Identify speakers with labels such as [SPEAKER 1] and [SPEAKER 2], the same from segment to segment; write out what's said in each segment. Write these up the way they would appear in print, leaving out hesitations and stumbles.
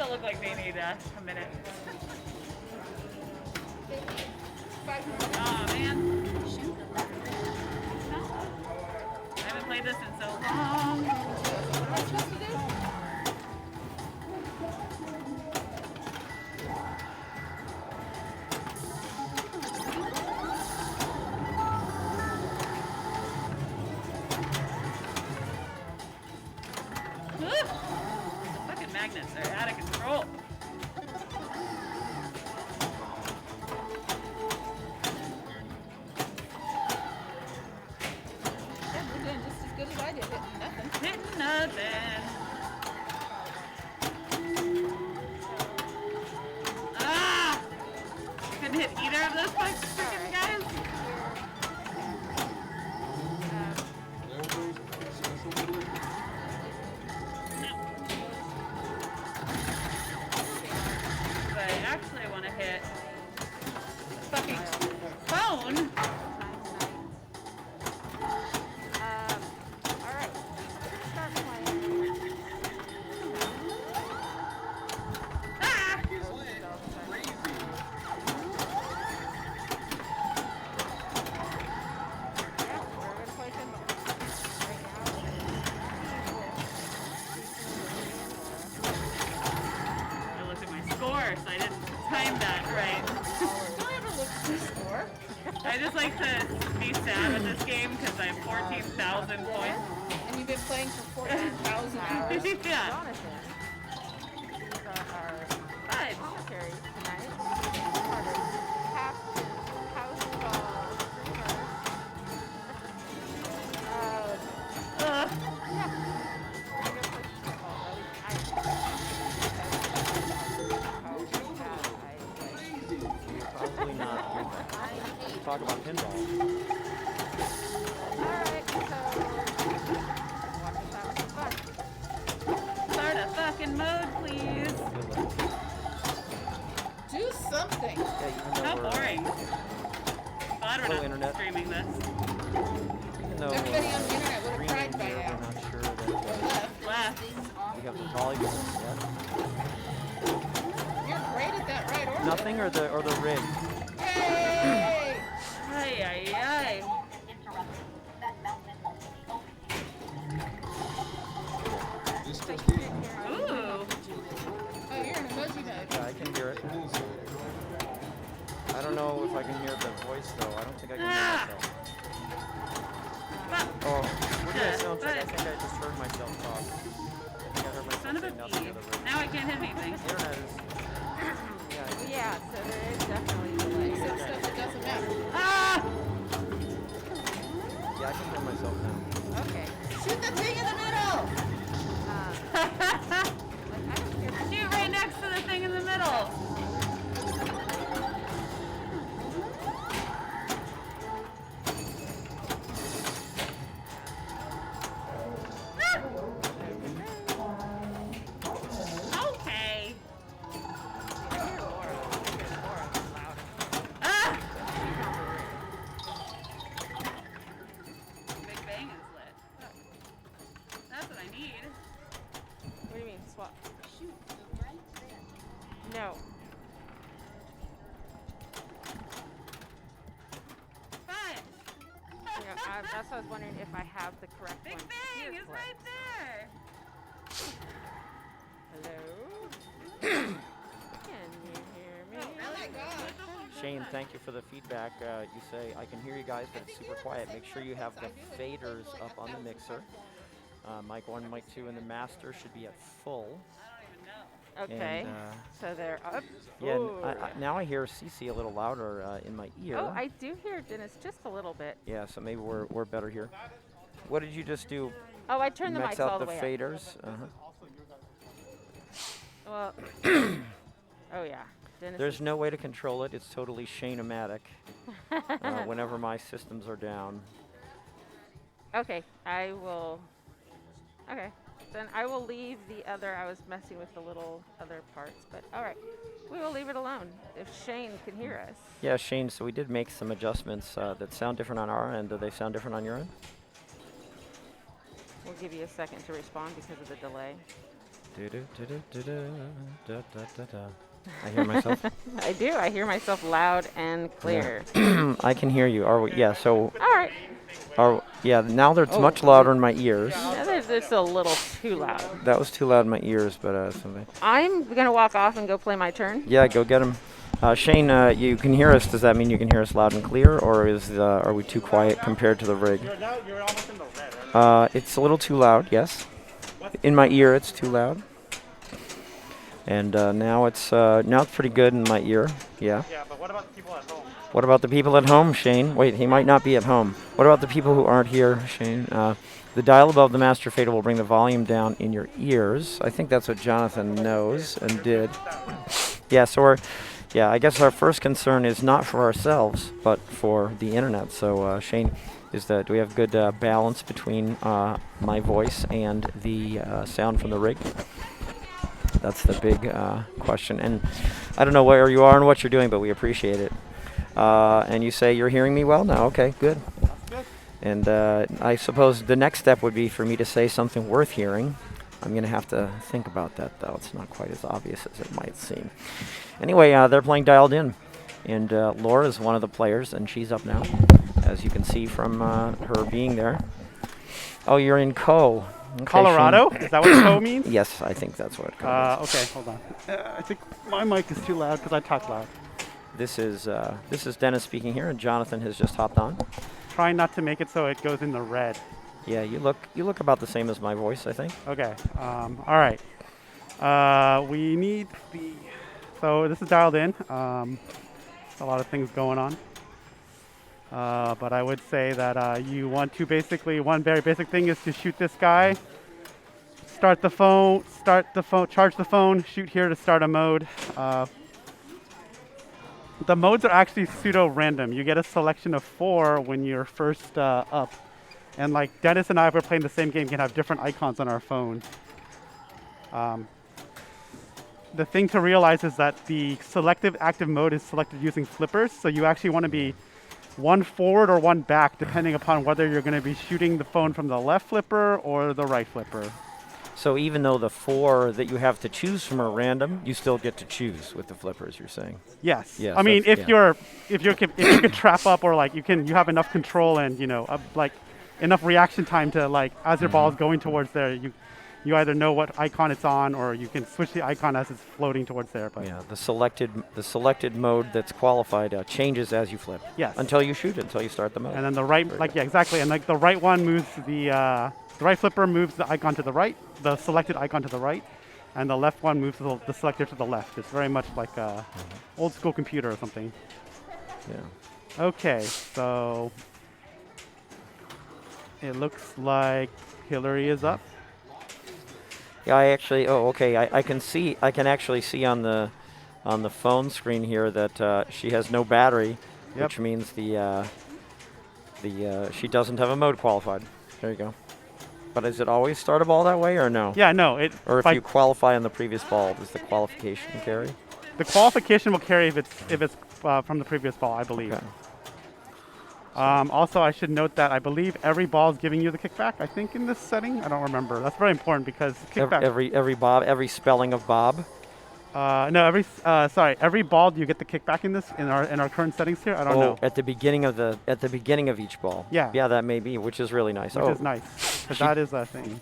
[SPEAKER 1] still look like they need a minute. Oh man. I haven't played this in so long.
[SPEAKER 2] What am I supposed to do?
[SPEAKER 1] The fucking magnets are out of control.
[SPEAKER 2] Yeah, we're doing just as good as I did, hitting nothing.
[SPEAKER 1] Hitting nothing. Ah! Couldn't hit either of those freaking guys. But I actually want to hit the fucking phone.
[SPEAKER 3] Alright. Start playing.
[SPEAKER 1] Ah!
[SPEAKER 3] Yeah, we're gonna play pinball. Right now.
[SPEAKER 1] I looked at my score, so I didn't time that right.
[SPEAKER 2] Don't ever look at the score.
[SPEAKER 1] I just like to be sad with this game because I have 14,000 points.
[SPEAKER 2] And you've been playing for 14,000 hours.
[SPEAKER 1] Yeah.
[SPEAKER 3] Jonathan. These are our
[SPEAKER 1] Fudge.
[SPEAKER 3] commentaries tonight. Started half house streamers.
[SPEAKER 1] Ugh.
[SPEAKER 3] Yeah. We're gonna play pinball.
[SPEAKER 4] Probably not. Talk about pinball.
[SPEAKER 3] Alright, so watch us have some fun.
[SPEAKER 1] Start a fucking mode, please.
[SPEAKER 2] Do something.
[SPEAKER 4] Yeah, even though
[SPEAKER 1] How
[SPEAKER 4] we're,
[SPEAKER 1] boring. Glad we're
[SPEAKER 4] Hello,
[SPEAKER 1] not
[SPEAKER 4] Internet.
[SPEAKER 1] streaming this.
[SPEAKER 4] Even though
[SPEAKER 2] Everybody on the internet would have
[SPEAKER 4] streaming
[SPEAKER 2] tried by
[SPEAKER 4] here,
[SPEAKER 2] now.
[SPEAKER 4] we're not sure that
[SPEAKER 2] Or left.
[SPEAKER 1] Left.
[SPEAKER 4] we have the volleyball yet.
[SPEAKER 2] You're great at that right order.
[SPEAKER 4] Nothing or the rig.
[SPEAKER 2] Yay!
[SPEAKER 1] Ay, ay, ay. Ooh.
[SPEAKER 2] Oh, you're in emoji mode.
[SPEAKER 4] Yeah, I can hear it. I don't know if I can hear the voice though. I don't think I can hear myself. Oh, what did I sound like? I think I just heard myself talk. I think I heard myself
[SPEAKER 1] Son of a
[SPEAKER 4] say nothing
[SPEAKER 1] bee.
[SPEAKER 4] to the rig.
[SPEAKER 1] Now I can't hit anything.
[SPEAKER 4] The internet is. Yeah,
[SPEAKER 3] Yeah, so there is definitely a delay.
[SPEAKER 2] He said stuff that doesn't matter.
[SPEAKER 1] Ah!
[SPEAKER 4] yeah, I can hear myself now.
[SPEAKER 3] Okay.
[SPEAKER 2] Shoot the thing in the middle!
[SPEAKER 3] I don't hear
[SPEAKER 1] Shoot right next to the thing in the middle. Okay. Ah! Big Bang is lit. That's what I need.
[SPEAKER 3] What do you mean, swap? No.
[SPEAKER 1] Fine.
[SPEAKER 3] That's what I was wondering if I have the correct
[SPEAKER 1] Big
[SPEAKER 3] one.
[SPEAKER 1] Bang
[SPEAKER 3] here
[SPEAKER 1] is
[SPEAKER 3] for it.
[SPEAKER 1] right there.
[SPEAKER 3] Hello? Can you hear me?
[SPEAKER 2] Oh my god.
[SPEAKER 4] Shane, thank you for the feedback. You say, I can hear you guys, but it's super quiet. Make sure you have the faders up on the mixer. Mic 1, mic 2, and the master should be at full.
[SPEAKER 1] I don't even know.
[SPEAKER 3] Okay.
[SPEAKER 4] And,
[SPEAKER 3] so they're up.
[SPEAKER 4] yeah,
[SPEAKER 3] Ooh.
[SPEAKER 4] now I hear Cece a little louder in my ear.
[SPEAKER 3] Oh, I do hear Dennis just a little bit.
[SPEAKER 4] Yeah, so maybe we're better here. What did you just do?
[SPEAKER 3] Oh, I turned the
[SPEAKER 4] Max
[SPEAKER 3] mics all
[SPEAKER 4] out
[SPEAKER 3] the
[SPEAKER 4] the
[SPEAKER 3] way
[SPEAKER 4] faders?
[SPEAKER 3] up. Well, oh yeah. Dennis
[SPEAKER 4] There's no way to control it. It's totally Shane-o-matic whenever my systems are down.
[SPEAKER 3] Okay, I will. Okay, then I will leave the other. I was messing with the little other parts, but all right, we will leave it alone. If Shane can hear us.
[SPEAKER 4] Yeah, Shane, so we did make some adjustments that sound different on our end. Do they sound different on your end?
[SPEAKER 3] We'll give you a second to respond because of the delay.
[SPEAKER 4] I hear myself.
[SPEAKER 3] I do. I hear myself loud and clear.
[SPEAKER 4] I can hear you. Are we? Yeah. So.
[SPEAKER 3] All right.
[SPEAKER 4] Yeah. Now it's
[SPEAKER 3] Oh.
[SPEAKER 4] much louder in my ears.
[SPEAKER 3] Yeah, there's a little too loud.
[SPEAKER 4] That was too loud in my ears, but something.
[SPEAKER 3] I'm gonna walk off and go play my turn.
[SPEAKER 4] Yeah, go get him. Shane, you can hear us. Does that mean you can hear us loud and clear, or are we too quiet compared to the rig?
[SPEAKER 5] You're almost in the red, right?
[SPEAKER 4] It's a little too loud. Yes. In my ear, it's too loud. And now it's pretty good in my ear. Yeah.
[SPEAKER 5] Yeah, but what about the people at home?
[SPEAKER 4] What about the people at home, Shane? Wait, he might not be at home. What about the people who aren't here, Shane? The dial above the master fader will bring the volume down in your ears. I think that's what Jonathan knows and did. Yeah, so I guess our first concern is not for ourselves, but for the internet. So, Shane, do we have good balance between my voice and the sound from the rig? That's the big question. And I don't know where you are and what you're doing, but we appreciate it. And you say you're hearing me well now? Okay, good.
[SPEAKER 5] Good.
[SPEAKER 4] And I suppose the next step would be for me to say something worth hearing. I'm going to have to think about that, though. It's not quite as obvious as it might seem. Anyway, they're playing Dialed In. And Laura is one of the players, and she's up now, as you can see from her being there. Oh, you're in Co. Okay,
[SPEAKER 5] Colorado?
[SPEAKER 4] Shane.
[SPEAKER 5] Is that what co means?
[SPEAKER 4] Yes, I think that's what Co means.
[SPEAKER 5] Okay, hold on. I think my mic is too loud because I talk loud.
[SPEAKER 4] This is Dennis speaking here, and Jonathan has just hopped on.
[SPEAKER 5] Trying not to make it so it goes in the red.
[SPEAKER 4] Yeah, you look about the same as my voice, I think.
[SPEAKER 5] Okay. All right. We need the. So this is dialed in. A lot of things going on. But I would say that you want to basically, one very basic thing is to shoot this guy. Charge the phone, shoot here to start a mode. The modes are actually pseudo-random. You get a selection of 4 when you're first up. And like Dennis and I, if we're playing the same game, can have different icons on our phone. The thing to realize is that the selective active mode is selected using flippers, so you actually want to be one forward or one back, depending upon whether you're going to be shooting the phone from the left flipper or the right flipper.
[SPEAKER 4] So even though the 4 that you have to choose from are random, you still get to choose with the flippers, you're saying?
[SPEAKER 5] Yes.
[SPEAKER 4] Yes,
[SPEAKER 5] I mean, if
[SPEAKER 4] yeah.
[SPEAKER 5] you can trap up, or like you have enough control and like enough reaction time to, like, as your ball is going towards there, you either know what icon it's on, or you can switch the icon as it's floating towards there. But
[SPEAKER 4] Yeah, the selected mode that's qualified changes as you flip.
[SPEAKER 5] Yes.
[SPEAKER 4] Until you shoot it, until you start the mode.
[SPEAKER 5] and then the right, like, yeah, exactly, and like the right one moves the right flipper moves the icon to the right, the selected icon to the right, and the left one moves the selector to the left. It's very much like a old school computer or something.
[SPEAKER 4] Yeah.
[SPEAKER 5] Okay, so it looks like Hillary is up.
[SPEAKER 4] Yeah, I can actually see on the phone screen here that she has no battery,
[SPEAKER 5] Yep.
[SPEAKER 4] which means she doesn't have a mode qualified. There you go. But is it always start a ball that way or no?
[SPEAKER 5] Yeah, no, it.
[SPEAKER 4] Or if you qualify on the previous ball, does the qualification carry?
[SPEAKER 5] The qualification will carry if it's from the previous ball, I believe.
[SPEAKER 4] Okay.
[SPEAKER 5] Also, I should note that I believe every ball is giving you the kickback. I think in this setting, I don't remember. That's very important because kickback.
[SPEAKER 4] Every spelling of Bob.
[SPEAKER 5] Every ball. Do you get the kickback in our current settings here? I don't know.
[SPEAKER 4] At the beginning of each ball.
[SPEAKER 5] Yeah.
[SPEAKER 4] Yeah, that may be, which is really nice.
[SPEAKER 5] Which is nice, because that is a thing.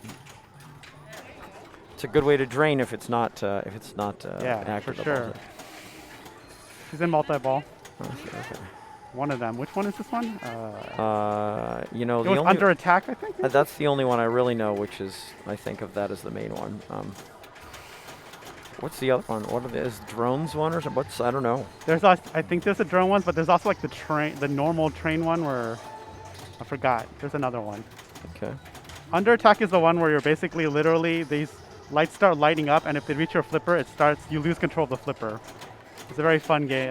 [SPEAKER 4] It's a good way to drain if it's not
[SPEAKER 5] Yeah,
[SPEAKER 4] active.
[SPEAKER 5] for sure. She's in multi-ball.
[SPEAKER 4] Okay.
[SPEAKER 5] One of them. Which one is this one?
[SPEAKER 4] It
[SPEAKER 5] It was under attack, I think.
[SPEAKER 4] That's the only one I really know, which is, I think of that as the main one. What's the other one? Is drones one or something? I don't know.
[SPEAKER 5] I think there's a drone one, but there's also like the normal train one where I forgot. There's another one.
[SPEAKER 4] Okay.
[SPEAKER 5] Under attack is the one where you're basically literally these lights start lighting up, and if they reach your flipper, you lose control of the flipper. It's a very fun game,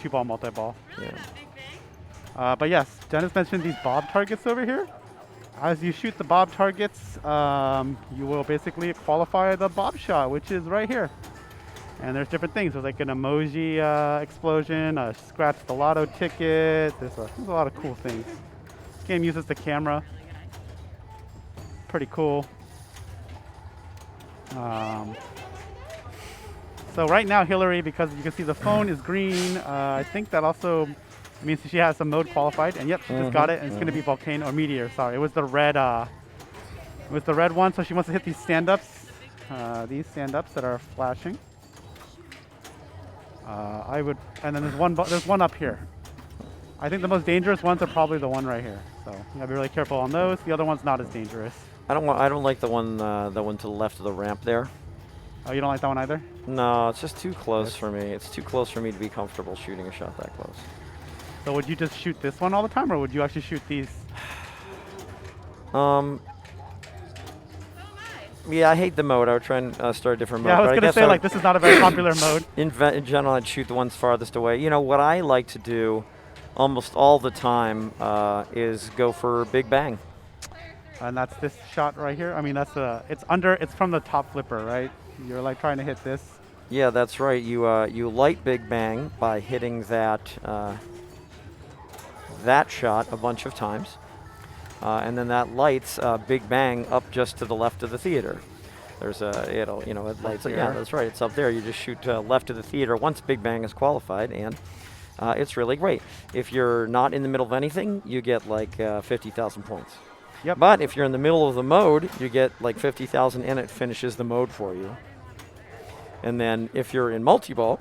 [SPEAKER 5] 2-ball multi-ball.
[SPEAKER 4] Yeah.
[SPEAKER 5] But yes, Dennis mentioned these bob targets over here. As you shoot the bob targets, you will basically qualify the bob shot, which is right here. And there's different things. There's like an emoji explosion, a scratch the lotto ticket. There's a lot of cool things. This game uses the camera. Pretty cool. So right now, Hillary, because you can see the phone is green, I think that also means she has some mode qualified. And yep, she just got it, and it's going to be volcano or meteor. Sorry, it was the red. It was the red one. So she wants to hit these stand-ups. These stand-ups that are flashing. I would, and then there's one up here. I think the most dangerous ones are probably the one right here. So you gotta be really careful on those. The other one's not as dangerous.
[SPEAKER 4] I don't like the one to the left of the ramp there.
[SPEAKER 5] Oh, you don't like that one either?
[SPEAKER 4] No, it's just too close for me. It's too close for me to be comfortable shooting a shot that close.
[SPEAKER 5] So would you just shoot this one all the time, or would you actually shoot these?
[SPEAKER 4] Yeah, I hate the mode. I would try and start a different mode.
[SPEAKER 5] Yeah, I was
[SPEAKER 4] but
[SPEAKER 5] gonna say like this is not a very popular mode.
[SPEAKER 4] In general, I'd shoot the ones farthest away. You know what I like to do, almost all the time, is go for Big Bang.
[SPEAKER 5] And that's this shot right here. I mean, it's from the top flipper, right? You're like trying to hit this.
[SPEAKER 4] Yeah, that's right. You light Big Bang by hitting that shot a bunch of times. And then that lights Big Bang up just to the left of the theater. There's it lights. Yeah, that's right. It's up there. You just shoot left of the theater once Big Bang is qualified, and it's really great. If you're not in the middle of anything, you get like 50,000 points.
[SPEAKER 5] Yep.
[SPEAKER 4] But if you're in the middle of the mode, you get like 50,000, and it finishes the mode for you. And then if you're in multi-ball,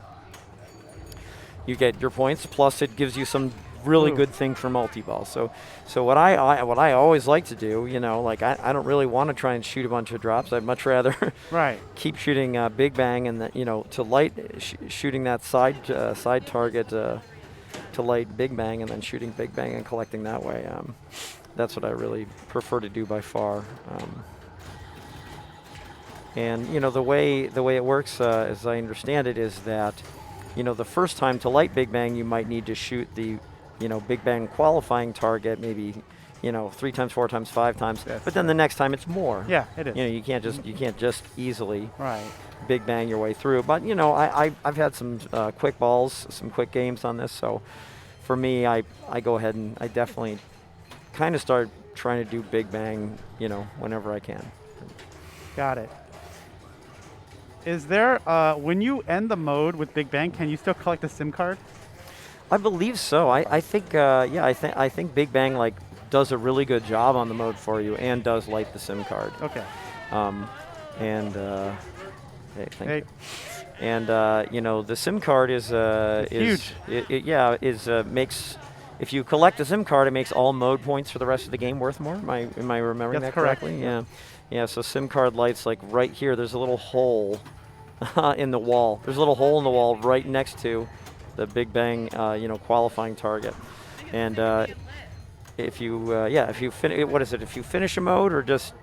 [SPEAKER 4] you get your points, plus it gives you some really good thing for multi-ball. So what I always like to do, like I don't really want to try and shoot a bunch of drops. I'd much rather keep shooting Big Bang, and to light shooting that side target to light Big Bang, and then shooting Big Bang and collecting that way. That's what I really prefer to do by far. And the way it works, as I understand it, is that the first time to light Big Bang, you might need to shoot the Big Bang qualifying target maybe 3 times, 4 times, 5 times.
[SPEAKER 5] Yes.
[SPEAKER 4] But then the next time it's more.
[SPEAKER 5] Yeah, it is.
[SPEAKER 4] You can't just easily
[SPEAKER 5] right
[SPEAKER 4] Big Bang your way through. But I've had some quick balls, some quick games on this. So for me, I go ahead and I definitely kind of start trying to do Big Bang whenever I can.
[SPEAKER 5] Got it. Is there when you end the mode with Big Bang, can you still collect a SIM card?
[SPEAKER 4] I believe so. I think I think Big Bang does a really good job on the mode for you, and does light the SIM card.
[SPEAKER 5] Okay.
[SPEAKER 4] The SIM card is
[SPEAKER 5] huge.
[SPEAKER 4] Makes, if you collect a SIM card, it makes all mode points for the rest of the game worth more. Am I remembering that correctly?
[SPEAKER 5] Yeah.
[SPEAKER 4] Yeah. So SIM card lights right here. There's a little hole in the wall. There's a little hole in the wall right next to the Big Bang, qualifying target. And if you finish a mode or just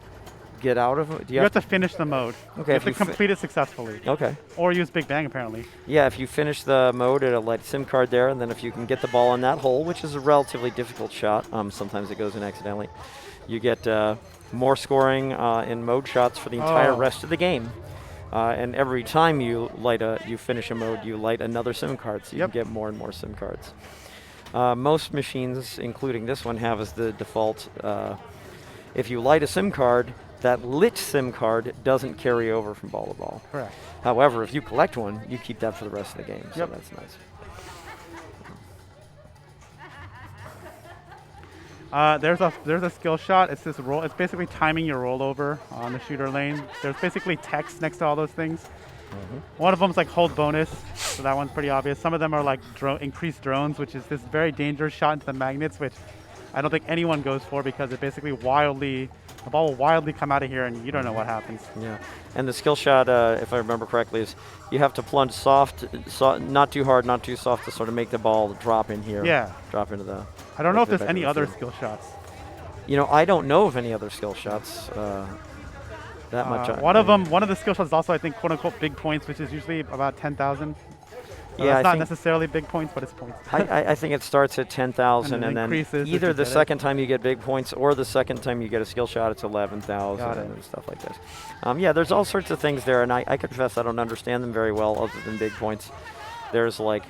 [SPEAKER 4] get out of it?
[SPEAKER 5] You have to finish the mode.
[SPEAKER 4] Okay.
[SPEAKER 5] You have to complete it successfully.
[SPEAKER 4] Okay.
[SPEAKER 5] Or use Big Bang, apparently.
[SPEAKER 4] Yeah, if you finish the mode, it'll let SIM card there, and then if you can get the ball in that hole, which is a relatively difficult shot, sometimes it goes in accidentally, you get more scoring in mode shots for the entire rest of the game. And every time you finish a mode, you light another SIM card, so you can get more and more SIM cards. Most machines, including this one, have as the default, if you light a SIM card, that lit SIM card doesn't carry over from ball to ball.
[SPEAKER 5] Correct.
[SPEAKER 4] However, if you collect one, you keep that for the rest of the game, so that's nice.
[SPEAKER 5] There's a skill shot. It's this roll. It's basically timing your rollover on the shooter lane. There's basically text next to all those things. Mm-hmm. One of them is like hold bonus, so that one's pretty obvious. Some of them are like increased drones, which is this very dangerous shot into the magnets, which I don't think anyone goes for because it basically the ball will wildly come out of here and you don't know what happens.
[SPEAKER 4] Yeah, and the skill shot, if I remember correctly, is you have to plunge soft, not too hard, not too soft, to sort of make the ball drop in here.
[SPEAKER 5] Yeah.
[SPEAKER 4] Drop into the.
[SPEAKER 5] I don't know if there's any other skill shots.
[SPEAKER 4] I don't know of any other skill shots. That much.
[SPEAKER 5] One of the skill shots is also, I think, quote unquote big points, which is usually about 10,000. So
[SPEAKER 4] yeah,
[SPEAKER 5] it's not necessarily big points, but it's points.
[SPEAKER 4] I think it starts at 10,000, and then either the second time you get big points or the second time you get a skill shot, it's 11,000 and stuff like this. Yeah, there's all sorts of things there, and I confess I don't understand them very well other than big points. There's like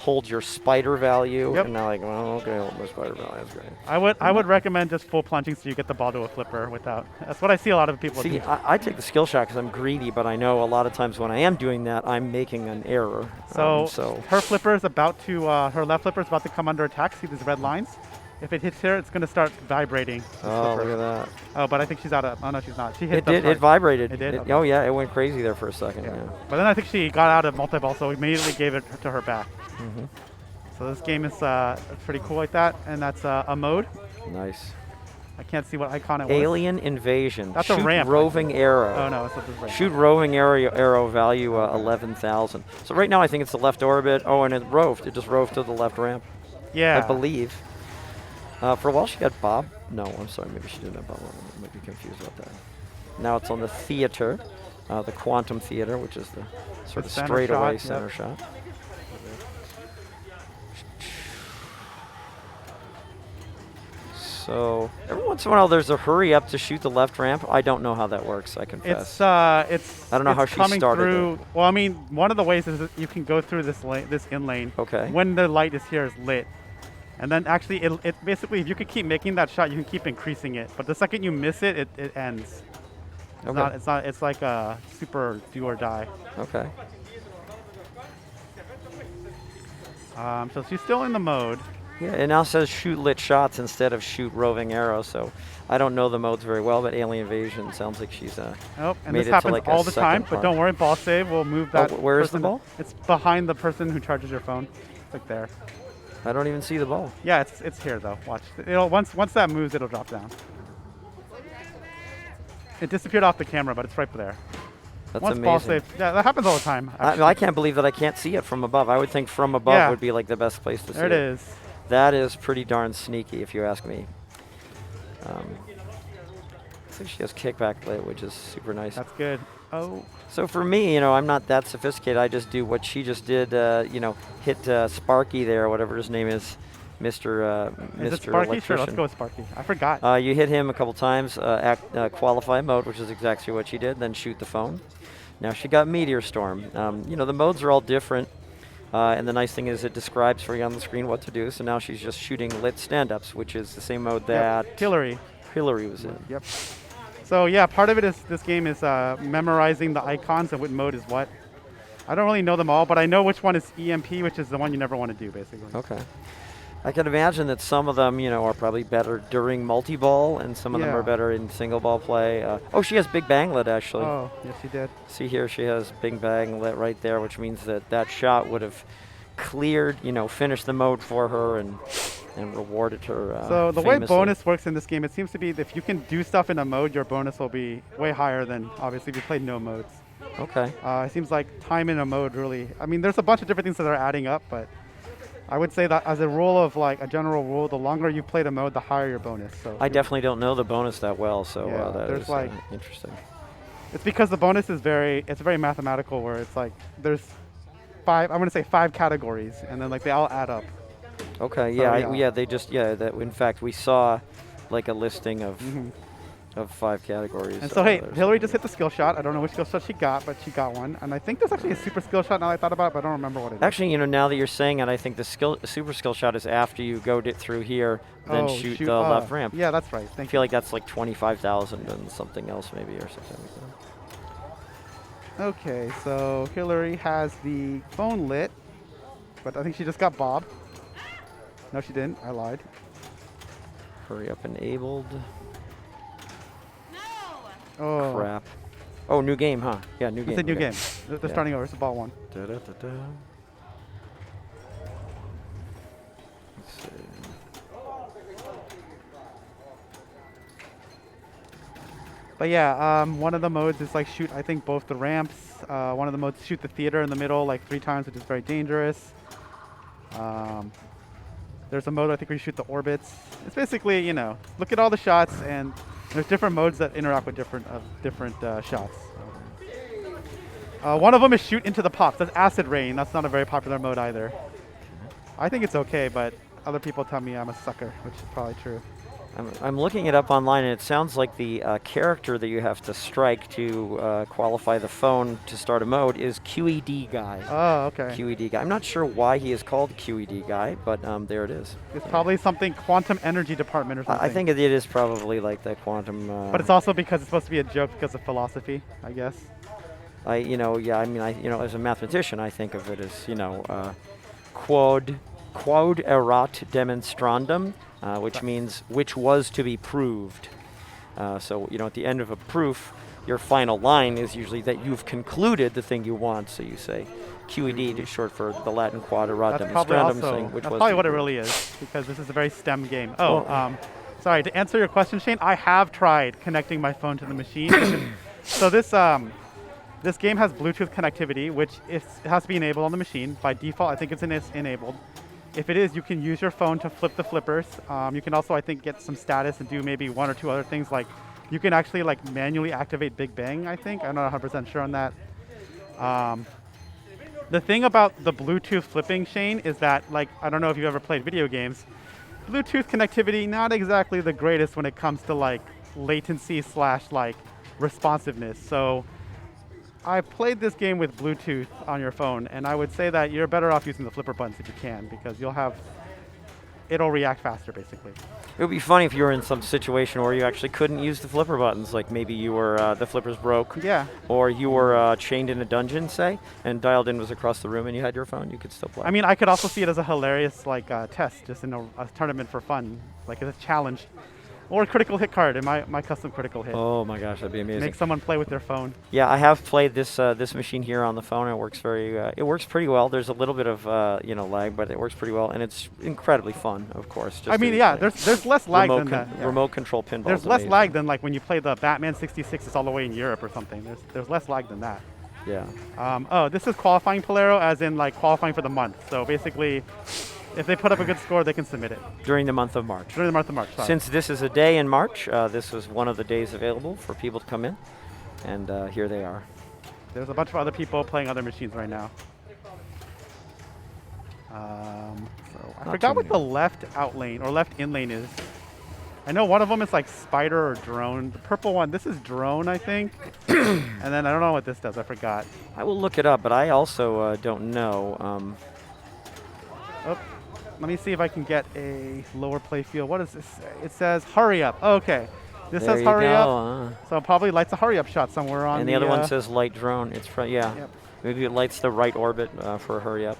[SPEAKER 4] hold your spider value.
[SPEAKER 5] Yep.
[SPEAKER 4] And now like, well, okay, hold my spider value. That's great.
[SPEAKER 5] I would recommend just full plunging so you get the ball to a flipper without. That's what I see a lot of people
[SPEAKER 4] See,
[SPEAKER 5] do.
[SPEAKER 4] I take the skill shot because I'm greedy, but I know a lot of times when I am doing that, I'm making an error.
[SPEAKER 5] So her flipper is about to, her left flipper is about to come under attack. See these red lines? If it hits her, it's going to start vibrating.
[SPEAKER 4] Oh, look at that.
[SPEAKER 5] Oh, but I think she's out of, oh no, she's not. She hit
[SPEAKER 4] It
[SPEAKER 5] the
[SPEAKER 4] did.
[SPEAKER 5] front.
[SPEAKER 4] It vibrated.
[SPEAKER 5] It did? Okay.
[SPEAKER 4] Oh, yeah, it went crazy there for a second.
[SPEAKER 5] Yeah.
[SPEAKER 4] Yeah.
[SPEAKER 5] But then I think she got out of multi-ball, so we immediately gave it to her back.
[SPEAKER 4] Mm-hmm.
[SPEAKER 5] So this game is pretty cool like that, and that's a mode.
[SPEAKER 4] Nice.
[SPEAKER 5] I can't see what icon it was.
[SPEAKER 4] Alien Invasion.
[SPEAKER 5] That's
[SPEAKER 4] Shoot
[SPEAKER 5] a ramp.
[SPEAKER 4] roving arrow.
[SPEAKER 5] Oh no, it's not this ramp.
[SPEAKER 4] Shoot roving arrow value 11,000. So right now I think it's the left orbit. Oh, and it roved. It just roved to the left ramp.
[SPEAKER 5] Yeah.
[SPEAKER 4] I believe. For a while she got Bob. No, I'm sorry. Maybe she didn't have Bob. I might be confused about that. Now it's on the theater, the quantum theater, which is the sort of
[SPEAKER 5] center
[SPEAKER 4] straightaway
[SPEAKER 5] shot,
[SPEAKER 4] center
[SPEAKER 5] yep.
[SPEAKER 4] shot. So every once in a while there's a hurry up to shoot the left ramp. I don't know how that works, I confess.
[SPEAKER 5] It's
[SPEAKER 4] I don't know how she
[SPEAKER 5] coming
[SPEAKER 4] started
[SPEAKER 5] through.
[SPEAKER 4] it.
[SPEAKER 5] Well, I mean, one of the ways is that you can go through this lane, this in lane.
[SPEAKER 4] Okay.
[SPEAKER 5] When the light is here is lit, and then actually it basically if you can keep making that shot, you can keep increasing it. But the second you miss it, it ends.
[SPEAKER 4] Okay.
[SPEAKER 5] It's like a super do or die.
[SPEAKER 4] Okay.
[SPEAKER 5] So she's still in the mode.
[SPEAKER 4] Yeah, it now says shoot lit shots instead of shoot roving arrows. So I don't know the modes very well, but Alien Invasion sounds like she's
[SPEAKER 5] Oh, and
[SPEAKER 4] made
[SPEAKER 5] this
[SPEAKER 4] it to
[SPEAKER 5] happens
[SPEAKER 4] like a
[SPEAKER 5] all the time.
[SPEAKER 4] second
[SPEAKER 5] But don't worry, ball save. We'll move that.
[SPEAKER 4] where is the
[SPEAKER 5] person-
[SPEAKER 4] ball?
[SPEAKER 5] It's behind the person who charges your phone. Like there.
[SPEAKER 4] I don't even see the ball.
[SPEAKER 5] Yeah, it's here though. Watch. It'll once that moves, it'll drop down. It disappeared off the camera, but it's right there.
[SPEAKER 4] That's
[SPEAKER 5] Once
[SPEAKER 4] amazing.
[SPEAKER 5] ball save. Yeah, that happens all the time.
[SPEAKER 4] I can't believe that I can't see it from above. I would think from above
[SPEAKER 5] Yeah.
[SPEAKER 4] would be like the best place to see
[SPEAKER 5] There it is.
[SPEAKER 4] That is pretty darn sneaky, if you ask me. I think she has kickback lit, which is super nice.
[SPEAKER 5] That's good. Oh.
[SPEAKER 4] So for me, I'm not that sophisticated. I just do what she just did. Hit Sparky there, whatever his name is, Mr.
[SPEAKER 5] Is it
[SPEAKER 4] Mr.
[SPEAKER 5] Sparky? Sure, let's
[SPEAKER 4] Electrician.
[SPEAKER 5] go with Sparky. I forgot.
[SPEAKER 4] You hit him a couple times, qualify mode, which is exactly what she did, then shoot the phone. Now she got Meteor Storm. The modes are all different, and the nice thing is it describes for you on the screen what to do. So now she's just shooting lit stand-ups, which is the same mode that
[SPEAKER 5] Hillary
[SPEAKER 4] was in.
[SPEAKER 5] Yep. So yeah, part of it is this game is memorizing the icons and what mode is what. I don't really know them all, but I know which one is EMP, which is the one you never want to do, basically.
[SPEAKER 4] Okay. I can imagine that some of them, are probably better during multi-ball, and some of them
[SPEAKER 5] Yeah.
[SPEAKER 4] are better in single-ball play. She has Big Bang lit, actually.
[SPEAKER 5] Oh, yes, she did.
[SPEAKER 4] See here, she has Big Bang lit right there, which means that shot would have cleared, finished the mode for her and rewarded her.
[SPEAKER 5] So the way
[SPEAKER 4] famously.
[SPEAKER 5] bonus works in this game, it seems to be that if you can do stuff in a mode, your bonus will be way higher than obviously if you played no modes.
[SPEAKER 4] Okay.
[SPEAKER 5] It seems like time in a mode really. I mean, there's a bunch of different things that are adding up, but I would say that as a rule of like a general rule, the longer you play the mode, the higher your bonus. So
[SPEAKER 4] I definitely don't know the bonus that well, so
[SPEAKER 5] Yeah,
[SPEAKER 4] that
[SPEAKER 5] there's
[SPEAKER 4] is
[SPEAKER 5] like-
[SPEAKER 4] interesting.
[SPEAKER 5] it's because the bonus is very mathematical, where it's like there's I'm gonna say 5 categories, and then like they all add up.
[SPEAKER 4] Okay,
[SPEAKER 5] So, yeah.
[SPEAKER 4] they just that in fact we saw like a listing of
[SPEAKER 5] Mhm.
[SPEAKER 4] of 5 categories.
[SPEAKER 5] And so hey,
[SPEAKER 4] there's-
[SPEAKER 5] Hillary just hit the skill shot. I don't know which skill shot she got, but she got one. And I think there's actually a super skill shot now I thought about it, but I don't remember what it is.
[SPEAKER 4] Actually, now that you're saying it, I think the super skill shot is after you go through here, then shoot the left ramp.
[SPEAKER 5] Yeah, that's right.
[SPEAKER 4] I
[SPEAKER 5] Thank
[SPEAKER 4] feel
[SPEAKER 5] you.
[SPEAKER 4] like that's like 25,000 and something else maybe or something like that.
[SPEAKER 5] Okay, so Hillary has the phone lit, but I think she just got Bob. No, she didn't. I lied.
[SPEAKER 4] Hurry up enabled.
[SPEAKER 5] Oh,
[SPEAKER 4] Crap. Oh, new game, huh? Yeah, new game.
[SPEAKER 5] it's a new
[SPEAKER 4] okay.
[SPEAKER 5] game. They're
[SPEAKER 4] Yeah.
[SPEAKER 5] starting over. It's a ball one.
[SPEAKER 4] Da-da-da-da. Let's see.
[SPEAKER 5] But yeah, one of the modes is like shoot, I think, both the ramps. One of the modes shoot the theater in the middle like 3 times, which is very dangerous. There's a mode I think where you shoot the orbits. It's basically, look at all the shots, and there's different modes that interact with different shots. One of them is shoot into the pops. That's acid rain. That's not a very popular mode either. I think it's okay, but other people tell me I'm a sucker, which is probably true.
[SPEAKER 4] I'm looking it up online, and it sounds like the character that you have to strike to qualify the phone to start a mode is QED guy.
[SPEAKER 5] Oh, okay.
[SPEAKER 4] QED guy. I'm not sure why he is called QED guy, but there it is.
[SPEAKER 5] It's probably something quantum energy department or something.
[SPEAKER 4] I think it is probably like that quantum.
[SPEAKER 5] But it's also because it's supposed to be a joke because of philosophy, I guess.
[SPEAKER 4] As a mathematician, I think of it as, quod erat demonstrandum, which means which was to be proved. So, at the end of a proof, your final line is usually that you've concluded the thing you want. So you say QED, is short for the Latin quod erat
[SPEAKER 5] That's probably
[SPEAKER 4] demonstrandum,
[SPEAKER 5] also,
[SPEAKER 4] saying which
[SPEAKER 5] that's
[SPEAKER 4] was
[SPEAKER 5] probably
[SPEAKER 4] to
[SPEAKER 5] what
[SPEAKER 4] be
[SPEAKER 5] it
[SPEAKER 4] proved.
[SPEAKER 5] really is, because this is a very STEM game. Sorry, to answer your question, Shane, I have tried connecting my phone to the machine. So this game has Bluetooth connectivity, which it has to be enabled on the machine. By default, I think it's enabled. If it is, you can use your phone to flip the flippers. You can also, I think, get some status and do maybe one or two other things. Like you can actually manually activate Big Bang, I think. I'm not 100% sure on that. The thing about the Bluetooth flipping, Shane, is that, I don't know if you've ever played video games. Bluetooth connectivity, not exactly the greatest when it comes to latency / responsiveness. So I played this game with Bluetooth on your phone, and I would say that you're better off using the flipper buttons if you can, because it'll react faster, basically.
[SPEAKER 4] It would be funny if you were in some situation where you actually couldn't use the flipper buttons, like maybe you were the flippers broke,
[SPEAKER 5] Yeah.
[SPEAKER 4] or you were chained in a dungeon, say, and dialed in was across the room, and you had your phone. You could still play.
[SPEAKER 5] I mean, I could also see it as a hilarious test, just in a tournament for fun, as a challenge. Or critical hit card in my custom critical hit.
[SPEAKER 4] Oh my gosh, that'd be amazing.
[SPEAKER 5] Make someone play with their phone.
[SPEAKER 4] Yeah, I have played this machine here on the phone. It works it works pretty well. There's a little bit of lag, but it works pretty well, and it's incredibly fun, of course.
[SPEAKER 5] There's less lag than that. Yeah.
[SPEAKER 4] Remote control pinball.
[SPEAKER 5] There's less lag than when you play the Batman 66 all the way in Europe or something. There's less lag than that.
[SPEAKER 4] Yeah.
[SPEAKER 5] This is qualifying Polero, as in qualifying for the month. So basically, if they put up a good score, they can submit it.
[SPEAKER 4] During the month of March.
[SPEAKER 5] During the month of March, sorry.
[SPEAKER 4] Since this is a day in March, this was one of the days available for people to come in, and here they are.
[SPEAKER 5] There's a bunch of other people playing other machines right now. I forgot what the left out lane or left in lane is. I know one of them is spider or drone. The purple one, this is drone, I think. And then I don't know what this does. I forgot.
[SPEAKER 4] I will look it up, but I also don't know.
[SPEAKER 5] Let me see if I can get a lower play field. What does this say? It says hurry up. Oh, okay. This says hurry up. So it probably lights a hurry up shot somewhere on
[SPEAKER 4] and the other one says light drone. It's yeah.
[SPEAKER 5] Yep.
[SPEAKER 4] Maybe it lights the right orbit for a hurry up.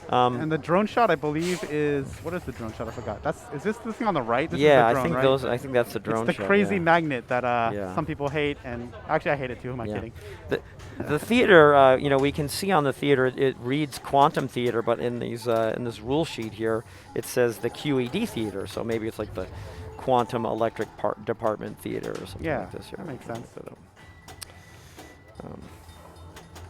[SPEAKER 5] And the drone shot, I believe, is what is the drone shot? I forgot. Is this the thing on the right? This
[SPEAKER 4] yeah,
[SPEAKER 5] is the drone, right?
[SPEAKER 4] I think that's the drone shot.
[SPEAKER 5] It's the crazy
[SPEAKER 4] yeah.
[SPEAKER 5] magnet that some people hate, and actually I hate it too. Who am I kidding?
[SPEAKER 4] The theater, we can see on the theater it reads quantum theater, but in this rule sheet here it says the QED theater. So maybe it's like the quantum electric department theater or something like this.
[SPEAKER 5] That makes sense.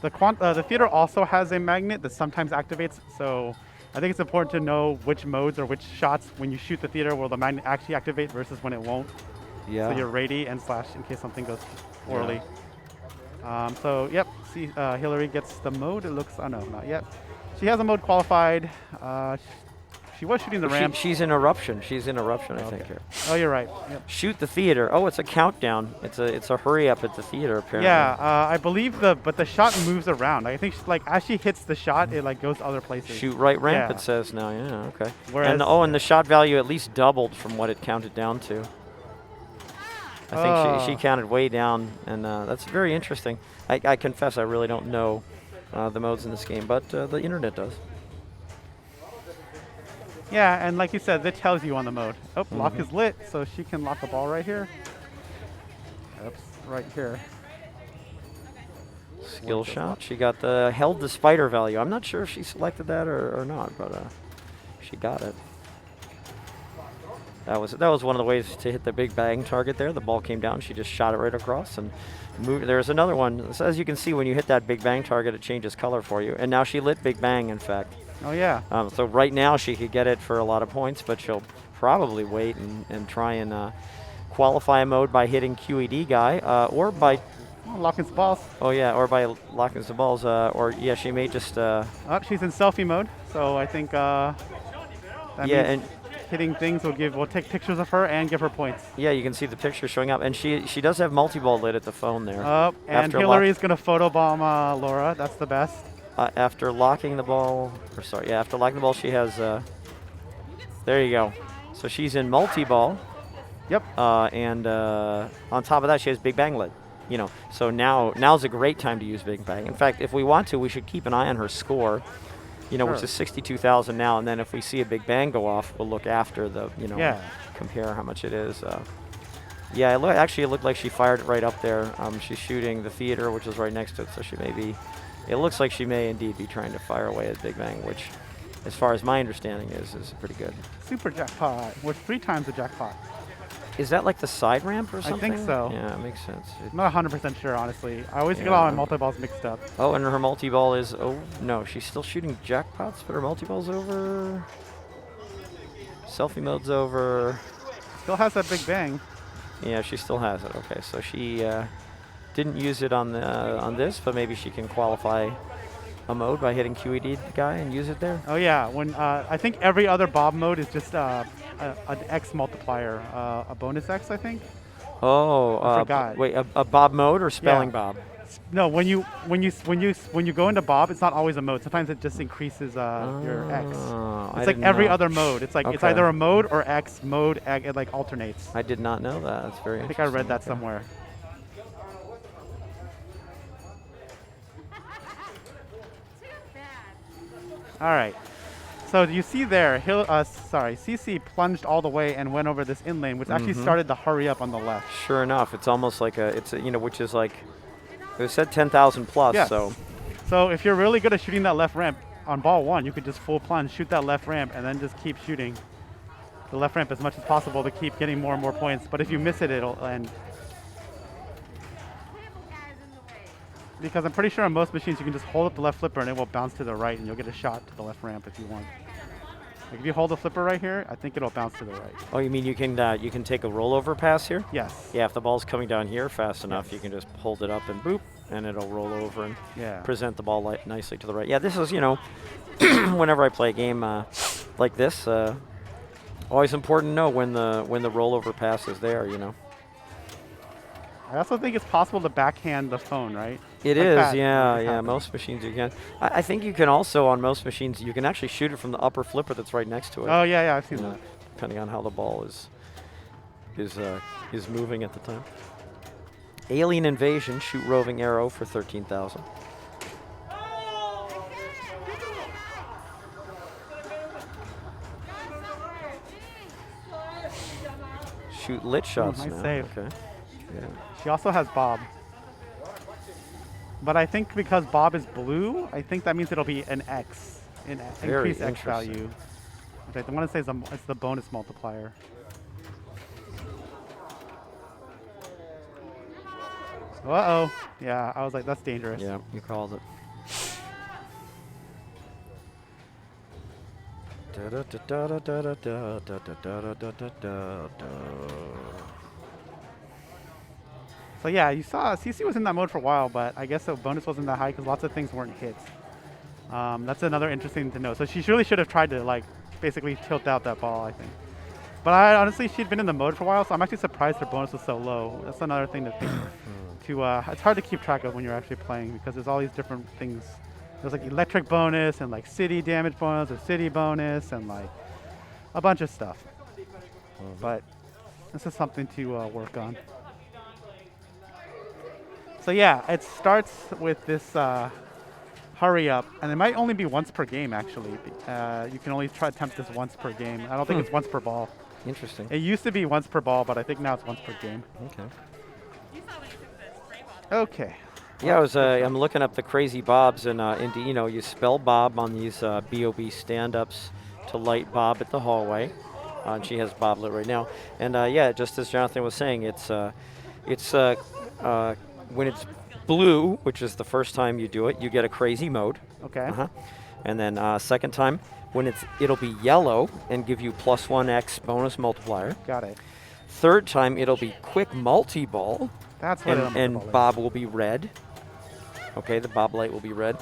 [SPEAKER 5] The theater also has a magnet that sometimes activates, so I think it's important to know which modes or which shots when you shoot the theater will the magnet actually activate versus when it won't.
[SPEAKER 4] Yeah.
[SPEAKER 5] So you're ready and / in case something goes poorly. Yep, see Hillary gets the mode. It looks, oh no, not yet. She has a mode qualified. She was shooting the ramp.
[SPEAKER 4] She's in eruption. She's in eruption, I think here.
[SPEAKER 5] Oh, you're right. Yep.
[SPEAKER 4] Shoot the theater. Oh, it's a countdown. It's a hurry up at the theater apparently.
[SPEAKER 5] Yeah, I believe but the shot moves around. I think as she hits the shot, it goes other places.
[SPEAKER 4] Shoot right ramp.
[SPEAKER 5] Yeah.
[SPEAKER 4] It says now. Yeah, okay.
[SPEAKER 5] Whereas,
[SPEAKER 4] and the shot value at least doubled from what it counted down to. I think she counted way down, and that's very interesting. I confess I really don't know the modes in this game, but the internet does.
[SPEAKER 5] Yeah, and like you said, it tells you on the mode. Oh, lock is lit, so she can lock a ball right here. Oops, right here.
[SPEAKER 4] Skill shot. She got held the spider value. I'm not sure if she selected that or not, but she got it. That was one of the ways to hit the big bang target there. The ball came down. She just shot it right across and moved. There's another one. So as you can see, when you hit that big bang target, it changes color for you. And now she lit big bang, in fact.
[SPEAKER 5] Oh, yeah.
[SPEAKER 4] So right now she could get it for a lot of points, but she'll probably wait and try and qualify a mode by hitting QED guy or by
[SPEAKER 5] locking some balls.
[SPEAKER 4] Oh, yeah, or by locking some balls. She may just...
[SPEAKER 5] she's in selfie mode, so I think that means hitting things. We'll take pictures of her and give her points.
[SPEAKER 4] Yeah, you can see the picture showing up, and she does have multi-ball lit at the phone there.
[SPEAKER 5] And Hillary's gonna photobomb Laura. That's the best.
[SPEAKER 4] After locking the ball, after locking the ball, she has. There you go. So she's in multi-ball.
[SPEAKER 5] Yep.
[SPEAKER 4] And on top of that, she has Big Bang lit. So now's a great time to use Big Bang. In fact, if we want to, we should keep an eye on her score. Which is 62,000 now, and then if we see a Big Bang go off, we'll look after the, compare how much it is. Yeah, actually it looked like she fired it right up there. She's shooting the theater, which is right next to it, so it looks like she may indeed be trying to fire away at Big Bang, which, as far as my understanding is pretty good.
[SPEAKER 5] Super jackpot. We're 3 times the jackpot.
[SPEAKER 4] Is that like the side ramp or something?
[SPEAKER 5] I think so.
[SPEAKER 4] Yeah, it makes sense.
[SPEAKER 5] I'm not 100% sure, honestly. I always get all my multi-balls mixed up.
[SPEAKER 4] Oh, and her multi-ball is, no, she's still shooting jackpots, but her multi-ball's over. Selfie mode's over.
[SPEAKER 5] Still has that Big Bang.
[SPEAKER 4] Yeah, she still has it. Okay, so she didn't use it on this, but maybe she can qualify a mode by hitting QED the guy and use it there.
[SPEAKER 5] Oh yeah, when I think every other Bob mode is just an X multiplier, a bonus X, I think.
[SPEAKER 4] Oh,
[SPEAKER 5] I forgot.
[SPEAKER 4] Wait, a Bob mode or spelling Bob?
[SPEAKER 5] No, when you go into Bob, it's not always a mode. Sometimes it just increases your X. It's like every other mode. It's like it's either a mode or X mode. It like alternates.
[SPEAKER 4] I did not know that. That's very interesting.
[SPEAKER 5] I think I read that somewhere. All right. So you see there, CC plunged all the way and went over this in lane, which actually started the hurry up on the left.
[SPEAKER 4] Sure enough, it's almost like which is like, it said 10,000 plus.
[SPEAKER 5] Yes.
[SPEAKER 4] So
[SPEAKER 5] if you're really good at shooting that left ramp on ball 1, you could just full plunge, shoot that left ramp, and then just keep shooting the left ramp as much as possible to keep getting more and more points. But if you miss it, it'll end. Because I'm pretty sure on most machines you can just hold up the left flipper and it will bounce to the right and you'll get a shot to the left ramp if you want. Like if you hold the flipper right here, I think it'll bounce to the right.
[SPEAKER 4] Oh, you mean you can take a rollover pass here?
[SPEAKER 5] Yes.
[SPEAKER 4] Yeah, if the ball's coming down here fast enough, you can just hold it up and boop, and it'll roll over and present the ball nicely to the right. Yeah, this is, whenever I play a game like this, always important to know when the rollover pass is there,
[SPEAKER 5] I also think it's possible to backhand the phone, right?
[SPEAKER 4] It is, yeah. Most machines you can. I think you can also, on most machines, you can actually shoot it from the upper flipper that's right next to it.
[SPEAKER 5] Oh, yeah, I've seen that.
[SPEAKER 4] Depending on how the ball is moving at the time. Alien Invasion, shoot roving arrow for 13,000. Shoot lit shots
[SPEAKER 5] nice
[SPEAKER 4] now.
[SPEAKER 5] Save.
[SPEAKER 4] Okay. Yeah.
[SPEAKER 5] She also has Bob. But I think because Bob is blue, I think that means it'll be an X, increased X value. Which I want to say it's the bonus multiplier. Uh-oh. Yeah, I was like, that's dangerous.
[SPEAKER 4] Yeah, you called it. So yeah, you saw CC was in that mode for a while, but I guess the bonus wasn't that high because lots of things weren't hit. That's another interesting to know. So she really should have tried to basically tilt out that ball, I think. But honestly, she'd been in the mode for a while, so I'm actually surprised her bonus was so low. That's another thing to think. It's hard to keep track of when you're actually playing because there's all these different things. There's like electric bonus and like city damage bonus or city bonus and like a bunch of stuff. But this is something to work on. So yeah, it starts with this hurry up, and it might only be once per game actually. You can only attempt this once per game. I don't think it's once per ball. Interesting.
[SPEAKER 5] It used to be once per ball, but I think now it's once per game. Okay.
[SPEAKER 4] Yeah, I'm looking up the crazy bobs, and you spell Bob on these BOB stand-ups to light Bob at the hallway. And she has Bob lit right now. And yeah, just as Jonathan was saying, it's when it's blue, which is the first time you do it, you get a crazy mode.
[SPEAKER 5] Okay.
[SPEAKER 4] And then second time, when it'll be yellow and give you +1x bonus multiplier.
[SPEAKER 5] Got it.
[SPEAKER 4] Third time, it'll be quick multi-ball.
[SPEAKER 5] That's what
[SPEAKER 4] and Bob will be red. Okay, the Bob light will be red.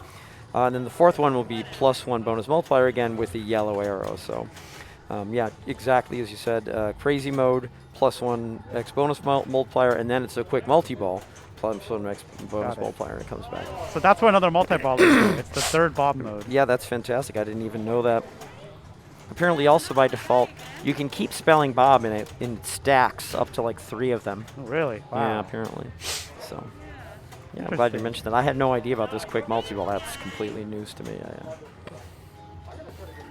[SPEAKER 4] And then the fourth one will be +1 bonus multiplier again with the yellow arrow. So Yeah, exactly as you said. Crazy mode, +1 X bonus multiplier, and then it's a quick multi-ball, +1 X bonus
[SPEAKER 5] Got it.
[SPEAKER 4] multiplier, and it comes back.
[SPEAKER 5] So that's where another multi-ball is. It's the third Bob mode.
[SPEAKER 4] Yeah, that's fantastic. I didn't even know that. Apparently, also by default, you can keep spelling Bob in stacks up to like 3 of them.
[SPEAKER 5] Oh, really? Wow.
[SPEAKER 4] Yeah, apparently. So, yeah, I'm glad you mentioned that. I had no idea about this quick multi-ball. That's completely news to me.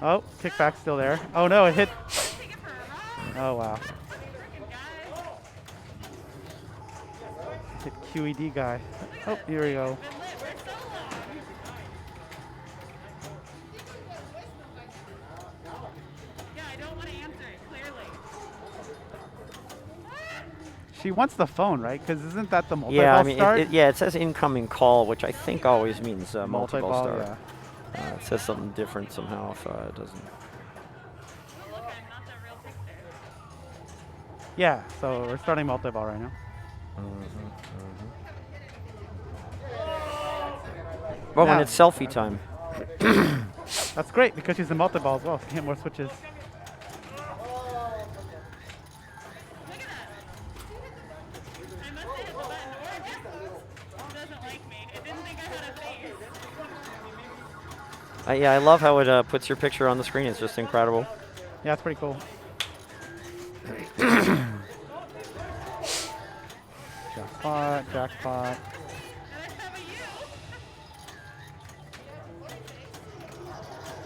[SPEAKER 5] Oh, kickback's still there. Oh no, it hit. Oh wow. Hit QED guy. Oh, here we go.
[SPEAKER 1] Yeah, I don't want to answer it, clearly.
[SPEAKER 5] She wants the phone, right? Because isn't that the multi-ball
[SPEAKER 4] Yeah, I mean,
[SPEAKER 5] start?
[SPEAKER 4] it says incoming call, which I think always means multi-ball start.
[SPEAKER 5] Yeah.
[SPEAKER 4] It says something different somehow if it doesn't.
[SPEAKER 1] Oh, look, I'm not the real picture.
[SPEAKER 5] Yeah. So we're starting multi-ball right now.
[SPEAKER 4] Well, when
[SPEAKER 5] Now-
[SPEAKER 4] it's selfie time.
[SPEAKER 5] That's great because she's in multi-ball as well. So you can hit more switches.
[SPEAKER 1] Look at that. I must have hit the button, or it just doesn't like me. It didn't think I had a face.
[SPEAKER 4] Yeah, I love how it puts your picture on the screen. It's just incredible.
[SPEAKER 5] Yeah, it's pretty cool. Jackpot, jackpot.
[SPEAKER 1] And I have a U.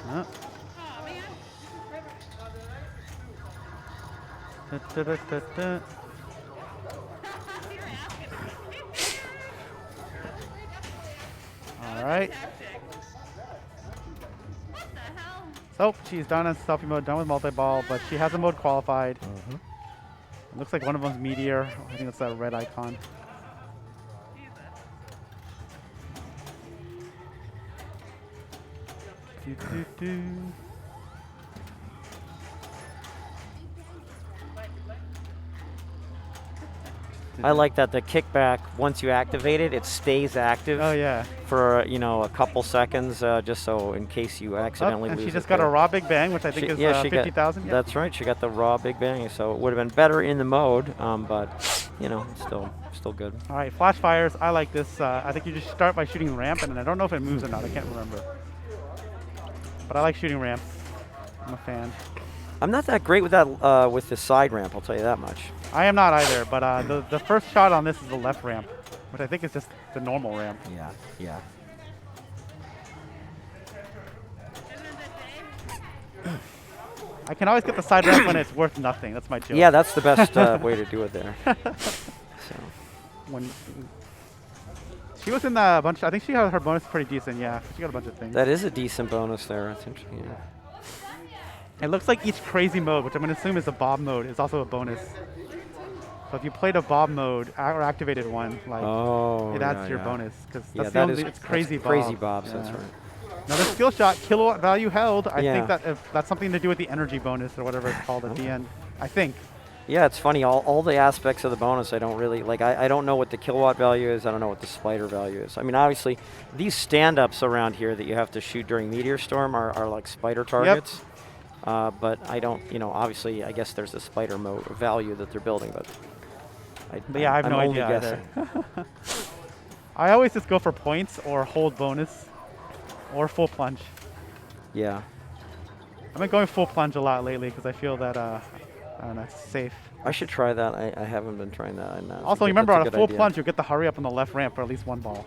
[SPEAKER 5] Huh?
[SPEAKER 1] Aw, man.
[SPEAKER 5] Da-da-da-da-da.
[SPEAKER 1] You're asking me.
[SPEAKER 5] All right.
[SPEAKER 1] Hectic. What the hell?
[SPEAKER 5] So she's done in selfie mode, done with multi-ball, but she has a mode qualified. It looks like one of them's meteor. I think it's that red icon. Do-do-do.
[SPEAKER 4] I like that the kickback, once you activate it, it stays active
[SPEAKER 5] Oh yeah.
[SPEAKER 4] for a couple seconds, just so in case you accidentally
[SPEAKER 5] And
[SPEAKER 4] lose
[SPEAKER 5] she
[SPEAKER 4] it
[SPEAKER 5] just got a
[SPEAKER 4] there.
[SPEAKER 5] raw big bang, which I think is
[SPEAKER 4] she got-
[SPEAKER 5] 50,000.
[SPEAKER 4] That's right. She got the raw Big Bang, so it would have been better in the mode, but still good.
[SPEAKER 5] All right, flash fires. I like this. I think you just start by shooting ramp, and I don't know if it moves or not. I can't remember. But I like shooting ramp. I'm a fan.
[SPEAKER 4] I'm not that great with that with the side ramp. I'll tell you that much.
[SPEAKER 5] I am not either, but the first shot on this is the left ramp, which I think is just the normal ramp.
[SPEAKER 4] Yeah.
[SPEAKER 5] I can always get the side ramp when it's worth nothing. That's my joke.
[SPEAKER 4] Yeah, that's the best way to do it there. So.
[SPEAKER 5] When she was in a bunch, I think she got her bonus pretty decent. Yeah, she got a bunch of things.
[SPEAKER 4] That is a decent bonus there. That's interesting. Yeah.
[SPEAKER 5] It looks like each crazy mode, which I'm going to assume is a Bob mode, is also a bonus. So if you played a Bob mode or activated one, like it adds to your bonus because that's the only, it's crazy Bob.
[SPEAKER 4] Crazy Bobs. That's
[SPEAKER 5] Yeah.
[SPEAKER 4] right.
[SPEAKER 5] Another skill shot, kilowatt value held. I
[SPEAKER 4] Yeah.
[SPEAKER 5] think that if that's something to do with the energy bonus or whatever it's called at the end. I think.
[SPEAKER 4] Yeah, it's funny. All the aspects of the bonus, I don't really like. I don't know what the kilowatt value is. I don't know what the spider value is. I mean, obviously, these stand-ups around here that you have to shoot during Meteor Storm are like spider targets. But I don't, obviously, I guess there's a spider mode value that they're building, but
[SPEAKER 5] Yeah, I have
[SPEAKER 4] I'm
[SPEAKER 5] no
[SPEAKER 4] only
[SPEAKER 5] idea
[SPEAKER 4] guessing.
[SPEAKER 5] either. I always just go for points or hold bonus or full plunge.
[SPEAKER 4] Yeah.
[SPEAKER 5] I've been going full plunge a lot lately because I feel that I don't know, it's safe.
[SPEAKER 4] I should try that. I haven't been trying that.
[SPEAKER 5] Also, you remember on a full plunge, you get the hurry up on the left ramp for at least one ball.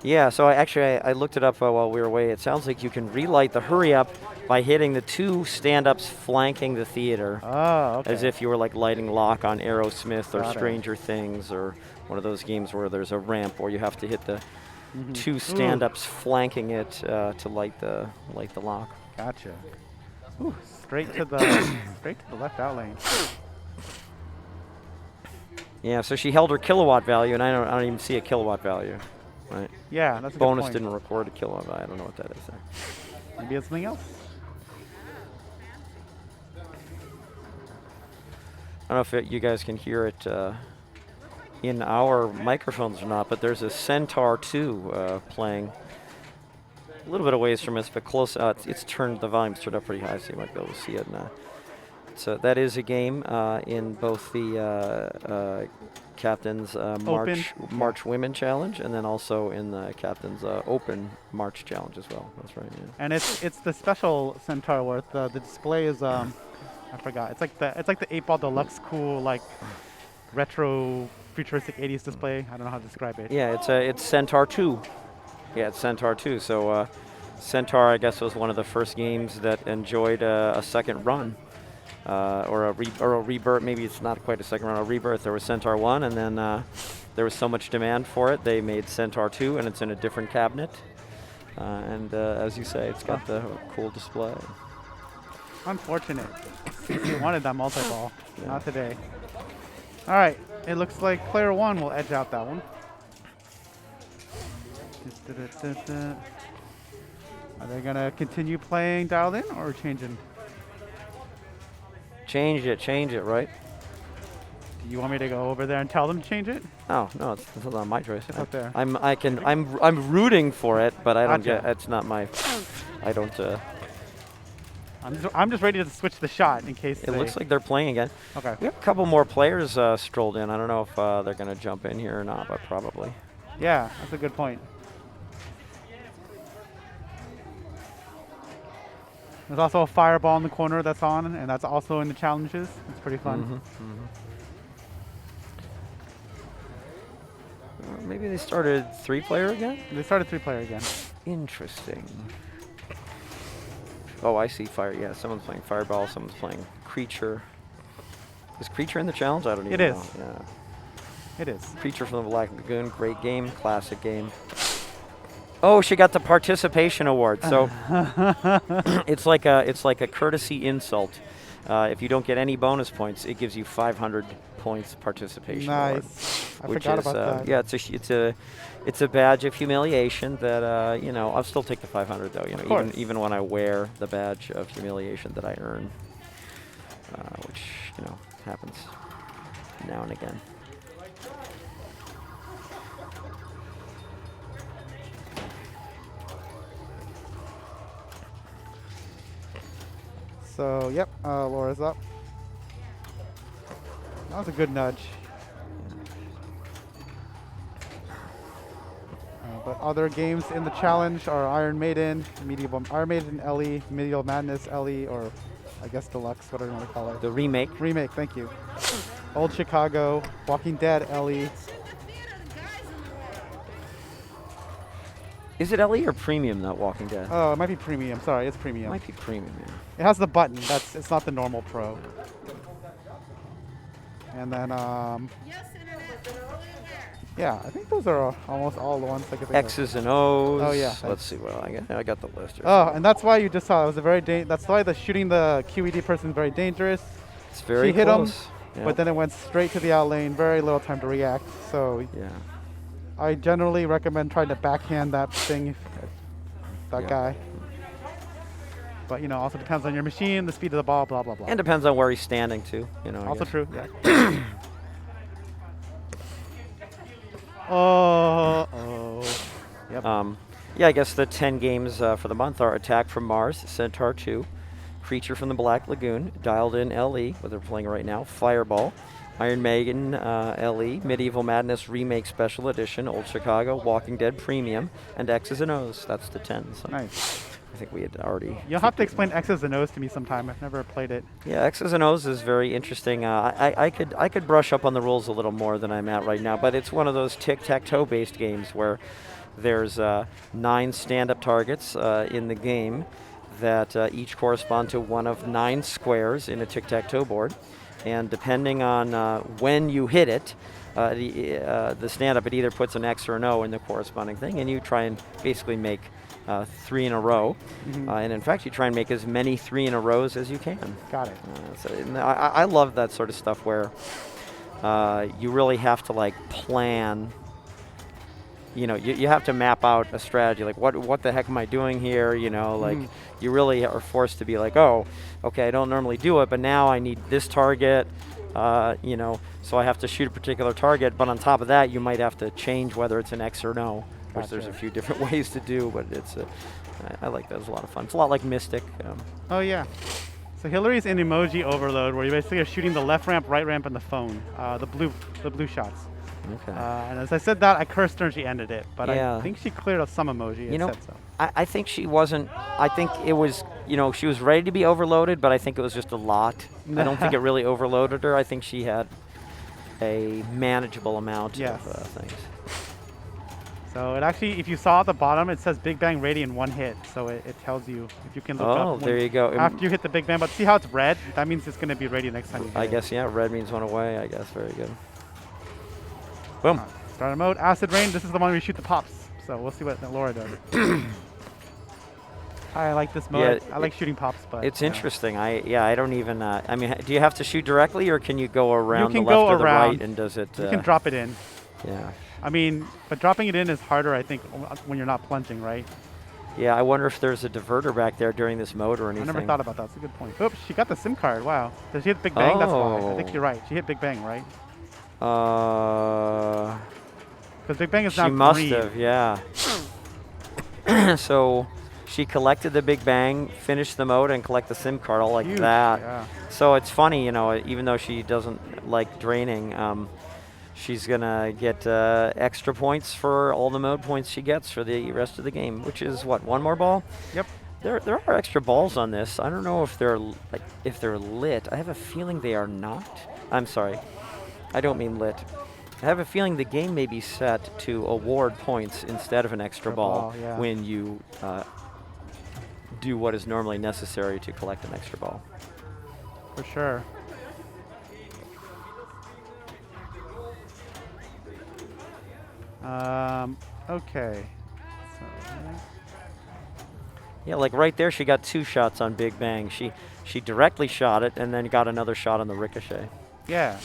[SPEAKER 4] Yeah, so I looked it up while we were away. It sounds like you can relight the hurry up by hitting the 2 stand-ups flanking the theater.
[SPEAKER 5] Oh, okay.
[SPEAKER 4] As if you were like lighting lock on Aerosmith or
[SPEAKER 5] Got it.
[SPEAKER 4] Stranger Things or one of those games where there's a ramp where you have to hit the
[SPEAKER 5] Mhm.
[SPEAKER 4] 2 stand-ups flanking it to light the lock.
[SPEAKER 5] Gotcha. Ooh, straight to the left out lane.
[SPEAKER 4] Yeah, so she held her kilowatt value, and I don't even see a kilowatt value, right?
[SPEAKER 5] Yeah, that's a
[SPEAKER 4] Bonus
[SPEAKER 5] good point.
[SPEAKER 4] didn't record a kilowatt value. I don't know what that is there.
[SPEAKER 5] Maybe it's something else.
[SPEAKER 4] I don't know if you guys can hear it in our microphones or not, but there's a Centaur 2 playing a little bit of ways from us, but close. It's turned, the volume's turned up pretty high, so you might be able to see it. So that is a game in both the Captain's March Women Challenge, and then also in the Captain's Open March Challenge as well. That's right. Yeah.
[SPEAKER 5] And it's the special Centaur where the display is I forgot. It's like the 8-ball deluxe cool like retro futuristic 80s display. I don't know how to describe it.
[SPEAKER 4] Yeah, it's Centaur 2. Yeah, it's Centaur 2. So Centaur, I guess, was one of the first games that enjoyed a second run. Or a rebirth. Maybe it's not quite a second run, a rebirth. There was Centaur 1, and then there was so much demand for it, they made Centaur 2, and it's in a different cabinet. And as you say, it's got the cool display.
[SPEAKER 5] Unfortunate. You wanted that multi-ball.
[SPEAKER 4] Yeah.
[SPEAKER 5] Not today. All right. It looks like player 1 will edge out that one. Are they going to continue playing dialed in or changing?
[SPEAKER 4] Change it, right?
[SPEAKER 5] Do you want me to go over there and tell them to change it?
[SPEAKER 4] Oh no, it's not my choice.
[SPEAKER 5] It's up there.
[SPEAKER 4] I'm rooting for it, but I don't
[SPEAKER 5] Gotcha.
[SPEAKER 4] get. It's not my. I don't.
[SPEAKER 5] I'm just ready to switch the shot in case
[SPEAKER 4] It looks like they're playing again.
[SPEAKER 5] Okay.
[SPEAKER 4] We have a couple more players strolled in. I don't know if they're going to jump in here or not, but probably.
[SPEAKER 5] Yeah, that's a good point. There's also a fireball in the corner that's on, and that's also in the challenges. It's pretty fun.
[SPEAKER 4] Maybe they started 3-player again?
[SPEAKER 5] They started 3-player again.
[SPEAKER 4] Interesting. Oh, I see fire. Yeah, someone's playing fireball, someone's playing creature. Is creature in the challenge? I don't even know.
[SPEAKER 5] It is.
[SPEAKER 4] Yeah.
[SPEAKER 5] It is.
[SPEAKER 4] Creature from the Black Lagoon, great game, classic game. Oh, she got the participation award. So it's like a courtesy insult. If you don't get any bonus points, it gives you 500 points participation award.
[SPEAKER 5] Nice. I
[SPEAKER 4] Which
[SPEAKER 5] forgot
[SPEAKER 4] is,
[SPEAKER 5] about that.
[SPEAKER 4] yeah, it's a badge of humiliation that I'll still take the 500 though.
[SPEAKER 5] Of course.
[SPEAKER 4] Even when I wear the badge of humiliation that I earn, which happens now and again.
[SPEAKER 5] So, yep, Laura's up. That was a good nudge. But other games in the challenge are Iron Maiden LE, Medieval Madness LE, or I guess Deluxe, whatever you want to call it.
[SPEAKER 4] The remake.
[SPEAKER 5] Remake, thank you. Old Chicago, Walking Dead LE.
[SPEAKER 4] Is it LE or premium, that Walking Dead?
[SPEAKER 5] Oh, it might be premium. Sorry, it's
[SPEAKER 4] It
[SPEAKER 5] premium.
[SPEAKER 4] might be premium, yeah.
[SPEAKER 5] It has the button. It's not the normal Pro. And then yeah, I think those are almost all the ones I could think of.
[SPEAKER 4] X's and O's.
[SPEAKER 5] Oh, yeah.
[SPEAKER 4] Let's see. Well, I got the list here.
[SPEAKER 5] Oh, and that's why you just saw it was a very that's why the shooting the QED person is very dangerous.
[SPEAKER 4] It's very
[SPEAKER 5] She hit him,
[SPEAKER 4] close. Yeah.
[SPEAKER 5] but then it went straight to the out lane. Very little time to react. So
[SPEAKER 4] Yeah.
[SPEAKER 5] I generally recommend trying to backhand that thing, that
[SPEAKER 4] Yeah.
[SPEAKER 5] guy. But also depends on your machine, the speed of the ball, blah blah blah.
[SPEAKER 4] And depends on where he's standing too. I
[SPEAKER 5] Also
[SPEAKER 4] guess.
[SPEAKER 5] true. Yeah. Oh. Yep.
[SPEAKER 4] Yeah, I guess the 10 games for the month are Attack from Mars, Centaur 2, Creature from the Black Lagoon, Dialed In LE, what they're playing right now, Fireball, Iron Maiden LE, Medieval Madness Remake Special Edition, Old Chicago, Walking Dead Premium, and X's and O's. That's the 10. So
[SPEAKER 5] Nice.
[SPEAKER 4] I think we had already.
[SPEAKER 5] You'll have to explain X's and O's to me sometime. I've never played it.
[SPEAKER 4] Yeah, X's and O's is very interesting. I could brush up on the rules a little more than I'm at right now, but it's one of those tic-tac-toe based games where there's 9 stand-up targets in the game that each correspond to one of 9 squares in a tic-tac-toe board, and depending on when you hit it, the stand-up, it either puts an X or an O in the corresponding thing, and you try and basically make 3 in a row. And in fact, you try and make as many 3 in a rows as you can.
[SPEAKER 5] Got it.
[SPEAKER 4] And I love that sort of stuff where you really have to plan. You have to map out a strategy. Like, what the heck am I doing here? You really are forced to be like, oh, okay, I don't normally do it, but now I need this target. So I have to shoot a particular target. But on top of that, you might have to change whether it's an X or no. Which there's a few different ways to do, but I like that. It's a lot of fun. It's a lot like Mystic.
[SPEAKER 5] Oh yeah. So Hillary's in emoji overload, where you basically are shooting the left ramp, right ramp, and the phone, the blue shots.
[SPEAKER 4] Okay.
[SPEAKER 5] And as I said that, I cursed her and she ended it. But
[SPEAKER 4] Yeah.
[SPEAKER 5] I think she cleared up some emoji.
[SPEAKER 4] You
[SPEAKER 5] It
[SPEAKER 4] know,
[SPEAKER 5] said so.
[SPEAKER 4] I think she wasn't. I think it was, she was ready to be overloaded, but I think it was just a lot. I don't think it really overloaded her. I think she had a manageable amount
[SPEAKER 5] Yes.
[SPEAKER 4] of things.
[SPEAKER 5] So it actually, if you saw at the bottom, it says Big Bang ready in one hit. So it tells you if you can look up.
[SPEAKER 4] Oh, there you go.
[SPEAKER 5] After you hit the Big Bang, but see how it's red? That means it's going to be ready next time you hit
[SPEAKER 4] I
[SPEAKER 5] it.
[SPEAKER 4] guess, yeah, red means one away, I guess. Very good. Boom.
[SPEAKER 5] Starter mode, Acid Rain. This is the one where you shoot the pops. So we'll see what Laura does. I like this mode.
[SPEAKER 4] Yeah,
[SPEAKER 5] I like shooting pops, but
[SPEAKER 4] It's interesting. I don't even. I mean, do you have to shoot directly, or can you go around
[SPEAKER 5] can
[SPEAKER 4] the left
[SPEAKER 5] go
[SPEAKER 4] or the
[SPEAKER 5] around.
[SPEAKER 4] right, and does it?
[SPEAKER 5] you can drop it in.
[SPEAKER 4] Yeah.
[SPEAKER 5] I mean, but dropping it in is harder, I think, when you're not plunging, right?
[SPEAKER 4] Yeah. I wonder if there's a diverter back there during this mode or
[SPEAKER 5] I
[SPEAKER 4] anything.
[SPEAKER 5] never thought about that. That's a good point. Oops, she got the SIM card. Wow. Did she hit Big Bang? That's why. I think
[SPEAKER 4] Oh.
[SPEAKER 5] you're right. She hit Big Bang, right?
[SPEAKER 4] Uh.
[SPEAKER 5] Because Big Bang is now
[SPEAKER 4] She must
[SPEAKER 5] green.
[SPEAKER 4] have. Yeah. So she collected the Big Bang, finished the mode, and collect the SIM card all like
[SPEAKER 5] Huge,
[SPEAKER 4] that.
[SPEAKER 5] yeah.
[SPEAKER 4] So it's funny, even though she doesn't like draining, she's gonna get extra points for all the mode points she gets for the rest of the game, which is what, one more ball?
[SPEAKER 5] Yep.
[SPEAKER 4] There are extra balls on this. I don't know if they're lit. I have a feeling they are not. I'm sorry. I don't mean lit. I have a feeling the game may be set to award points instead of an extra ball
[SPEAKER 5] yeah.
[SPEAKER 4] when you do what is normally necessary to collect an extra ball.
[SPEAKER 5] For sure. Okay. So,
[SPEAKER 4] Yeah, like right there, she got 2 shots on Big Bang. She directly shot it and then got another shot on the ricochet.
[SPEAKER 5] yeah.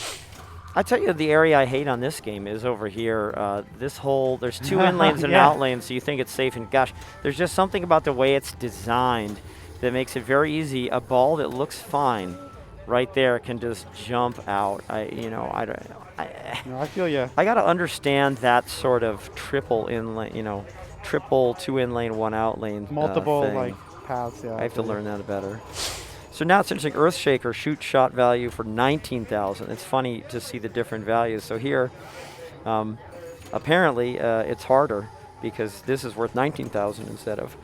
[SPEAKER 4] I tell you, the area I hate on this game is over here. This whole, there's 2 in lanes and an
[SPEAKER 5] Yeah.
[SPEAKER 4] out lane, so you think it's safe. And gosh, there's just something about the way it's designed that makes it very easy. A ball that looks fine right there can just jump out. I don't.
[SPEAKER 5] No, I feel you.
[SPEAKER 4] I got to understand that sort of triple in lane, triple 2 in lane, 1 out lane.
[SPEAKER 5] Multiple
[SPEAKER 4] thing.
[SPEAKER 5] like paths. Yeah.
[SPEAKER 4] I have to learn that better. So now it's interesting. Earthshaker shoot shot value for 19,000. It's funny to see the different values. So here, apparently it's harder because this is worth 19,000 instead of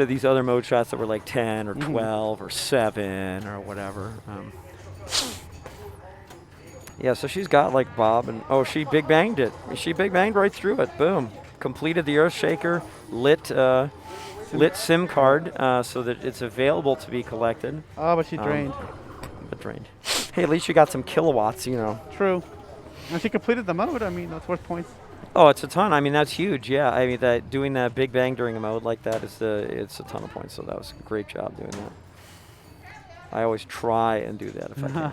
[SPEAKER 4] these other mode shots that were like 10 or 12 or 7 or whatever. Yeah, so she's got like Bob and she big banged it. She big banged right through it. Boom. Completed the Earthshaker, lit SIM card so that it's available to be collected.
[SPEAKER 5] Oh, but she drained.
[SPEAKER 4] But drained. Hey, at least you got some kilowatts,
[SPEAKER 5] True. And she completed the mode. I mean, that's worth points.
[SPEAKER 4] Oh, it's a ton. I mean, that's huge. Yeah, I mean, that doing that Big Bang during a mode like that it's a ton of points. So that was a great job doing that. I always try and do that if I can.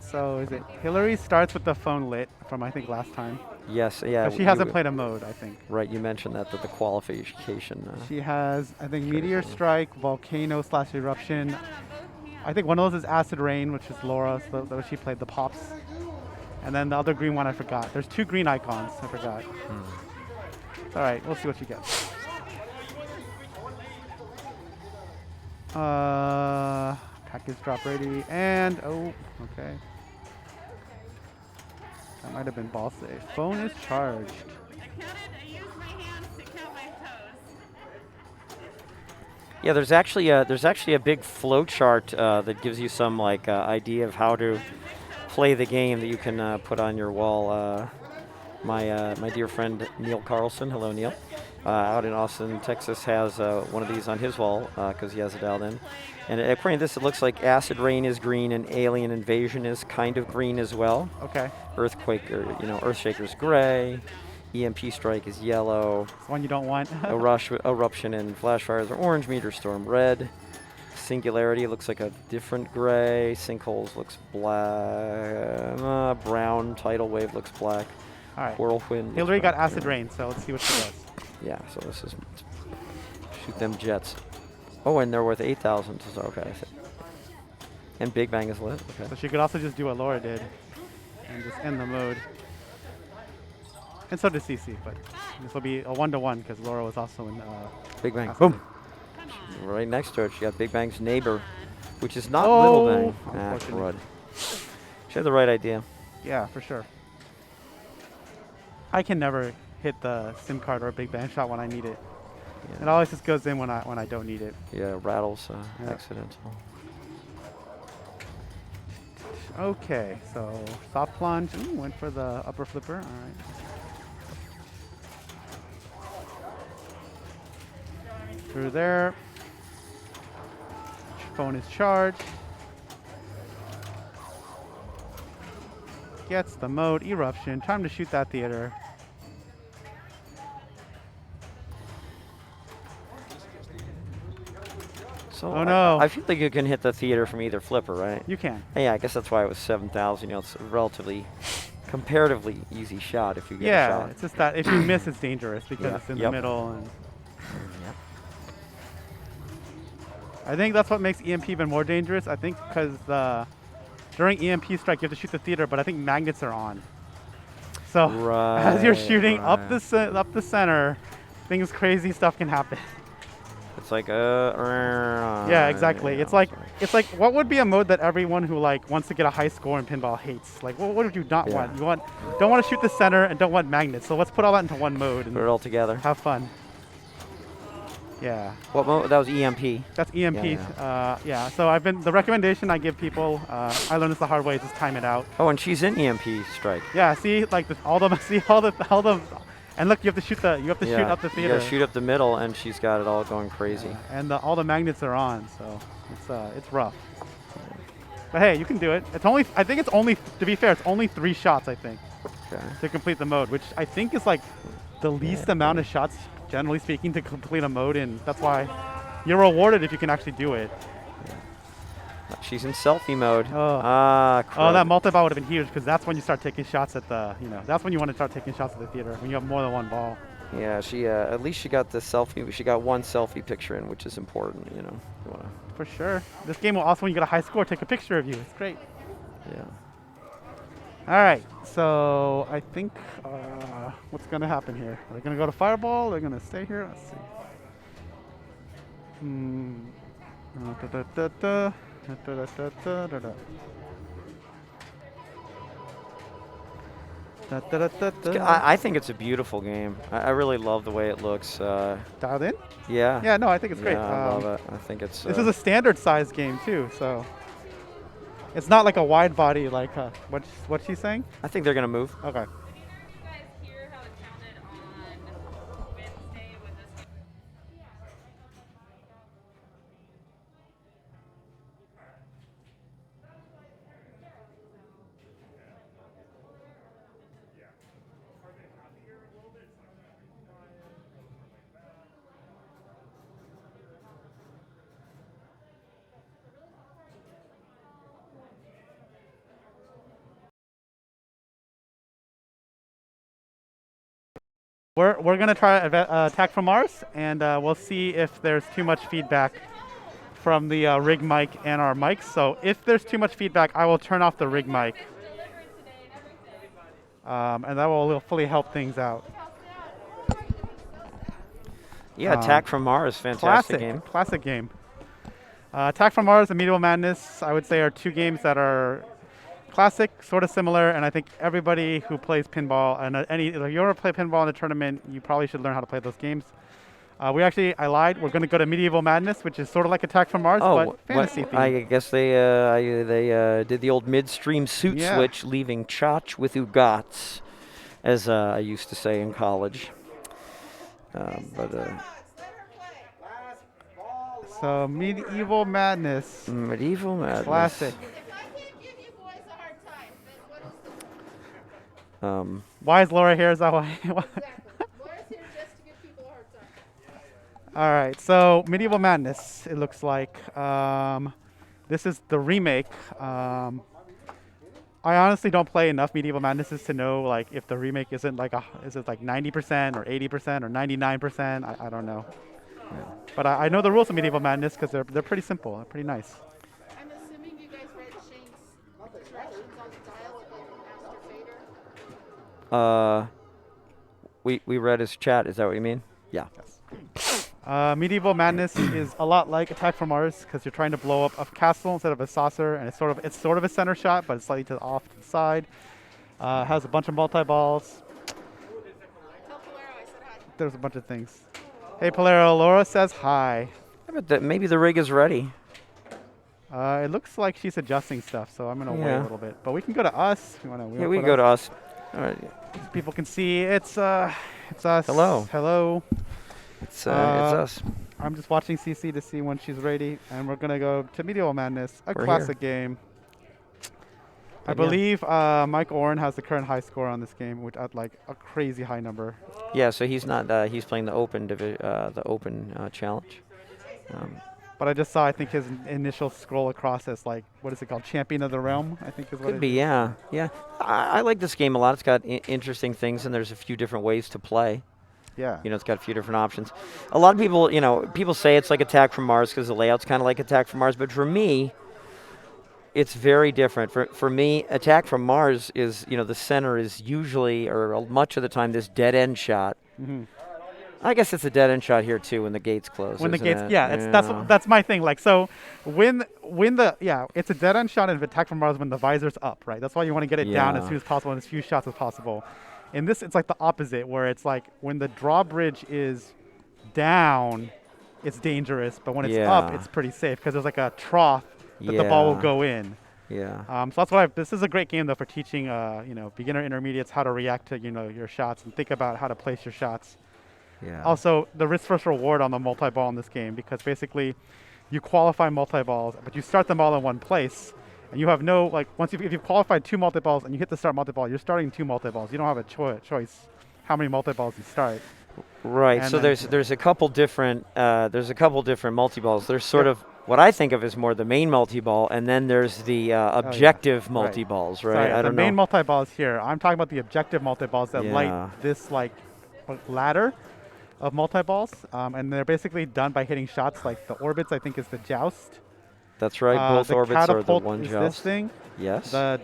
[SPEAKER 5] So is it Hillary starts with the phone lit from I think last time.
[SPEAKER 4] Yes, yeah.
[SPEAKER 5] But she hasn't played a mode, I think.
[SPEAKER 4] Right, you mentioned that the qualification.
[SPEAKER 5] She has, I think, Meteor Strike, Volcano / Eruption. I think one of those is Acid Rain, which is Laura, so she played the pops. And then the other green one I forgot. There's 2 green icons, I forgot. All right, we'll see what she gets. Package drop ready, and okay. That might have been ball safe. Phone is charged.
[SPEAKER 1] I used my hands to count my toes.
[SPEAKER 4] Yeah, there's actually a big flow chart that gives you some idea of how to play the game that you can put on your wall. My dear friend Neil Carlson, hello Neil, out in Austin, Texas, has one of these on his wall because he has it dialed in. And according to this, it looks like Acid Rain is green and Alien Invasion is kind of green as well.
[SPEAKER 5] Okay.
[SPEAKER 4] Earthquake, Earthshaker's gray. EMP Strike is yellow.
[SPEAKER 5] It's one you don't want.
[SPEAKER 4] Eruption and Flashfires are orange. Meteor Storm red. Singularity looks like a different gray. Sinkholes looks black. Brown. Tidal Wave looks black.
[SPEAKER 5] All right.
[SPEAKER 4] Whirlwind.
[SPEAKER 5] Hillary
[SPEAKER 4] looks
[SPEAKER 5] got
[SPEAKER 4] black.
[SPEAKER 5] Acid Rain, so let's see what she does.
[SPEAKER 4] Yeah, so this is shoot them jets. Oh, and they're worth 8,000. So okay. And Big Bang is lit. Okay.
[SPEAKER 5] So she could also just do what Laura did and just end the mode. And so did CC, but this will be a 1-to-1 because Laura was also in.
[SPEAKER 4] Big Bang.
[SPEAKER 5] Acid
[SPEAKER 4] Boom.
[SPEAKER 5] Rain.
[SPEAKER 1] Come on.
[SPEAKER 4] right next to it. She got Big Bang's neighbor, which is not
[SPEAKER 5] Oh,
[SPEAKER 4] Little Bang. Ah,
[SPEAKER 5] unfortunately.
[SPEAKER 4] crud. She had the right idea.
[SPEAKER 5] Yeah, for sure. I can never hit the SIM card or Big Bang shot when I need it. It always just goes in when I don't need it.
[SPEAKER 4] Yeah, rattles
[SPEAKER 5] Yeah.
[SPEAKER 4] accidental.
[SPEAKER 5] Okay, so soft plunge. Ooh, went for the upper flipper. All right. Through there. Phone is charged. Gets the mode eruption. Time to shoot that theater.
[SPEAKER 4] So
[SPEAKER 5] Oh, no.
[SPEAKER 4] I feel like you can hit the theater from either flipper, right?
[SPEAKER 5] You can.
[SPEAKER 4] Yeah, I guess that's why it was 7,000. You know, it's a relatively, comparatively easy shot if you get a
[SPEAKER 5] Yeah,
[SPEAKER 4] shot.
[SPEAKER 5] it's just that if you miss, it's dangerous because
[SPEAKER 4] Yeah.
[SPEAKER 5] it's in the
[SPEAKER 4] Yep.
[SPEAKER 5] middle. And
[SPEAKER 4] Yep.
[SPEAKER 5] I think that's what makes EMP even more dangerous. I think because during EMP strike, you have to shoot the theater, but I think magnets are on. So as you're
[SPEAKER 4] Right,
[SPEAKER 5] shooting up
[SPEAKER 4] right.
[SPEAKER 5] up the center, crazy stuff can happen.
[SPEAKER 4] It's like
[SPEAKER 5] Yeah, exactly.
[SPEAKER 4] yeah,
[SPEAKER 5] It's like what would be a mode that everyone who like wants to get a high score in pinball hates? Like what would you not
[SPEAKER 4] Yeah.
[SPEAKER 5] want? You don't want to shoot the center and don't want magnets. So let's put all that into one mode
[SPEAKER 4] Put it
[SPEAKER 5] and
[SPEAKER 4] all together.
[SPEAKER 5] have fun. Yeah.
[SPEAKER 4] What mode? That was EMP.
[SPEAKER 5] That's EMP.
[SPEAKER 4] Yeah,
[SPEAKER 5] Yeah. So the recommendation I give people, I learned this the hard way, is just time it out.
[SPEAKER 4] Oh, and she's in EMP strike.
[SPEAKER 5] Yeah. See, like and look, you have to shoot shoot up the
[SPEAKER 4] You
[SPEAKER 5] theater.
[SPEAKER 4] gotta shoot up the middle, and she's got it all going crazy.
[SPEAKER 5] And all the magnets are on, so it's rough. But hey, you can do it. I think it's only, to be fair, it's only 3 shots, I think,
[SPEAKER 4] Okay.
[SPEAKER 5] to complete the mode, which I think is like the least amount of shots, generally speaking, to complete a mode, and that's why you're rewarded if you can actually do it.
[SPEAKER 4] She's in selfie mode.
[SPEAKER 5] Oh.
[SPEAKER 4] Ah, crud.
[SPEAKER 5] Oh, that multi-ball would have been huge because that's when you start taking shots at that's when you want to start taking shots at the theater, when you have more than one ball.
[SPEAKER 4] Yeah, she at least she got the selfie. She got one selfie picture in, which is important. You know, you wanna.
[SPEAKER 5] For sure. This game will also, when you get a high score, take a picture of you. It's great.
[SPEAKER 4] Yeah.
[SPEAKER 5] All right, so I think what's going to happen here? Are they going to go to Fireball? They're going to stay here? Let's see.
[SPEAKER 4] I think it's a beautiful game. I really love the way it looks.
[SPEAKER 5] Dialed in?
[SPEAKER 4] Yeah.
[SPEAKER 5] Yeah, no, I think it's great.
[SPEAKER 4] Yeah, I love it. I think it's.
[SPEAKER 5] This is a standard size game too, so it's not like a wide body like what's she saying?
[SPEAKER 4] I think they're gonna move.
[SPEAKER 5] Okay.
[SPEAKER 1] Did you guys hear how it sounded on Wednesday with this?
[SPEAKER 5] We're gonna try attack from Mars, and we'll see if there's too much feedback from the rig mic and our mics. So if there's too much feedback, I will turn off the rig mic, and that will fully help things out.
[SPEAKER 4] Yeah, Attack from Mars, fantastic game.
[SPEAKER 5] Classic game. Attack from Mars and Medieval Madness, I would say, are 2 games that are classic, sort of similar, and I think everybody who plays pinball, and if you ever play pinball in a tournament, you probably should learn how to play those games. I lied. We're going to go to Medieval Madness, which is sort of like Attack from Mars, but fantasy themed.
[SPEAKER 4] I guess they did the old midstream suit switch, leaving Chach with Ugats, as I used to say in college.
[SPEAKER 5] So Medieval Madness.
[SPEAKER 4] Medieval Madness.
[SPEAKER 5] Classic.
[SPEAKER 2] If I can't give you boys a hard time, then what is the
[SPEAKER 5] Why is Laura here? Is that why?
[SPEAKER 2] Laura's here just to give people a hard time.
[SPEAKER 5] All right, so Medieval Madness, it looks like. This is the remake. I honestly don't play enough Medieval Madnesses to know like if the remake isn't like is it like 90% or 80% or 99%? I don't know. Yeah. But I know the rules of Medieval Madness because they're pretty simple. They're pretty nice.
[SPEAKER 2] I'm assuming you guys read Shane's instructions on the dial of the master fader.
[SPEAKER 4] We read his chat. Is that what you mean? Yeah.
[SPEAKER 5] Yes. Medieval Madness is a lot like Attack from Mars because you're trying to blow up a castle instead of a saucer, and it's sort of a center shot, but it's slightly off to the side. Has a bunch of multi-balls.
[SPEAKER 2] Tell Polaro I said hi.
[SPEAKER 5] There's a bunch of things. Hey, Polaro, Laura says hi.
[SPEAKER 4] I bet that maybe the rig is ready.
[SPEAKER 5] It looks like she's adjusting stuff, so I'm gonna wait a
[SPEAKER 4] Yeah.
[SPEAKER 5] little bit. But we can go to us.
[SPEAKER 4] Yeah, we can go to us. All right.
[SPEAKER 5] People can see it's us.
[SPEAKER 4] Hello.
[SPEAKER 5] Hello.
[SPEAKER 4] It's us.
[SPEAKER 5] I'm just watching CC to see when she's ready, and we're gonna go to Medieval Madness, a
[SPEAKER 4] We're
[SPEAKER 5] classic game. I
[SPEAKER 4] But yeah.
[SPEAKER 5] believe Mike Oren has the current high score on this game, which at like a crazy high number.
[SPEAKER 4] Yeah, so he's not. He's playing the open challenge.
[SPEAKER 5] But I just saw, I think his initial scroll across as like, what is it called? Champion of the Realm, I think is what
[SPEAKER 4] Could
[SPEAKER 5] it
[SPEAKER 4] be,
[SPEAKER 5] is.
[SPEAKER 4] yeah, yeah. I like this game a lot. It's got interesting things, and there's a few different ways to play.
[SPEAKER 5] Yeah.
[SPEAKER 4] You know, it's got a few different options. A lot of people, people say it's like Attack from Mars because the layout's kind of like Attack from Mars, but for me, it's very different. For me, Attack from Mars is, the center is usually, or much of the time, this dead end shot.
[SPEAKER 5] Mm-hmm.
[SPEAKER 4] I guess it's a dead end shot here too when the gates close.
[SPEAKER 5] When the
[SPEAKER 4] isn't
[SPEAKER 5] gates,
[SPEAKER 4] it?
[SPEAKER 5] yeah, that's my thing. Like, so when it's a dead end shot in Attack from Mars when the visor's up, right? That's why you want to get it down as
[SPEAKER 4] Yeah.
[SPEAKER 5] soon as possible and as few shots as possible. In this, it's like the opposite, where it's like when the drawbridge is down, it's dangerous, but when it's up,
[SPEAKER 4] Yeah.
[SPEAKER 5] it's pretty safe because there's like a trough that the ball will
[SPEAKER 4] Yeah.
[SPEAKER 5] go in.
[SPEAKER 4] Yeah.
[SPEAKER 5] So that's what this is a great game though for teaching, beginner intermediates how to react to, your shots and think about how to place your shots.
[SPEAKER 4] Yeah.
[SPEAKER 5] Also, the risk versus reward on the multi-ball in this game, because basically you qualify multi-balls, but you start them all in one place, and you have no, like, if you've qualified 2 multi-balls and you hit the start multi-ball, you're starting 2 multi-balls. You don't have a choice how many multi-balls you start.
[SPEAKER 4] Right.
[SPEAKER 5] And
[SPEAKER 4] So
[SPEAKER 5] then-
[SPEAKER 4] there's a couple different multi-balls. There's sort of what I think of as more the main multi-ball, and then there's the objective
[SPEAKER 5] Right.
[SPEAKER 4] multi-balls, right?
[SPEAKER 5] Sorry,
[SPEAKER 4] I
[SPEAKER 5] the
[SPEAKER 4] don't
[SPEAKER 5] main
[SPEAKER 4] know.
[SPEAKER 5] multi-ball is here. I'm talking about the objective multi-balls that
[SPEAKER 4] Yeah.
[SPEAKER 5] light this, like, ladder of multi-balls, and they're basically done by hitting shots like the orbits, I think, is the joust.
[SPEAKER 4] That's right. Both
[SPEAKER 5] the
[SPEAKER 4] orbits are the
[SPEAKER 5] catapult
[SPEAKER 4] one
[SPEAKER 5] is
[SPEAKER 4] joust.
[SPEAKER 5] this thing.
[SPEAKER 4] Yes.
[SPEAKER 5] The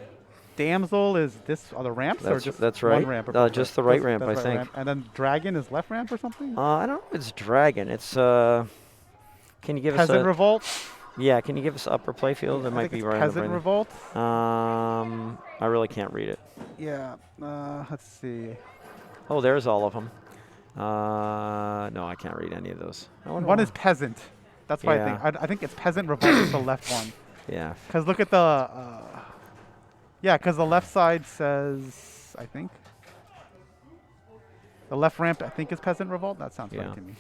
[SPEAKER 5] damsel is this, are the ramps or just
[SPEAKER 4] that's
[SPEAKER 5] one
[SPEAKER 4] right.
[SPEAKER 5] ramp? Or
[SPEAKER 4] Just the right ramp,
[SPEAKER 5] that's
[SPEAKER 4] I think.
[SPEAKER 5] ramp. And then dragon is left ramp or something?
[SPEAKER 4] I don't know if it's dragon. It's Can you give
[SPEAKER 5] Peasant
[SPEAKER 4] us a
[SPEAKER 5] revolt?
[SPEAKER 4] Yeah, can you give us upper playfield? That
[SPEAKER 5] I
[SPEAKER 4] might
[SPEAKER 5] think
[SPEAKER 4] be
[SPEAKER 5] it's
[SPEAKER 4] right.
[SPEAKER 5] peasant revolt.
[SPEAKER 4] I really can't read it.
[SPEAKER 5] Yeah. Let's see.
[SPEAKER 4] Oh, there's all of them. No, I can't read any of those. I wonder
[SPEAKER 5] One
[SPEAKER 4] why.
[SPEAKER 5] is peasant. That's what
[SPEAKER 4] Yeah.
[SPEAKER 5] I think it's peasant revolt is the left one.
[SPEAKER 4] Yeah.
[SPEAKER 5] Because look at the. Because the left side says, I think. The left ramp, I think, is peasant revolt. That sounds
[SPEAKER 4] Yeah.
[SPEAKER 5] right to me.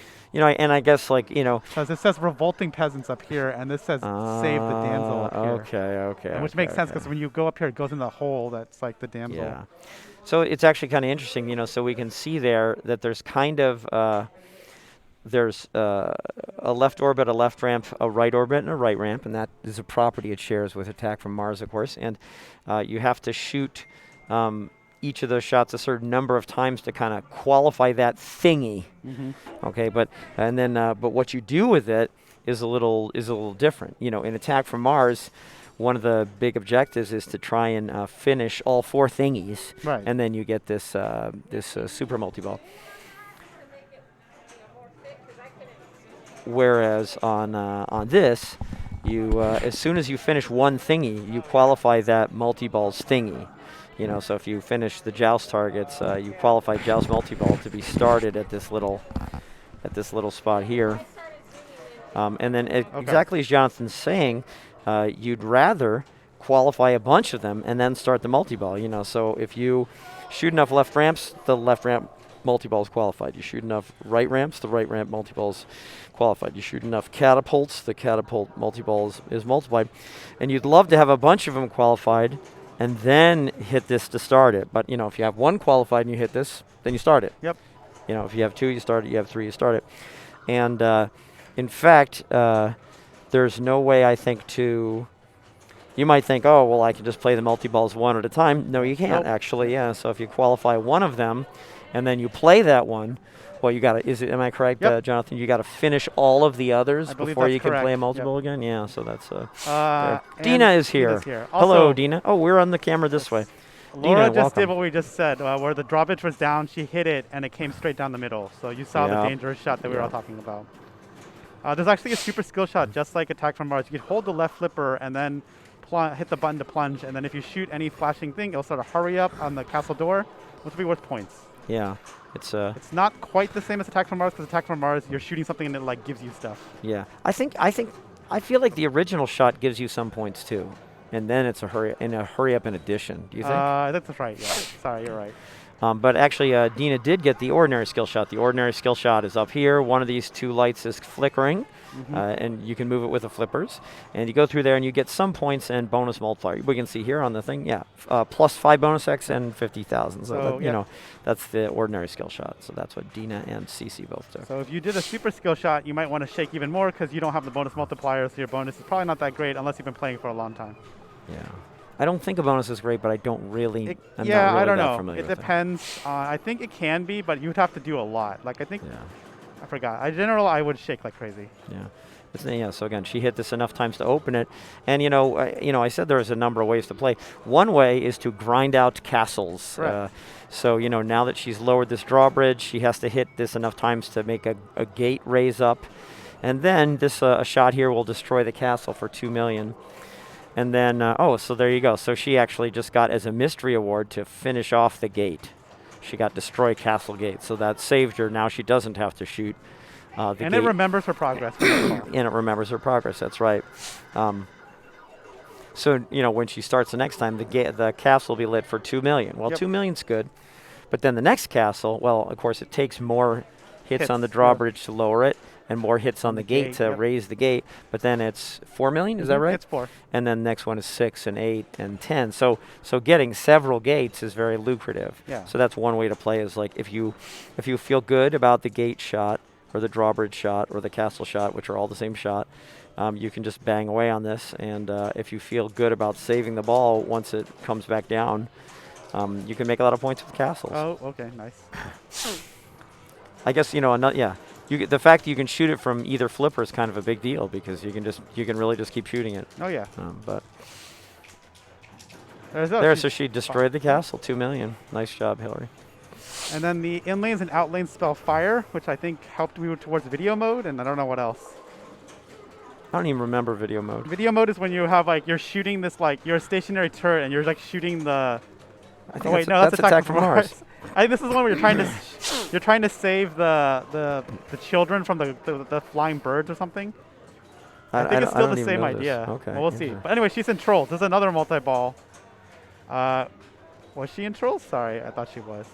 [SPEAKER 4] And I guess
[SPEAKER 5] Because it says revolting peasants up here, and this says save the damsel up here.
[SPEAKER 4] Okay.
[SPEAKER 5] And which makes sense because when you go up here, it goes in the hole that's like the damsel.
[SPEAKER 4] Yeah. So it's actually kind of interesting, so we can see there that there's kind of there's a left orbit, a left ramp, a right orbit, and a right ramp, and that is a property it shares with Attack from Mars, of course. And you have to shoot each of those shots a certain number of times to kind of qualify that thingy.
[SPEAKER 5] Mm-hmm.
[SPEAKER 4] Okay, but what you do with it is a little different. In Attack from Mars, one of the big objectives is to try and finish all 4 thingies,
[SPEAKER 5] Right.
[SPEAKER 4] and then you get this super multi-ball. Whereas on this, you as soon as you finish one thingy, you qualify that multi-balls thingy. So if you finish the joust targets, you qualify joust multi-ball to be started at this little spot here. And then exactly as Jonathan's saying, you'd rather qualify a bunch of them and then start the multi-ball. So if you shoot enough left ramps, the left ramp multi-ball is qualified. You shoot enough right ramps, the right ramp multi-ball is qualified. You shoot enough catapults, the catapult multi-ball is multiplied. And you'd love to have a bunch of them qualified and then hit this to start it. But, if you have 1 qualified and you hit this, then you start it.
[SPEAKER 5] Yep.
[SPEAKER 4] If you have 2, you start it. You have 3, you start it. And, in fact, there's no way, I think, you might think, oh, well, I can just play the multi-balls one at a time. No, you can't,
[SPEAKER 5] Nope.
[SPEAKER 4] actually, yeah. So if you qualify one of them and then you play that one, well, you got to, am I correct,
[SPEAKER 5] Yep.
[SPEAKER 4] Jonathan? You got to finish all of the others
[SPEAKER 5] I believe
[SPEAKER 4] before
[SPEAKER 5] that's
[SPEAKER 4] you can play a
[SPEAKER 5] correct.
[SPEAKER 4] multi-ball
[SPEAKER 5] Yep.
[SPEAKER 4] again? Yeah, so that's, there.
[SPEAKER 5] And
[SPEAKER 4] Dina is here.
[SPEAKER 5] Dina's here.
[SPEAKER 4] Hello,
[SPEAKER 5] Also,
[SPEAKER 4] Dina. Oh, we're on the camera this way.
[SPEAKER 5] Laura
[SPEAKER 4] Dina,
[SPEAKER 5] just did
[SPEAKER 4] welcome.
[SPEAKER 5] what we just said, where the drawbridge was down, she hit it, and it came straight down the middle. So you saw the
[SPEAKER 4] Yeah.
[SPEAKER 5] dangerous shot that we were
[SPEAKER 4] Yeah.
[SPEAKER 5] all talking about. There's actually a super skill shot, just like Attack from Mars. You can hold the left flipper and then hit the button to plunge, and then if you shoot any flashing thing, it'll sort of hurry up on the castle door, which will be worth points.
[SPEAKER 4] Yeah, it's
[SPEAKER 5] It's not quite the same as Attack from Mars, because Attack from Mars, you're shooting something and it like gives you stuff.
[SPEAKER 4] yeah. I feel like the original shot gives you some points too, and then it's a hurry up in addition. Do you think?
[SPEAKER 5] That's right. Yeah. Sorry, you're right.
[SPEAKER 4] But actually, Dina did get the ordinary skill shot. The ordinary skill shot is up here. One of these two lights is flickering, and you can move it with the flippers. And you go through there, and you get some points and bonus multiplier. We can see here on the thing, yeah, plus 5 bonus X and 50,000. So, you know, that's the ordinary skill shot. So that's what Dina and Cece both do.
[SPEAKER 5] So if you did a super skill shot, you might want to shake even more because you don't have the bonus multiplier, so your bonus is probably not that great unless you've been playing for a long time.
[SPEAKER 4] Yeah. I don't think a bonus is great, but I don't really. I'm
[SPEAKER 5] yeah,
[SPEAKER 4] not really
[SPEAKER 5] I don't
[SPEAKER 4] that
[SPEAKER 5] know.
[SPEAKER 4] familiar
[SPEAKER 5] It
[SPEAKER 4] with
[SPEAKER 5] depends. I think it can be, but you'd have to do a lot. Like I think,
[SPEAKER 4] Yeah.
[SPEAKER 5] I forgot. In general, I would shake like crazy.
[SPEAKER 4] Yeah. Yeah. So again, she hit this enough times to open it, and I said there was a number of ways to play. One way is to grind out castles.
[SPEAKER 5] Right.
[SPEAKER 4] So now that she's lowered this drawbridge, she has to hit this enough times to make a gate raise up, and then this a shot here will destroy the castle for 2 million. And then, so there you go. So she actually just got as a mystery award to finish off the gate. She got destroy castle gate, so that saved her. Now she doesn't have to shoot the gate.
[SPEAKER 5] And it remembers her progress.
[SPEAKER 4] And it remembers her progress. That's right. So when she starts the next time, the castle will be lit for 2 million. Well, 2 million's good, but then the next castle, well, of course, it takes more hits on the drawbridge to lower it, and more hits on the gate to raise the gate. But then it's 4 million. Is that right?
[SPEAKER 5] It's 4.
[SPEAKER 4] And then the next one is 6 and 8 and 10. So getting several gates is very lucrative.
[SPEAKER 5] Yeah.
[SPEAKER 4] So that's one way to play, is like if you feel good about the gate shot or the drawbridge shot or the castle shot, which are all the same shot, you can just bang away on this. And if you feel good about saving the ball once it comes back down, you can make a lot of points with castles.
[SPEAKER 5] Oh, okay, nice.
[SPEAKER 4] I guess the fact that you can shoot it from either flipper is kind of a big deal, because you can really just keep shooting it.
[SPEAKER 5] Oh yeah.
[SPEAKER 4] But
[SPEAKER 5] so
[SPEAKER 4] she destroyed the castle. 2 million. Nice job, Hillary.
[SPEAKER 5] And then the inlanes and outlanes spell fire, which I think helped move towards video mode, and I don't know what else.
[SPEAKER 4] I don't even remember video mode.
[SPEAKER 5] Video mode is when you have you're shooting this you're a stationary turret and you're shooting the.
[SPEAKER 4] I think that's Attack from Mars.
[SPEAKER 5] I think this is the one where you're trying to save the children from the flying birds or something. I think it's still the same idea.
[SPEAKER 4] Okay.
[SPEAKER 5] Well, we'll see. But anyway, she's in Trolls. This is another multi-ball. Was she in Trolls? Sorry, I thought she was.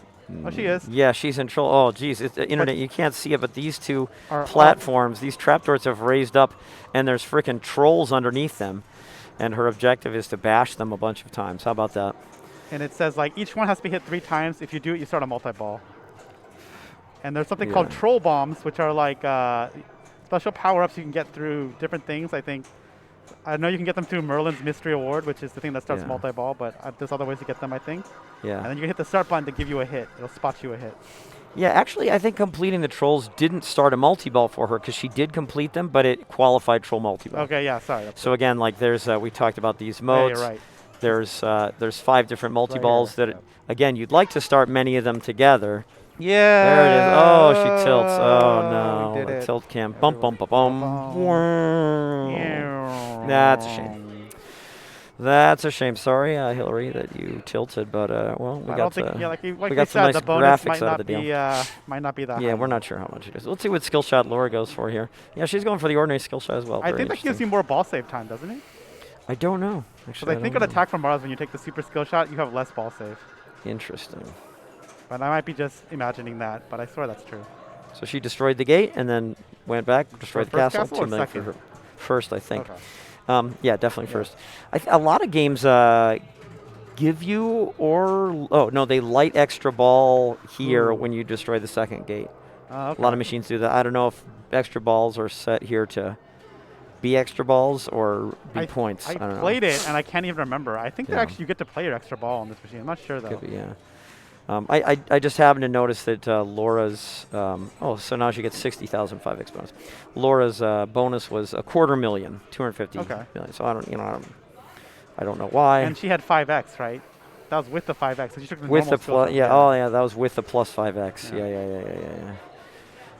[SPEAKER 5] Oh, she is.
[SPEAKER 4] Yeah, she's in Troll. Oh, geez. It's the internet. You can't see it, but these two platforms, these trapdoors have raised up, and there's freaking trolls underneath them. And her objective is to bash them a bunch of times. How about that?
[SPEAKER 5] And it says each one has to be hit 3 times. If you do it, you start a multi-ball. And there's something called troll bombs, which are special power-ups you can get through different things. I know you can get them through Merlin's Mystery Award, which is the thing that starts multi-ball, but there's other ways to get them, I think.
[SPEAKER 4] Yeah.
[SPEAKER 5] And then you can hit the start button to give you a hit. It'll spot you a hit.
[SPEAKER 4] Yeah, actually, I think completing the trolls didn't start a multi-ball for her, because she did complete them, but it qualified troll multi-ball.
[SPEAKER 5] Okay, yeah, sorry.
[SPEAKER 4] So again, there's we talked about these modes.
[SPEAKER 5] Yeah, you're right.
[SPEAKER 4] There's 5 different multi-balls that, again, you'd like to start many of them together.
[SPEAKER 5] Yeah.
[SPEAKER 4] There it is. Oh, she tilts. Oh, no.
[SPEAKER 5] We did it.
[SPEAKER 4] Tilt cam. Bump, bump, bump, bum. That's a shame. That's a shame. Sorry, Hillary, that you tilted, but, well, we got some nice graphics out of the deal.
[SPEAKER 5] Might not be that
[SPEAKER 4] Yeah,
[SPEAKER 5] high.
[SPEAKER 4] we're not sure how much it is. Let's see what skill shot Laura goes for here. Yeah, she's going for the ordinary skill shot as well.
[SPEAKER 5] I think that gives you more ball save time, doesn't it?
[SPEAKER 4] I don't know. Actually,
[SPEAKER 5] Because I think on Attack from Mars, when you take the super skill shot, you have less ball save.
[SPEAKER 4] Interesting.
[SPEAKER 5] But I might be just imagining that, but I swear that's true.
[SPEAKER 4] So she destroyed the gate and then went back, destroyed the castle. 2 million for
[SPEAKER 5] second?
[SPEAKER 4] her. First, I think.
[SPEAKER 5] Okay.
[SPEAKER 4] Yeah, definitely first. A lot of games give you they light extra ball here when you destroy the second gate.
[SPEAKER 5] Okay.
[SPEAKER 4] A lot of machines do that. I don't know if extra balls are set here to be extra balls or be points. I don't know.
[SPEAKER 5] I played it and I can't even remember. I think that actually you get to play your extra ball on this machine. I'm not sure though.
[SPEAKER 4] Could be, yeah. I just happened to notice that Laura's so now she gets 60,000 5x bonus. Laura's bonus was $250,000, 250 million. So I don't know why.
[SPEAKER 5] And she had 5x, right? That was with the 5x. So she took the
[SPEAKER 4] with
[SPEAKER 5] normal
[SPEAKER 4] the plus,
[SPEAKER 5] skill shot.
[SPEAKER 4] that was with the plus 5x.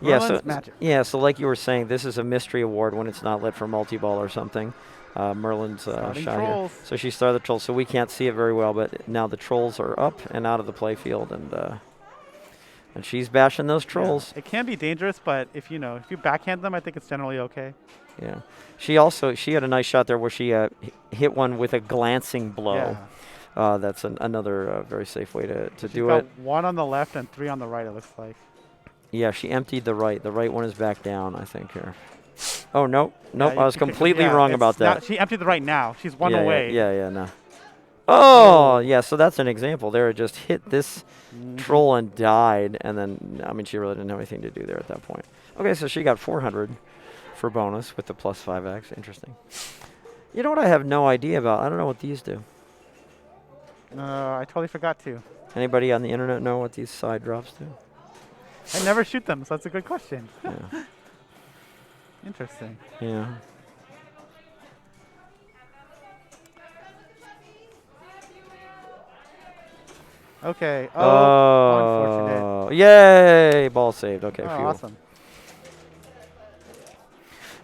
[SPEAKER 4] Yeah. Yeah,
[SPEAKER 5] Merlin's magic.
[SPEAKER 4] so like you were saying, this is a mystery award when it's not lit for multi-ball or something. Merlin's shot
[SPEAKER 5] trolls.
[SPEAKER 4] here. So she started the trolls, so we can't see it very well, but now the trolls are up and out of the play field, and she's bashing those trolls.
[SPEAKER 5] Yeah. It can be dangerous, but if you backhand them, I think it's generally okay.
[SPEAKER 4] Yeah. She had a nice shot there where she hit one with a glancing blow.
[SPEAKER 5] Yeah.
[SPEAKER 4] That's another very safe way to
[SPEAKER 5] She's
[SPEAKER 4] do
[SPEAKER 5] got
[SPEAKER 4] it.
[SPEAKER 5] 1 on the left and 3 on the right, it looks like.
[SPEAKER 4] Yeah, she emptied the right. The right one is back down, I think, here. Oh, nope.
[SPEAKER 5] Yeah,
[SPEAKER 4] I was completely wrong about that.
[SPEAKER 5] She emptied the right now. She's 1
[SPEAKER 4] yeah,
[SPEAKER 5] away.
[SPEAKER 4] Yeah, no. Oh, yeah, so that's an example there. It just hit this troll and died, and then, I mean, she really didn't have anything to do there at that point. Okay, so she got 400 for bonus with the plus 5x. Interesting. You know what I have no idea about? I don't know what these do.
[SPEAKER 5] I totally forgot to.
[SPEAKER 4] Anybody on the internet know what these side drops do?
[SPEAKER 5] I never shoot them, so that's a good question.
[SPEAKER 4] Yeah.
[SPEAKER 5] Interesting.
[SPEAKER 4] Yeah.
[SPEAKER 5] Okay. Oh, unfortunate.
[SPEAKER 4] Yay! Ball saved. Okay.
[SPEAKER 5] Oh,
[SPEAKER 4] phew.
[SPEAKER 5] awesome.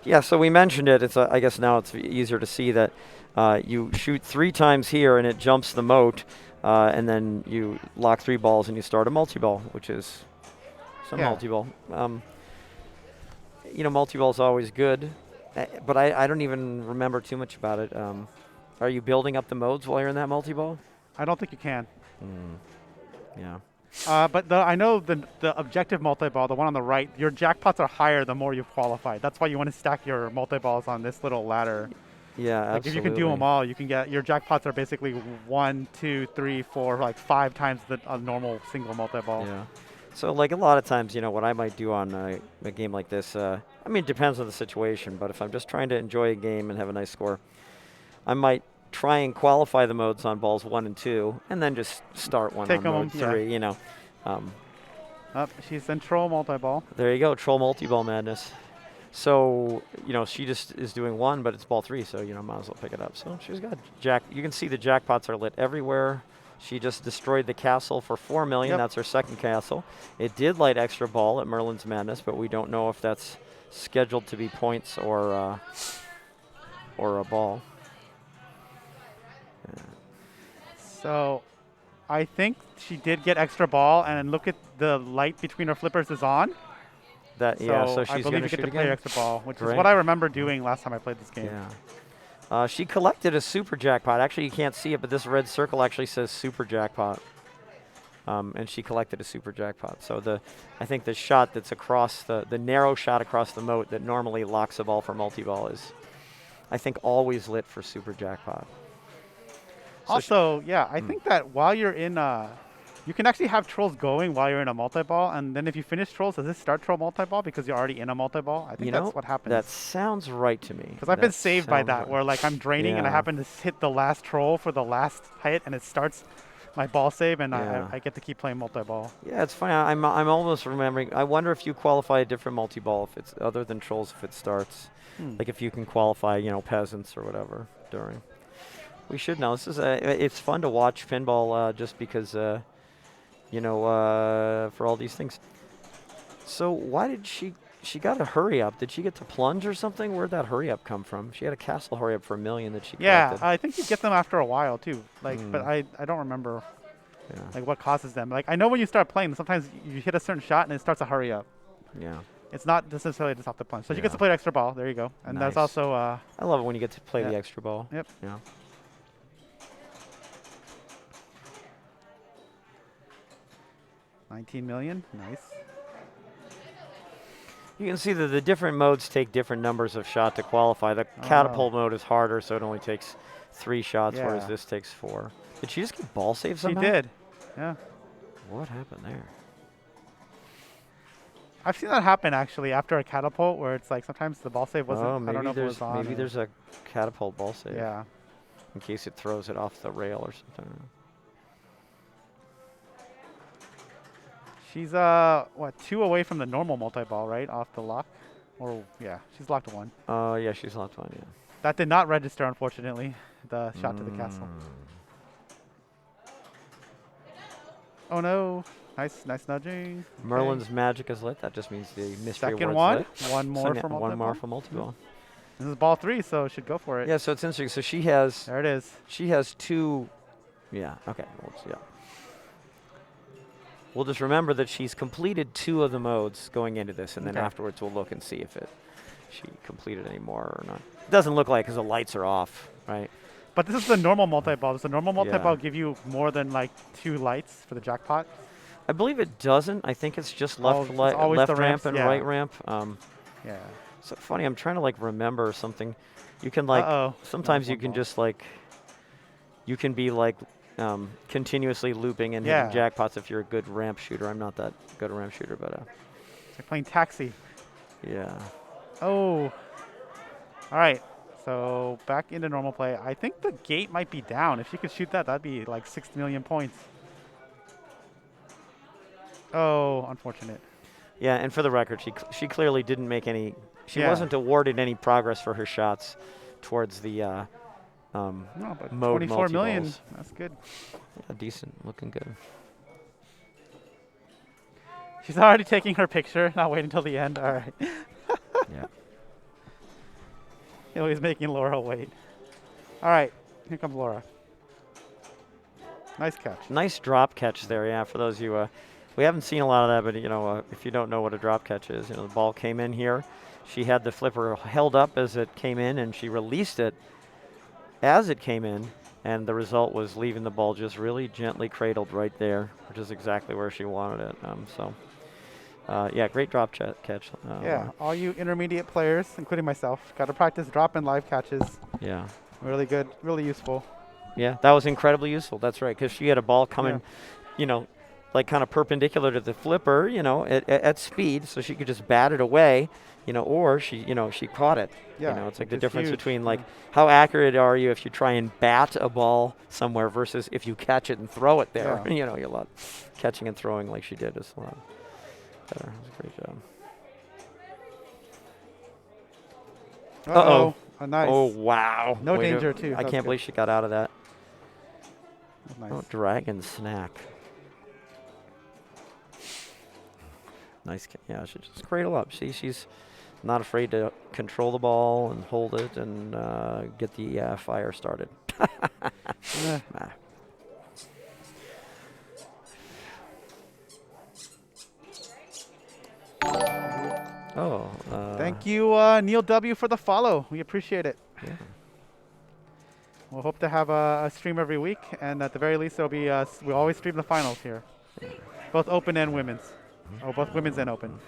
[SPEAKER 4] Yeah, so we mentioned it. It's I guess now it's easier to see that you shoot 3 times here and it jumps the moat, and then you lock 3 balls and you start a multi-ball, which is some multi-ball. Multi-ball is always good, but I don't even remember too much about it. Are you building up the modes while you're in that multi-ball?
[SPEAKER 5] I don't think you can.
[SPEAKER 4] Yeah.
[SPEAKER 5] But I know the objective multi-ball, the one on the right, your jackpots are higher the more you've qualified. That's why you want to stack your multi-balls on this little ladder.
[SPEAKER 4] Yeah,
[SPEAKER 5] like
[SPEAKER 4] absolutely.
[SPEAKER 5] If you can do them all, you can get your jackpots are basically 1, 2, 3, 4, like 5 times a normal single multi-ball.
[SPEAKER 4] Yeah. So like a lot of times, what I might do on a game like this, I mean, it depends on the situation, but if I'm just trying to enjoy a game and have a nice score, I might try and qualify the modes on balls 1 and 2, and then just start one on mode 3.
[SPEAKER 5] She's in troll multi-ball.
[SPEAKER 4] There you go, troll multi-ball madness. So she just is doing 1, but it's ball 3, so might as well pick it up. So she's got You can see the jackpots are lit everywhere. She just destroyed the castle for 4 million. That's her second castle. It did light extra ball at Merlin's Madness, but we don't know if that's scheduled to be points or a ball.
[SPEAKER 5] So I think she did get extra ball, and look at the light between her flippers is on.
[SPEAKER 4] So she's
[SPEAKER 5] I believe you get to play extra ball, which is what I remember doing last time I played this game.
[SPEAKER 4] Yeah. She collected a super jackpot. Actually, you can't see it, but this red circle actually says super jackpot. And she collected a super jackpot. So I think the shot that's across the narrow shot across the moat that normally locks a ball for multi-ball is, I think, always lit for super jackpot. So
[SPEAKER 5] also, I think that while you're in, you can actually have trolls going while you're in a multi-ball, and then if you finish trolls, does this start troll multi-ball because you're already in a multi-ball? I think that's what happens.
[SPEAKER 4] That sounds right to me.
[SPEAKER 5] Because I've been saved by that, where like I'm draining and I happen to hit the last troll for the last hit, and it starts my ball save, and I get to keep playing multi-ball.
[SPEAKER 4] Yeah, it's funny. I'm almost remembering. I wonder if you qualify a different multi-ball if it's other than trolls if it starts. Like if you can qualify, peasants or whatever during. We should know. This is it's fun to watch pinball just because, for all these things. So why did she got a hurry up? Did she get to plunge or something? Where'd that hurry up come from? She had a castle hurry up for 1 million that she collected.
[SPEAKER 5] Yeah, I think you get them after a while too. But I don't remember like what causes them. Like I know when you start playing, sometimes you hit a certain shot and it starts a hurry up.
[SPEAKER 4] Yeah.
[SPEAKER 5] It's not necessarily just off the plunge. So she gets to play extra ball. There you go. And
[SPEAKER 4] nice.
[SPEAKER 5] That's also.
[SPEAKER 4] I love it when you get to play the extra ball.
[SPEAKER 5] Yep.
[SPEAKER 4] Yeah.
[SPEAKER 5] $19 million. Nice.
[SPEAKER 4] You can see that the different modes take different numbers of shot to qualify. The catapult mode is harder, so it only takes 3 shots, whereas this takes 4. Did she just get ball save somehow?
[SPEAKER 5] She did. Yeah.
[SPEAKER 4] What happened there?
[SPEAKER 5] I've seen that happen actually after a catapult, where it's like sometimes the ball save wasn't. I don't know if it was on.
[SPEAKER 4] Maybe there's a catapult ball save.
[SPEAKER 5] Yeah.
[SPEAKER 4] In case it throws it off the rail or something.
[SPEAKER 5] She's 2 away from the normal multi-ball, right? Off the lock. Or she's locked 1.
[SPEAKER 4] Yeah, she's locked 1, yeah.
[SPEAKER 5] That did not register, unfortunately. The shot to the castle. Oh no. Nice nudging. Okay.
[SPEAKER 4] Merlin's magic is lit. That just means the mystery
[SPEAKER 5] Second
[SPEAKER 4] award's
[SPEAKER 5] one.
[SPEAKER 4] lit.
[SPEAKER 5] One
[SPEAKER 4] So
[SPEAKER 5] more
[SPEAKER 4] now
[SPEAKER 5] for multi-ball.
[SPEAKER 4] one more for multi-ball.
[SPEAKER 5] This is ball 3, so should go for it.
[SPEAKER 4] Yeah, so it's interesting. So she has
[SPEAKER 5] There it is.
[SPEAKER 4] 2. Yeah. Okay. Yeah. We'll just remember that she's completed 2 of the modes going into this, and then
[SPEAKER 5] Okay.
[SPEAKER 4] afterwards we'll look and see if she completed any more or not. It doesn't look like because the lights are off, right?
[SPEAKER 5] But this is the normal multi-ball. Does the normal
[SPEAKER 4] Yeah.
[SPEAKER 5] multi-ball give you more than like 2 lights for the jackpot?
[SPEAKER 4] I believe it doesn't. I think it's just
[SPEAKER 5] Oh,
[SPEAKER 4] left,
[SPEAKER 5] it's always
[SPEAKER 4] left
[SPEAKER 5] the
[SPEAKER 4] ramp
[SPEAKER 5] ramps?
[SPEAKER 4] and
[SPEAKER 5] Yeah.
[SPEAKER 4] right ramp.
[SPEAKER 5] Yeah.
[SPEAKER 4] So funny. I'm trying to like remember something. You can like
[SPEAKER 5] Uh-oh.
[SPEAKER 4] sometimes
[SPEAKER 5] No,
[SPEAKER 4] you
[SPEAKER 5] one
[SPEAKER 4] can
[SPEAKER 5] ball.
[SPEAKER 4] just like you can be like continuously looping and
[SPEAKER 5] Yeah.
[SPEAKER 4] hitting jackpots if you're a good ramp shooter. I'm not that good a ramp shooter, but
[SPEAKER 5] It's like playing taxi.
[SPEAKER 4] yeah.
[SPEAKER 5] Oh. All right. So back into normal play. I think the gate might be down. If she could shoot that, that'd be like 6 million points. Oh, unfortunate.
[SPEAKER 4] Yeah, and for the record, she clearly didn't make any. She
[SPEAKER 5] Yeah.
[SPEAKER 4] wasn't awarded any progress for her shots towards the
[SPEAKER 5] No, but
[SPEAKER 4] mode
[SPEAKER 5] 24 million.
[SPEAKER 4] multi-balls.
[SPEAKER 5] That's good.
[SPEAKER 4] Yeah, decent, looking good.
[SPEAKER 5] She's already taking her picture, not waiting until the end. All right.
[SPEAKER 4] Yeah.
[SPEAKER 5] He's making Laura wait. All right. Here comes Laura. Nice catch.
[SPEAKER 4] Nice drop catch there, yeah. For those of you, we haven't seen a lot of that, but if you don't know what a drop catch is, the ball came in here. She had the flipper held up as it came in, and she released it as it came in, and the result was leaving the ball just really gently cradled right there, which is exactly where she wanted it. Yeah, great drop catch.
[SPEAKER 5] Yeah, all you intermediate players, including myself, got to practice drop and live catches.
[SPEAKER 4] Yeah.
[SPEAKER 5] Really good, really useful.
[SPEAKER 4] Yeah, that was incredibly useful. That's right, because she had a ball coming, like kind of perpendicular to the flipper, at speed, so she could just bat it away, or she caught it.
[SPEAKER 5] Yeah,
[SPEAKER 4] It's like
[SPEAKER 5] which
[SPEAKER 4] the
[SPEAKER 5] is
[SPEAKER 4] difference
[SPEAKER 5] huge.
[SPEAKER 4] between like
[SPEAKER 5] Yeah.
[SPEAKER 4] how accurate are you if you try and bat a ball somewhere versus if you catch it and throw it there.
[SPEAKER 5] Yeah.
[SPEAKER 4] You're a lot catching and throwing like she did is a lot better. That was a great job.
[SPEAKER 5] Uh-oh. Nice.
[SPEAKER 4] Oh wow!
[SPEAKER 5] No
[SPEAKER 4] Way to-
[SPEAKER 5] danger, too.
[SPEAKER 4] I
[SPEAKER 5] That was
[SPEAKER 4] can't
[SPEAKER 5] good.
[SPEAKER 4] believe she got out of that.
[SPEAKER 5] Nice.
[SPEAKER 4] Oh, dragon snack. Nice. Yeah, she just cradle up. See, she's not afraid to control the ball and hold it and get the fire started.
[SPEAKER 5] Eh.
[SPEAKER 4] Nah. Oh.
[SPEAKER 5] Thank you, Neil W., for the follow. We appreciate it.
[SPEAKER 4] Yeah.
[SPEAKER 5] We'll hope to have a stream every week, and at the very least, it'll be we always stream the finals here, both open and women's, or both women's and open.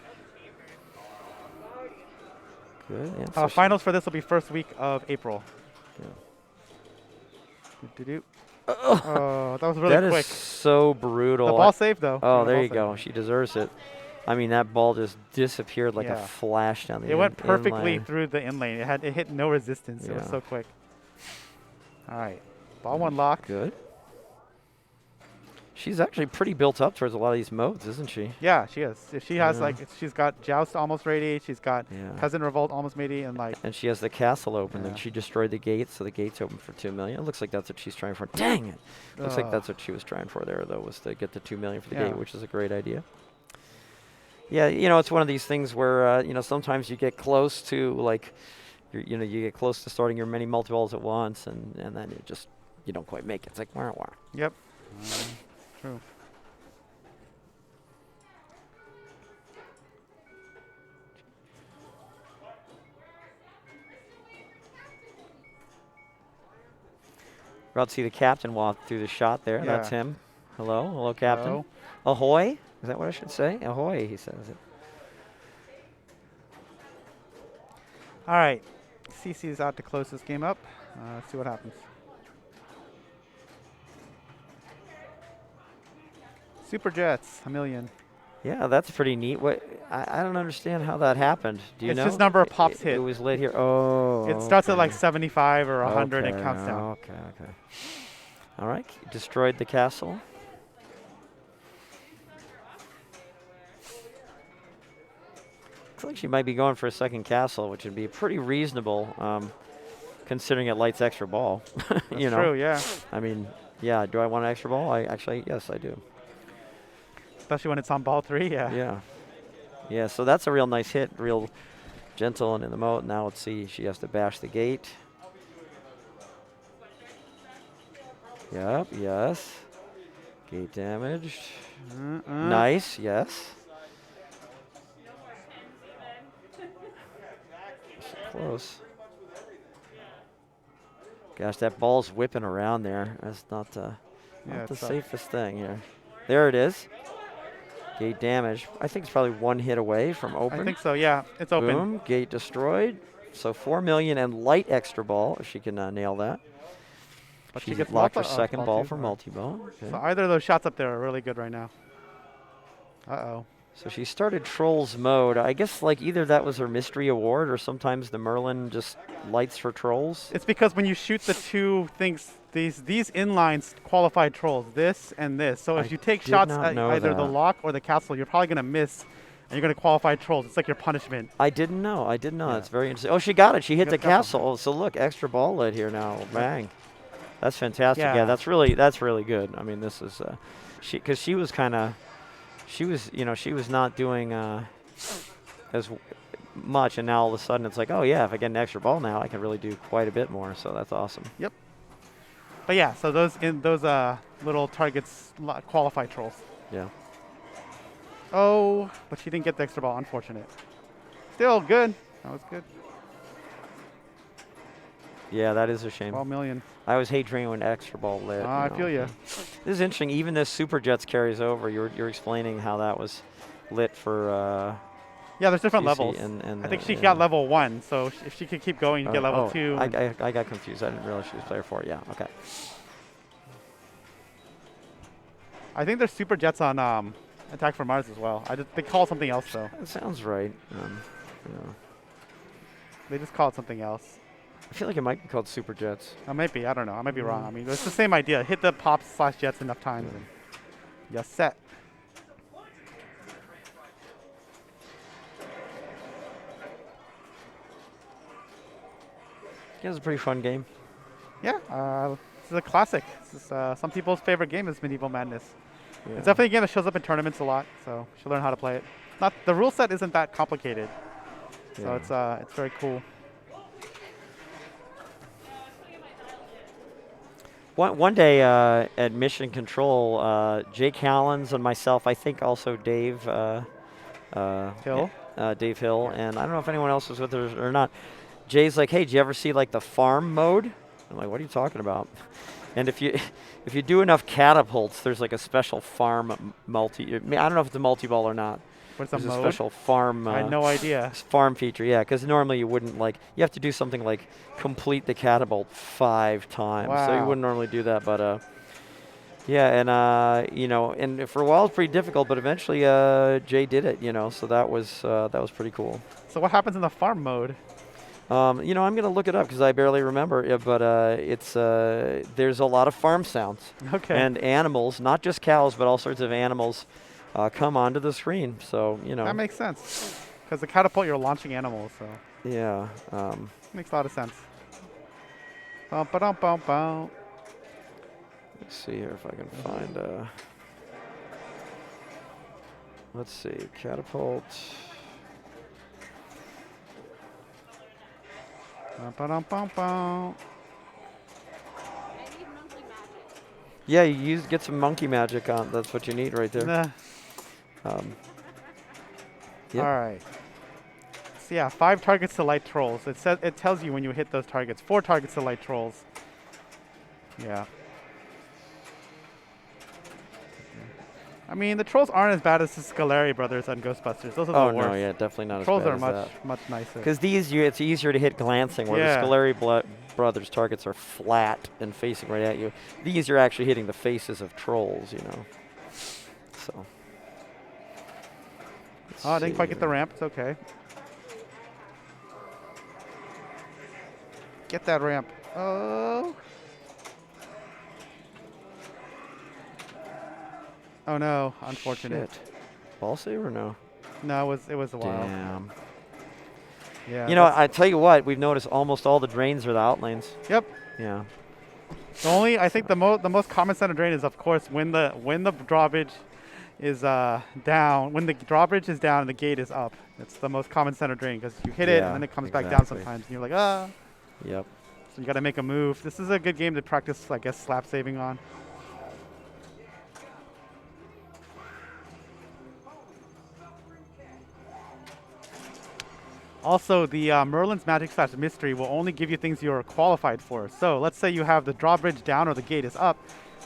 [SPEAKER 4] Good. Yeah, so
[SPEAKER 5] Finals for this will be first week of April.
[SPEAKER 4] Yeah.
[SPEAKER 5] Doo-doo-doo. Oh, that was really
[SPEAKER 4] that
[SPEAKER 5] quick.
[SPEAKER 4] is so brutal.
[SPEAKER 5] The ball saved though.
[SPEAKER 4] Oh,
[SPEAKER 5] The
[SPEAKER 4] there
[SPEAKER 5] ball
[SPEAKER 4] you
[SPEAKER 5] saved.
[SPEAKER 4] go. She deserves it. I mean, that ball just disappeared like a
[SPEAKER 5] Yeah.
[SPEAKER 4] flash down the
[SPEAKER 5] It went perfectly
[SPEAKER 4] in-lane.
[SPEAKER 5] through the in lane. It hit no resistance. It was
[SPEAKER 4] Yeah.
[SPEAKER 5] so quick. All right, ball one lock.
[SPEAKER 4] Good. She's actually pretty built up towards a lot of these modes, isn't she?
[SPEAKER 5] Yeah, she is. If she has
[SPEAKER 4] Yeah.
[SPEAKER 5] she's got Joust almost ready. She's got
[SPEAKER 4] Yeah.
[SPEAKER 5] Peasant Revolt almost ready, and like
[SPEAKER 4] And she has the castle open,
[SPEAKER 5] Yeah.
[SPEAKER 4] and she destroyed the gates, so the gate's open for 2 million. It looks like that's what she's trying for. Dang it! Looks like that's what she was trying for there, though, was to get the 2 million for the
[SPEAKER 5] Yeah.
[SPEAKER 4] gate, which is a great idea. Yeah, it's one of these things where sometimes you get close to like, you get close to starting your many multi-balls at once, and then you don't quite make it. It's like wah wah.
[SPEAKER 5] Yep. True.
[SPEAKER 4] We're about to see the captain walk through the shot there.
[SPEAKER 5] Yeah.
[SPEAKER 4] That's him. Hello, captain.
[SPEAKER 5] Hello.
[SPEAKER 4] Ahoy! Is that what I should say? Ahoy! He says it.
[SPEAKER 5] All right. CC is out to close this game up. Let's see what happens. Super Jets, a million.
[SPEAKER 4] Yeah, that's pretty neat. What I don't understand how that happened. Do you
[SPEAKER 5] It's
[SPEAKER 4] know?
[SPEAKER 5] just number of pops
[SPEAKER 4] it,
[SPEAKER 5] hit.
[SPEAKER 4] It was lit here. Oh.
[SPEAKER 5] It starts at like
[SPEAKER 4] okay.
[SPEAKER 5] 75 or 100 and
[SPEAKER 4] Okay,
[SPEAKER 5] counts down.
[SPEAKER 4] Okay. All right. Destroyed the castle. Looks like she might be going for a second castle, which would be pretty reasonable, considering it lights extra ball.
[SPEAKER 5] That's true, yeah.
[SPEAKER 4] I mean, yeah. Do I want an extra ball? Yes, I do.
[SPEAKER 5] especially when it's on ball 3. Yeah.
[SPEAKER 4] Yeah. Yeah, so that's a real nice hit, real gentle and in the moat. Now let's see, she has to bash the gate. Yep, yes. Gate damaged. Nice, yes. Close. Gosh, that ball's whipping around there. That's not the safest thing here. There it is. Gate damage. I think it's probably one hit away from open.
[SPEAKER 5] I think so, yeah. It's open.
[SPEAKER 4] Boom, gate destroyed. So 4 million and light extra ball if she can nail that.
[SPEAKER 5] But
[SPEAKER 4] She
[SPEAKER 5] she gets
[SPEAKER 4] locked her second ball
[SPEAKER 5] too.
[SPEAKER 4] for multi-ball. Okay.
[SPEAKER 5] So either of those shots up there are really good right now. Uh-oh.
[SPEAKER 4] So she started Trolls mode. I guess like either that was her mystery award or sometimes the Merlin just lights for Trolls.
[SPEAKER 5] It's because when you shoot the 2 things, these inlines qualify Trolls, this and this. So if you take shots at either the lock or the castle, you're probably going to miss, and you're going to qualify Trolls. It's like your punishment.
[SPEAKER 4] I didn't know. Yeah. That's very interesting. Oh, she got it. She hit the castle. Oh, so look, extra ball lit here now. Bang. That's fantastic. Yeah, that's really good. I mean, this is because she was not doing as much, and now all of a sudden it's like, oh yeah, if I get an extra ball now, I can really do quite a bit more. So that's awesome.
[SPEAKER 5] Yep. But yeah, so those little targets qualify Trolls.
[SPEAKER 4] Yeah.
[SPEAKER 5] Oh, but she didn't get the extra ball. Unfortunate. Still good. That was good.
[SPEAKER 4] Yeah, that is a shame.
[SPEAKER 5] 12 million.
[SPEAKER 4] I always hate drinking when extra ball lit.
[SPEAKER 5] I feel you.
[SPEAKER 4] This is interesting. Even this Super Jets carries over. You're explaining how that was lit for.
[SPEAKER 5] Yeah, there's different levels.
[SPEAKER 4] And
[SPEAKER 5] I think she got level 1, so if she could keep going, you get level 2.
[SPEAKER 4] I got confused. I didn't realize she was player 4. Yeah, okay.
[SPEAKER 5] I think there's Super Jets on Attack from Mars as well. They call it something else, though.
[SPEAKER 4] That sounds right.
[SPEAKER 5] They just call it something else.
[SPEAKER 4] I feel like it might be called Super Jets.
[SPEAKER 5] Maybe. I don't know. I might be wrong. I mean, it's the same idea. Hit the pops/jets enough times, and you're set.
[SPEAKER 4] Yeah, it was a pretty fun game.
[SPEAKER 5] Yeah, this is a classic. This is some people's favorite game is Medieval Madness.
[SPEAKER 4] Yeah.
[SPEAKER 5] It's definitely a game that shows up in tournaments a lot, so you should learn how to play it. The rule set isn't that complicated, so it's very cool.
[SPEAKER 4] One day at Mission Control, Jake Hallens and myself, I think also Dave Hill, Dave Hill, and I don't know if anyone else was with us or not. Jay's like, hey, did you ever see like the farm mode? I'm like, what are you talking about? And if you do enough catapults, there's like a special farm multi. I don't know if it's a multi-ball or not.
[SPEAKER 5] What's
[SPEAKER 4] There's
[SPEAKER 5] a
[SPEAKER 4] a
[SPEAKER 5] mode?
[SPEAKER 4] special farm.
[SPEAKER 5] I had no idea.
[SPEAKER 4] Farm feature, yeah, because normally you wouldn't you have to do something like complete the catapult 5 times.
[SPEAKER 5] Wow.
[SPEAKER 4] So you wouldn't normally do that, but yeah, and and for a while it's pretty difficult, but eventually Jay did it, so that was pretty cool.
[SPEAKER 5] So what happens in the farm mode?
[SPEAKER 4] I'm gonna look it up because I barely remember it, but there's a lot of farm sounds.
[SPEAKER 5] Okay.
[SPEAKER 4] And animals, not just cows, but all sorts of animals. Come onto the screen, so
[SPEAKER 5] That makes sense, because the catapult you're launching animals, so
[SPEAKER 4] yeah,
[SPEAKER 5] makes a lot of sense. Bum, ba-dum, bum, bum.
[SPEAKER 4] Let's see here if I can find. Let's see, catapult.
[SPEAKER 5] Bum, ba-dum, bum, bum.
[SPEAKER 4] Yeah, you get some monkey magic on. That's what you need right there.
[SPEAKER 5] Nah.
[SPEAKER 4] Yep.
[SPEAKER 5] All right. So yeah, 5 targets to light trolls. It tells you when you hit those targets. 4 targets to light trolls. Yeah. I mean, the trolls aren't as bad as the Scaleri brothers on Ghostbusters. Those are the worst.
[SPEAKER 4] No, yeah, definitely not
[SPEAKER 5] Trolls
[SPEAKER 4] as bad
[SPEAKER 5] are
[SPEAKER 4] as
[SPEAKER 5] much nicer.
[SPEAKER 4] because it's easier to hit glancing, where
[SPEAKER 5] Yeah.
[SPEAKER 4] the Scaleri brothers targets are flat and facing right at you. These you're actually hitting the faces of trolls, So.
[SPEAKER 5] Oh, I didn't quite get the ramp. It's okay. Get that ramp. Oh. Oh no! Unfortunate.
[SPEAKER 4] Shit. Ball save or no?
[SPEAKER 5] No, it was a while.
[SPEAKER 4] Damn.
[SPEAKER 5] Yeah.
[SPEAKER 4] I tell you what, we've noticed almost all the drains are the outlanes.
[SPEAKER 5] Yep.
[SPEAKER 4] Yeah.
[SPEAKER 5] I think the most common center drain is, of course, when the drawbridge is down. When the drawbridge is down and the gate is up, it's the most common center drain because you hit it
[SPEAKER 4] Yeah,
[SPEAKER 5] and then it comes back down
[SPEAKER 4] exactly.
[SPEAKER 5] sometimes, and you're like, ah.
[SPEAKER 4] Yep.
[SPEAKER 5] So you got to make a move. This is a good game to practice, I guess, slap saving on. Also, the Merlin's Magic / Mystery will only give you things you're qualified for. So let's say you have the drawbridge down or the gate is up.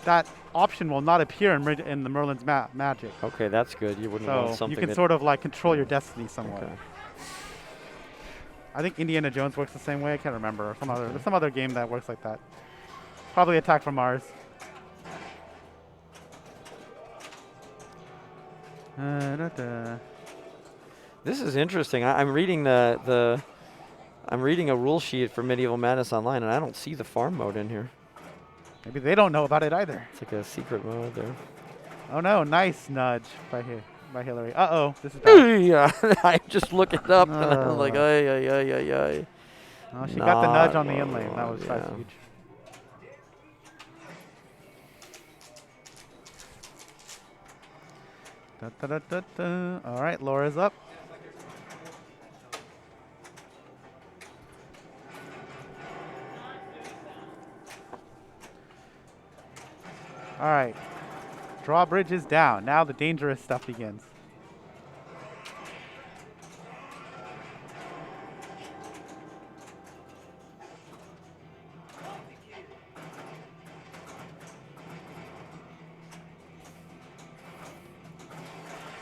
[SPEAKER 5] That option will not appear in the Merlin's Magic.
[SPEAKER 4] Okay, that's good. You wouldn't want
[SPEAKER 5] So
[SPEAKER 4] something
[SPEAKER 5] you can
[SPEAKER 4] that
[SPEAKER 5] sort of like control your destiny somewhat.
[SPEAKER 4] Okay.
[SPEAKER 5] I think Indiana Jones works the same way. I can't remember. There's some other game that works like that. Probably Attack from Mars.
[SPEAKER 4] This is interesting. I'm reading I'm reading a rule sheet for Medieval Madness Online, and I don't see the farm mode in here.
[SPEAKER 5] Maybe they don't know about it either.
[SPEAKER 4] It's like a secret mode there.
[SPEAKER 5] Oh no! Nice nudge by Hillary. Uh-oh, this is bad.
[SPEAKER 4] Yeah, I just look it up, and I'm like, ay, ay, ay, ay, ay.
[SPEAKER 5] Oh, she got the nudge
[SPEAKER 4] Not
[SPEAKER 5] on the
[SPEAKER 4] what
[SPEAKER 5] in lane.
[SPEAKER 4] we
[SPEAKER 5] That
[SPEAKER 4] want,
[SPEAKER 5] was
[SPEAKER 4] yeah.
[SPEAKER 5] huge. Da, da, da, da, da. All right, Laura's up. All right. Drawbridge is down. Now the dangerous stuff begins.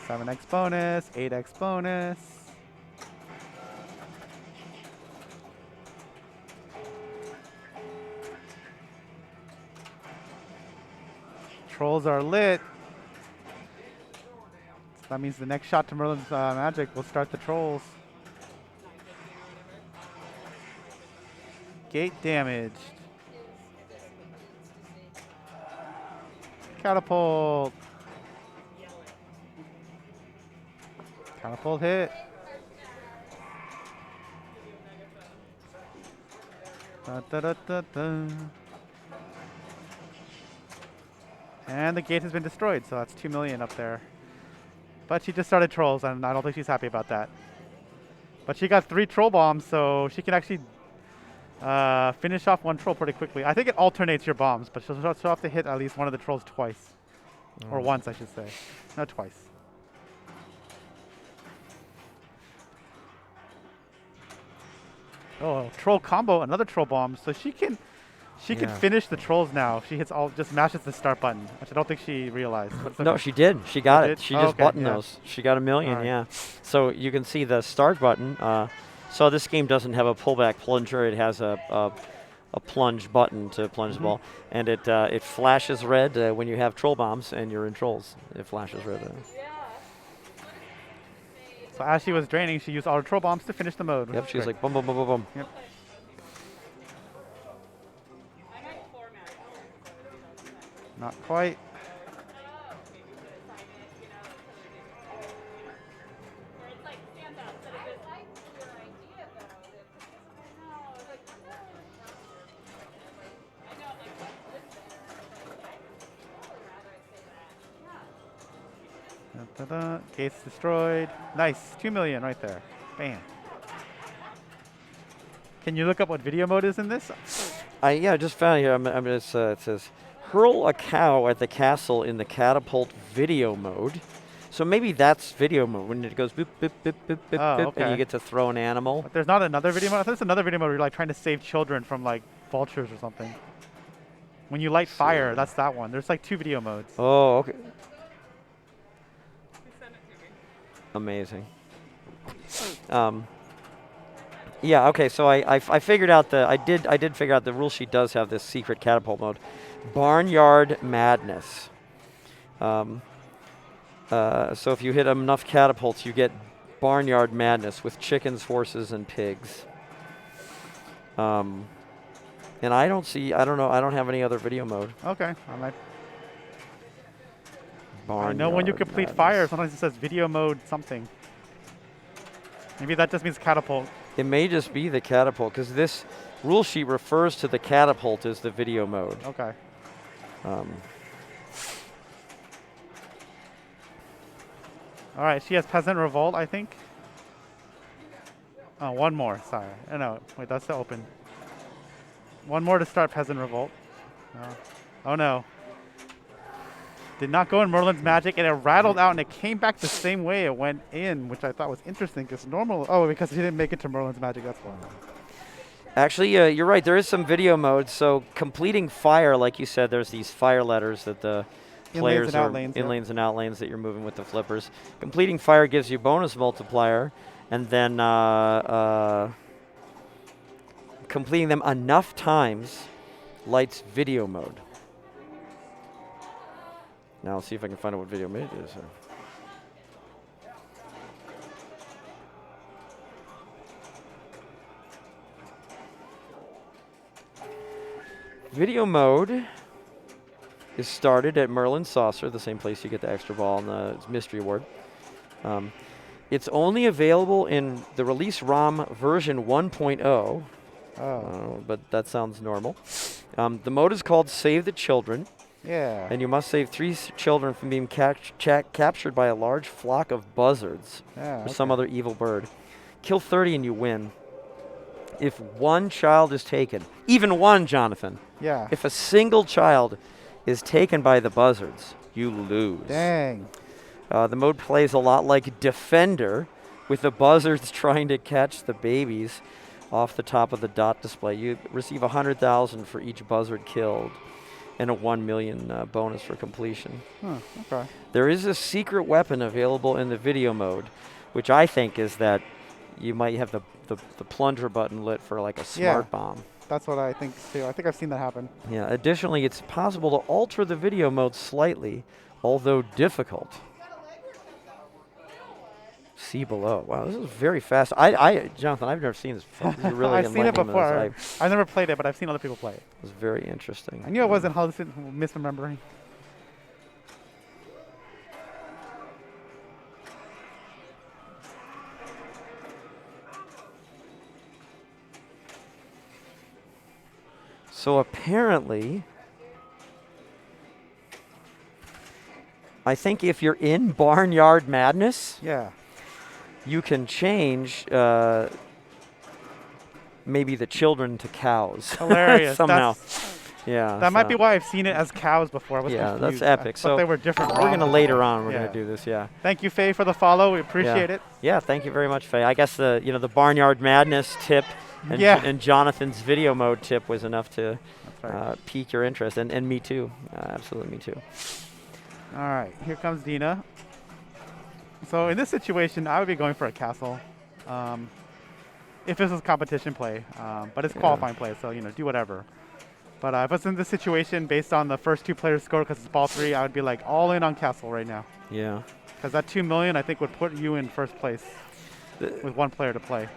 [SPEAKER 5] Seven X bonus, 8X bonus. Trolls are lit. So that means the next shot to Merlin's Magic will start the trolls. Gate damaged. Catapult. Catapult hit. Da, da, da, da, da. And the gate has been destroyed, so that's 2 million up there. But she just started trolls, and I don't think she's happy about that. But she got 3 troll bombs, so she can actually finish off 1 troll pretty quickly. I think it alternates your bombs, but she'll have to hit at least one of the trolls twice. Or once, I should say. Not twice. Oh, troll combo, another troll bomb. So she can finish the trolls now. She hits just mashes the start button, which I don't think she realized.
[SPEAKER 4] No, she did. She got it.
[SPEAKER 5] did?
[SPEAKER 4] She
[SPEAKER 5] Oh,
[SPEAKER 4] just
[SPEAKER 5] okay,
[SPEAKER 4] buttoned
[SPEAKER 5] yeah.
[SPEAKER 4] those. She got 1 million,
[SPEAKER 5] Alright.
[SPEAKER 4] yeah. So you can see the start button. So this game doesn't have a pullback plunger. It has a plunge button to plunge the ball, and it flashes red when you have troll bombs and you're in trolls. It flashes red.
[SPEAKER 5] So as she was draining, she used all her troll bombs to finish the mode. which
[SPEAKER 4] Yep,
[SPEAKER 5] is
[SPEAKER 4] she was
[SPEAKER 5] great.
[SPEAKER 4] like boom, boom, boom, boom, boom.
[SPEAKER 5] Yep. Not quite. Da-da-da. Gates destroyed. Nice. 2 million right there. Bam. Can you look up what video mode is in this?
[SPEAKER 4] Yeah, I just found here. It says hurl a cow at the castle in the catapult video mode. So maybe that's video mode when it goes boop, boop, boop, boop, boop,
[SPEAKER 5] Oh,
[SPEAKER 4] boop,
[SPEAKER 5] okay.
[SPEAKER 4] and you get to throw an animal.
[SPEAKER 5] But there's not another video mode. I think there's another video mode where you're like trying to save children from like vultures or something. When you light fire, that's that one. There's like 2 video modes.
[SPEAKER 4] Oh, okay. Amazing. Yeah. Okay. So I figured out I did figure out the rule sheet does have this secret catapult mode, Barnyard Madness. So if you hit enough catapults, you get Barnyard Madness with chickens, horses, and pigs. And I don't know. I don't have any other video mode.
[SPEAKER 5] Okay. I
[SPEAKER 4] Barnyard
[SPEAKER 5] know when you complete
[SPEAKER 4] Madness.
[SPEAKER 5] fire, sometimes it says video mode something. Maybe that just means catapult.
[SPEAKER 4] It may just be the catapult, because this rule sheet refers to the catapult as the video mode.
[SPEAKER 5] Okay. All right, she has Peasant Revolt, I think. Oh, one more. Sorry. Oh, no. Wait, that's the open. One more to start Peasant Revolt. No. Oh, no. Did not go in Merlin's Magic, and it rattled out, and it came back the same way it went in, which I thought was interesting because normal. Oh, because he didn't make it to Merlin's Magic. That's why.
[SPEAKER 4] Actually, you're right. There is some video mode. So completing fire, like you said, there's these fire letters that the players are in lanes and out lanes that you're moving with the flippers. Completing fire gives you bonus multiplier, and then completing them enough times lights video mode. Now I'll see if I can find out what video mode it is. Video mode is started at Merlin's Saucer, the same place you get the extra ball and the mystery award. It's only available in the release ROM version 1.0. But that sounds normal. The mode is called Save the Children.
[SPEAKER 5] Yeah.
[SPEAKER 4] And you must save 3 children from being captured by a large flock of buzzards or some other evil bird. Kill 30 and you win. If one child is taken, even one, Jonathan.
[SPEAKER 5] Yeah.
[SPEAKER 4] If a single child is taken by the buzzards, you lose.
[SPEAKER 5] Dang.
[SPEAKER 4] The mode plays a lot like Defender, with the buzzards trying to catch the babies off the top of the dot display. You receive 100,000 for each buzzard killed, and a 1 million bonus for completion.
[SPEAKER 5] Okay.
[SPEAKER 4] There is a secret weapon available in the video mode, which I think is that you might have the plunger button lit for like a smart bomb.
[SPEAKER 5] That's what I think too. I think I've seen that happen.
[SPEAKER 4] Yeah. Additionally, it's possible to alter the video mode slightly, although difficult. See below. Wow, this is very fast. Jonathan, I've never seen this before. This is really
[SPEAKER 5] I've seen it before.
[SPEAKER 4] I've
[SPEAKER 5] never played it, but I've seen other people play it.
[SPEAKER 4] It was very interesting.
[SPEAKER 5] I knew I wasn't misremembering.
[SPEAKER 4] So apparently, I think if you're in Barnyard Madness, you can change maybe the children to cows.
[SPEAKER 5] Hilarious.
[SPEAKER 4] Somehow.
[SPEAKER 5] That might be why I've seen it as cows before. I was confused.
[SPEAKER 4] That's epic.
[SPEAKER 5] So they were different.
[SPEAKER 4] We're going to later on, we're going to do this,
[SPEAKER 5] Thank you, Faye, for the follow. We appreciate it.
[SPEAKER 4] Yeah, thank you very much, Faye. I guess the Barnyard Madness tip and Jonathan's video mode tip was enough to pique your interest, and me too. Absolutely, me too.
[SPEAKER 5] All right, here comes Dina. So in this situation, I would be going for a castle. If this was competition play, but it's qualifying play, so do whatever. But if it's in this situation based on the first 2 players' score, because it's ball 3, I would be like all in on castle right now.
[SPEAKER 4] Yeah.
[SPEAKER 5] Because that 2 million, I think, would put you in first place with 1 player to play.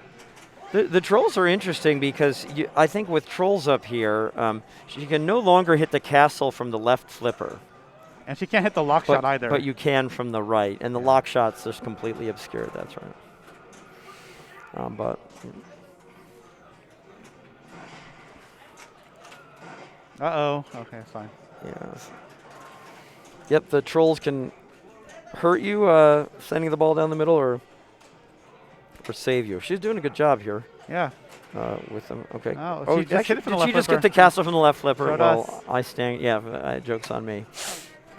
[SPEAKER 4] The trolls are interesting because I think with trolls up here, she can no longer hit the castle from the left flipper.
[SPEAKER 5] And she can't hit the lock shot either.
[SPEAKER 4] But you can from the right, and the lock shot's just completely obscured. That's right.
[SPEAKER 5] Uh-oh. Okay, fine.
[SPEAKER 4] Yes. Yep, the trolls can hurt you sending the ball down the middle or save you. She's doing a good job here.
[SPEAKER 5] Yeah.
[SPEAKER 4] With them. Okay.
[SPEAKER 5] Oh, she just hit it from the left flipper.
[SPEAKER 4] Did she just get the castle from the left flipper?
[SPEAKER 5] Showed
[SPEAKER 4] well,
[SPEAKER 5] us.
[SPEAKER 4] I stand. Yeah, joke's on me.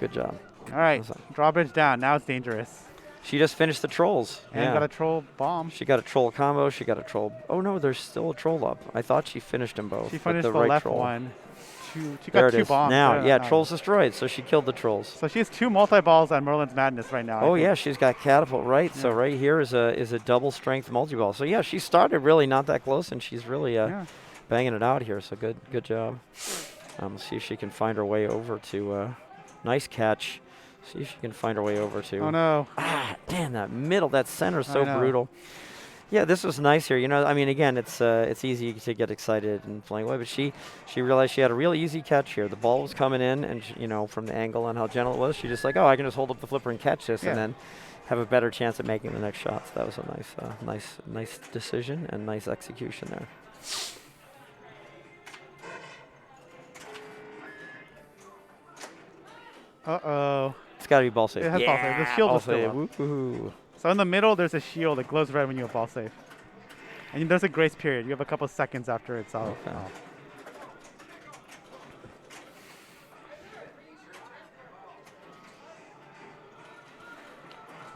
[SPEAKER 4] Good job.
[SPEAKER 5] All right. Drawbridge down. Now it's dangerous.
[SPEAKER 4] She just finished the trolls.
[SPEAKER 5] And got a troll bomb.
[SPEAKER 4] She got a troll combo. She got a troll. Oh, no, there's still a troll up. I thought she finished them both.
[SPEAKER 5] She finished the
[SPEAKER 4] right
[SPEAKER 5] left
[SPEAKER 4] troll.
[SPEAKER 5] one. She
[SPEAKER 4] there
[SPEAKER 5] got 2 bombs.
[SPEAKER 4] Now, trolls destroyed, so she killed the trolls.
[SPEAKER 5] So she has 2 multi-balls on Merlin's Madness right now.
[SPEAKER 4] Oh, yeah, she's got catapult, right? Yeah. So right here is a double strength multi-ball. So, yeah, she started really not that close, and she's really banging it out here. So good job. See if she can find her way over to nice catch. See if she can find her way over to.
[SPEAKER 5] Oh, no.
[SPEAKER 4] Damn, that middle, that center is so brutal. Yeah, this was nice here. I mean, again, it's easy to get excited and playing away, but she realized she had a real easy catch here. The ball was coming in, and from the angle and how gentle it was, she just like, I can just hold up the flipper and catch this, and then have a better chance at making the next shot. So that was a nice decision and nice execution there.
[SPEAKER 5] Uh-oh.
[SPEAKER 4] It's got to be ball save.
[SPEAKER 5] It has ball save. The
[SPEAKER 4] Yeah,
[SPEAKER 5] shield
[SPEAKER 4] ball
[SPEAKER 5] is still
[SPEAKER 4] save.
[SPEAKER 5] up.
[SPEAKER 4] Woo-hoo.
[SPEAKER 5] So in the middle, there's a shield that glows red when you have ball save. And there's a grace period. You have a couple seconds after it's off.
[SPEAKER 4] Okay.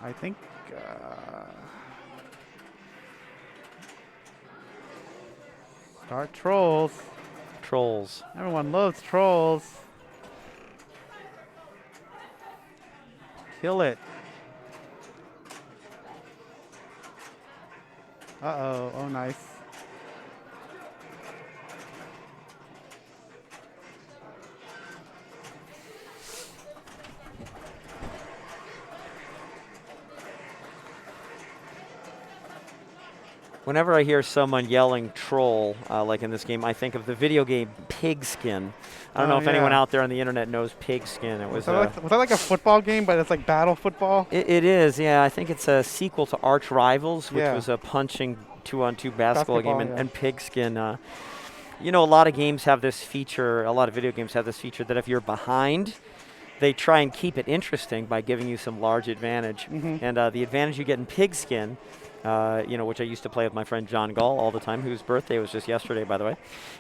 [SPEAKER 5] I think... start trolls.
[SPEAKER 4] Trolls.
[SPEAKER 5] Everyone loves trolls. Kill it. Uh-oh. Oh, nice.
[SPEAKER 4] Whenever I hear someone yelling troll, like in this game, I think of the video game Pigskin. I don't know if anyone out there on the internet knows Pigskin. It was
[SPEAKER 5] was that like a football game, but it's like battle football?
[SPEAKER 4] It is, yeah. I think it's a sequel to Arch Rivals, which was a punching 2-on-2 basketball game, and Pigskin. You know, a lot of games have this feature, a lot of video games have this feature that if you're behind, they try and keep it interesting by giving you some large advantage. And the advantage you get in Pigskin, you know, which I used to play with my friend John Gall all the time, whose birthday was just yesterday, by the way,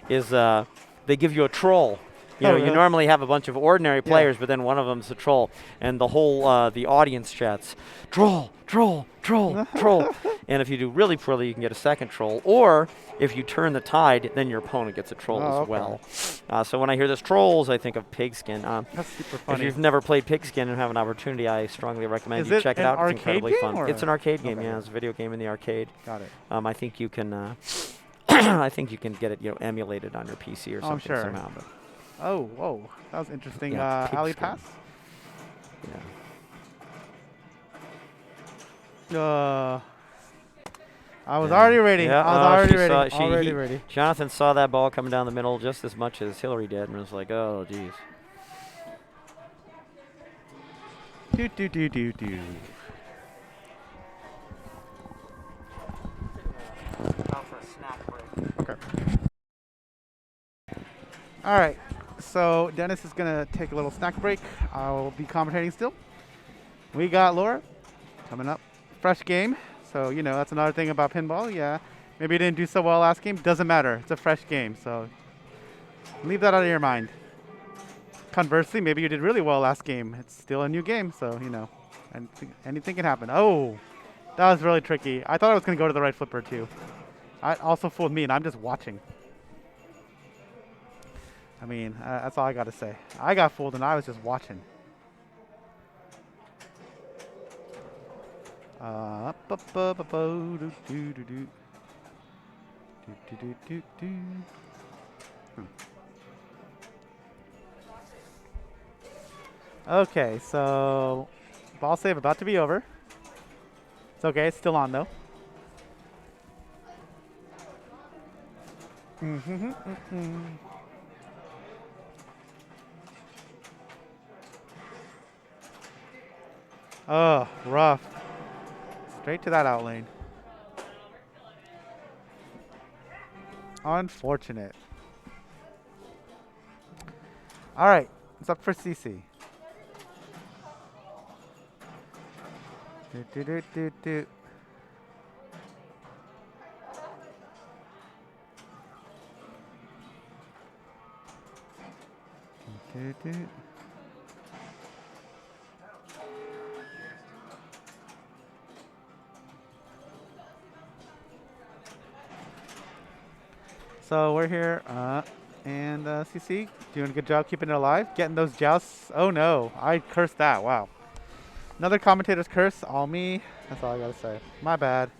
[SPEAKER 4] is they give you a troll. You know, you normally have a bunch of ordinary players, but then one of them's a troll, and the whole the audience chats, troll, troll, troll, troll. And if you do really poorly, you can get a second troll. Or if you turn the tide, then your opponent gets a troll as well. So when I hear this trolls, I think of Pigskin.
[SPEAKER 5] That's super funny.
[SPEAKER 4] If you've never played Pigskin and have an opportunity, I strongly recommend you check it out. It's incredibly fun. It's an arcade game, yeah. It's a video game in the arcade.
[SPEAKER 5] Got it.
[SPEAKER 4] I think you can. I think you can get it, you know, emulated on your PC or something somehow. But
[SPEAKER 5] oh, whoa, that was interesting.
[SPEAKER 4] Yeah,
[SPEAKER 5] alley pass.
[SPEAKER 4] Yeah.
[SPEAKER 5] I was already ready.
[SPEAKER 4] Yeah,
[SPEAKER 5] I was already ready.
[SPEAKER 4] Jonathan saw that ball coming down the middle just as much as Hillary did, and was like, "Oh, geez."
[SPEAKER 5] Do do do do do. Okay. All right. So Dennis is gonna take a little snack break. I'll be commentating still. We got Laura coming up. Fresh game. So, you know, that's another thing about pinball. Yeah, maybe you didn't do so well last game. Doesn't matter. It's a fresh game. So leave that out of your mind. Conversely, maybe you did really well last game. It's still a new game. So, you know, anything can happen. Oh, that was really tricky. I thought I was going to go to the right flipper, too. It also fooled me, and I'm just watching. I mean, that's all I got to say. I got fooled, and I was just watching. Okay, so ball save about to be over. It's okay, it's still on though. Oh, rough. Straight to that out lane. Unfortunate. All right, it's up for CC. Do. So we're here, and CC doing a good job keeping it alive, getting those jousts. Oh no, I cursed that. Wow. Another commentator's curse, all me. That's all I gotta say. My bad.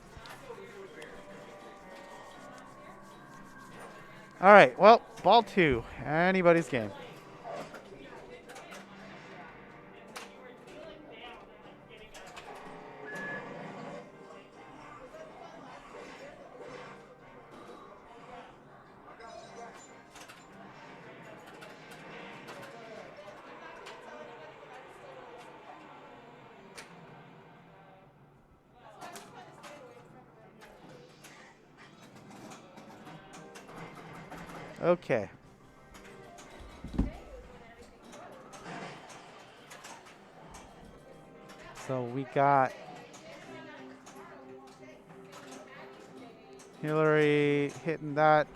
[SPEAKER 5] All right, well, ball two, anybody's game. Okay. So we got Hillary hitting that.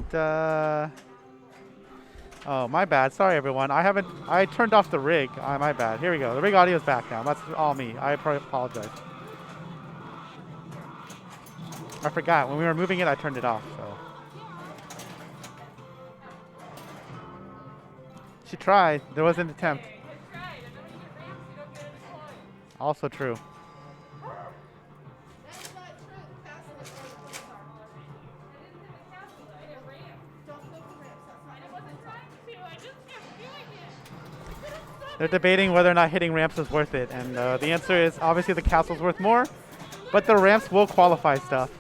[SPEAKER 5] Oh, my bad. Sorry, everyone. I turned off the rig. My bad. Here we go. The rig audio is back now. That's all me. I apologize. I forgot. When we were moving it, I turned it off. So she tried. There was an attempt. Also true.
[SPEAKER 2] That's not true. The castle is where the points are. Don't go to ramps. That's not.
[SPEAKER 1] I wasn't trying to. I just kept doing it.
[SPEAKER 5] They're debating whether or not hitting ramps is worth it, and the answer is obviously the castle's worth more, but the ramps will qualify stuff.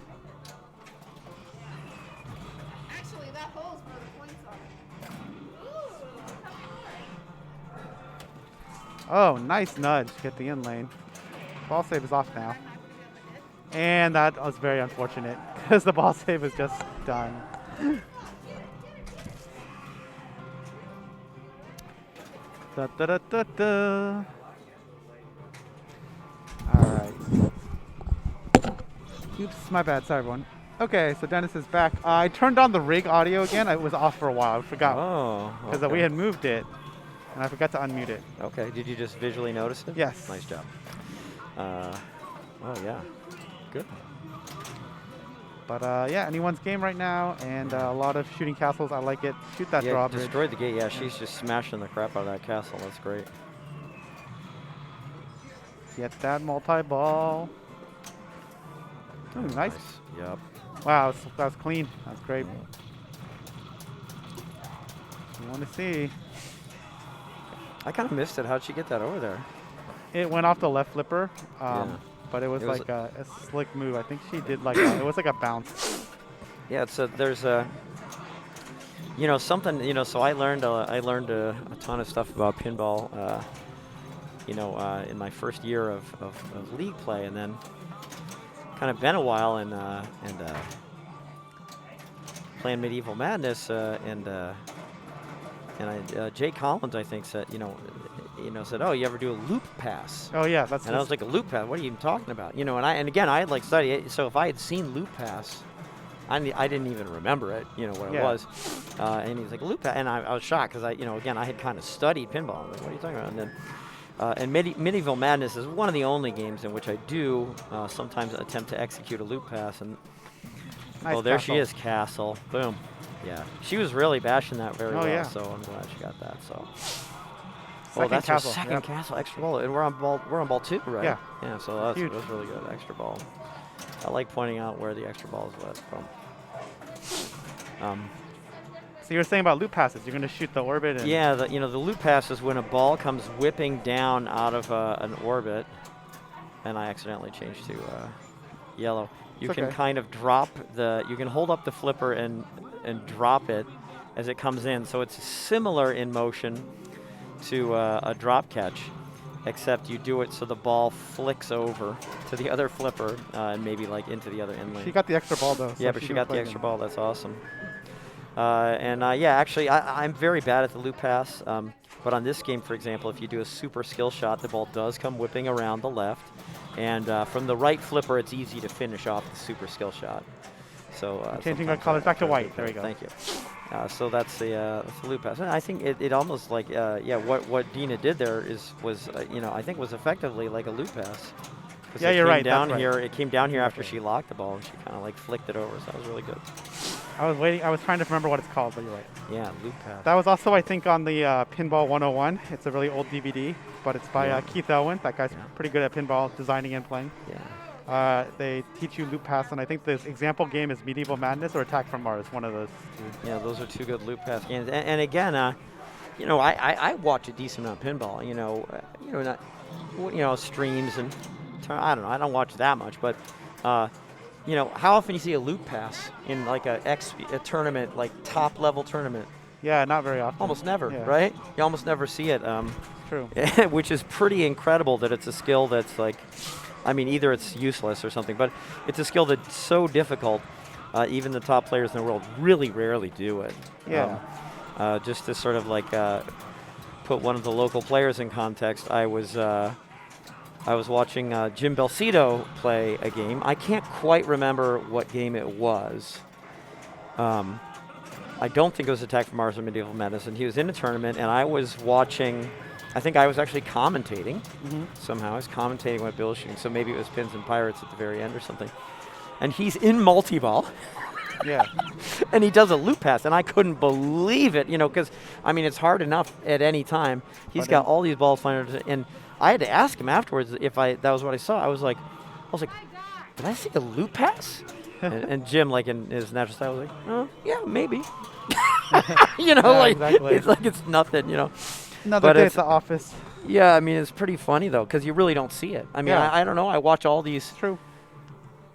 [SPEAKER 2] Actually, that hole's where the points are.
[SPEAKER 5] Oh, nice nudge. Get the in lane. Ball save is off now. And that was very unfortunate because the ball save is just done. Da, da, da, da, da. All right. Oops, my bad. Sorry, everyone. Okay, so Dennis is back. I turned on the rig audio again. It was off for a while. I forgot
[SPEAKER 4] Oh.
[SPEAKER 5] because
[SPEAKER 4] Okay.
[SPEAKER 5] we had moved it, and I forgot to unmute it.
[SPEAKER 4] Okay. Did you just visually notice it?
[SPEAKER 5] Yes.
[SPEAKER 4] Nice job. Oh yeah. Good.
[SPEAKER 5] But yeah, anyone's game right now, and a lot of shooting castles. I like it. Shoot that
[SPEAKER 4] Yeah,
[SPEAKER 5] drawbridge.
[SPEAKER 4] destroyed the gate. Yeah, she's just smashing the crap out of that castle. That's great.
[SPEAKER 5] Get that multi-ball. Ooh, nice.
[SPEAKER 4] Yep.
[SPEAKER 5] Wow, that was clean. That's great. You want to see?
[SPEAKER 4] I kind of missed it. How'd she get that over there?
[SPEAKER 5] It went off the left flipper,
[SPEAKER 4] Yeah.
[SPEAKER 5] but it was,
[SPEAKER 4] It was
[SPEAKER 5] like a slick move. I think she did like it was like a bounce.
[SPEAKER 4] Yeah, there's a something so I learned a ton of stuff about pinball in my first year of league play, and then kind of been a while and playing Medieval Madness Jay Collins I think said said, oh, you ever do a loop pass?
[SPEAKER 5] Oh yeah, that's.
[SPEAKER 4] And I was like, a loop pass? What are you even talking about? And again, I had like studied it. So if I had seen loop pass, I didn't even remember it, what it was. And he was like, loop pass. And I was shocked because again, I had kind of studied pinball. I'm like, what are you talking about? And then, Medieval Madness is one of the only games in which I do sometimes attempt to execute a loop pass. And
[SPEAKER 5] Nice
[SPEAKER 4] there
[SPEAKER 5] castle.
[SPEAKER 4] she is, Castle. Boom. Yeah, she was really bashing that very well.
[SPEAKER 5] yeah.
[SPEAKER 4] So I'm glad she got that. So.
[SPEAKER 5] Second
[SPEAKER 4] That's
[SPEAKER 5] castle.
[SPEAKER 4] our second
[SPEAKER 5] Yep.
[SPEAKER 4] castle, extra ball, and we're on ball 2, right?
[SPEAKER 5] Yeah.
[SPEAKER 4] Yeah, so that's
[SPEAKER 5] Huge.
[SPEAKER 4] really good, extra ball. I like pointing out where the extra ball is went from.
[SPEAKER 5] So you were saying about loop passes. You're going to shoot the orbit. And
[SPEAKER 4] Yeah, the loop pass is when a ball comes whipping down out of an orbit, and I accidentally changed to yellow. You
[SPEAKER 5] It's
[SPEAKER 4] can
[SPEAKER 5] okay.
[SPEAKER 4] kind of you can hold up the flipper and drop it as it comes in. So it's similar in motion to a drop catch, except you do it so the ball flicks over to the other flipper and maybe like into the other inlane.
[SPEAKER 5] She got the extra ball though.
[SPEAKER 4] Yeah,
[SPEAKER 5] so
[SPEAKER 4] but she
[SPEAKER 5] can
[SPEAKER 4] got
[SPEAKER 5] play
[SPEAKER 4] the extra
[SPEAKER 5] again.
[SPEAKER 4] ball. That's awesome. Actually, I'm very bad at the loop pass. But on this game, for example, if you do a super skill shot, the ball does come whipping around the left. And from the right flipper, it's easy to finish off the super skill shot. So
[SPEAKER 5] Changing our
[SPEAKER 4] sometimes
[SPEAKER 5] colors
[SPEAKER 4] I
[SPEAKER 5] back to
[SPEAKER 4] try
[SPEAKER 5] white.
[SPEAKER 4] do
[SPEAKER 5] There we
[SPEAKER 4] that.
[SPEAKER 5] go.
[SPEAKER 4] Thank you. So that's the loop pass. And I think it almost like what Dina did there was I think was effectively like a loop pass. 'Cause
[SPEAKER 5] Yeah,
[SPEAKER 4] it
[SPEAKER 5] you're
[SPEAKER 4] came
[SPEAKER 5] right, that's
[SPEAKER 4] Down
[SPEAKER 5] right.
[SPEAKER 4] here, it came down here after she locked the ball, and she kind of like flicked it over. So that was really good.
[SPEAKER 5] I was waiting. I was trying to remember what it's called, but you're right.
[SPEAKER 4] Yeah, loop pass.
[SPEAKER 5] That was also, I think, on the Pinball 101. It's a really old DVD, but it's by
[SPEAKER 4] Yeah.
[SPEAKER 5] Keith Elwin. That guy's
[SPEAKER 4] Yeah.
[SPEAKER 5] pretty good at pinball designing and playing.
[SPEAKER 4] Yeah.
[SPEAKER 5] They teach you loop pass, and I think this example game is Medieval Madness or Attack from Mars. One of those two.
[SPEAKER 4] Yeah, those are two good loop pass games. And again, I watch a decent amount of pinball. Streams and I don't know. I don't watch that much, but how often you see a loop pass in like a tournament, like top level tournament?
[SPEAKER 5] Yeah, not very often.
[SPEAKER 4] Almost never,
[SPEAKER 5] Yeah.
[SPEAKER 4] right? You almost never see it.
[SPEAKER 5] True.
[SPEAKER 4] Which is pretty incredible that it's a skill that's like, either it's useless or something, but it's a skill that's so difficult. Even the top players in the world really rarely do it.
[SPEAKER 5] Yeah.
[SPEAKER 4] Just to sort of like put one of the local players in context, I was I was watching Jim Belcito play a game. I can't quite remember what game it was. I don't think it was Attack from Mars or Medieval Medicine. He was in a tournament, and I was watching. I think I was actually commentating somehow. I was commentating what Bill was shooting, so maybe it was Pins and Pirates at the very end or something. And he's in multi-ball.
[SPEAKER 5] Yeah.
[SPEAKER 4] And he does a loop pass, and I couldn't believe it, because, I mean, it's hard enough at any time. He's got all these balls flying, and I had to ask him afterwards if that was what I saw. I was like, did I see a loop pass? and Jim, like in his natural style, was like, oh, yeah, maybe.
[SPEAKER 5] Exactly.
[SPEAKER 4] It's like it's nothing,
[SPEAKER 5] Another day at the office.
[SPEAKER 4] Yeah, I mean, it's pretty funny, though, because you really don't see it. I mean, I don't know. I watch all these.
[SPEAKER 5] True.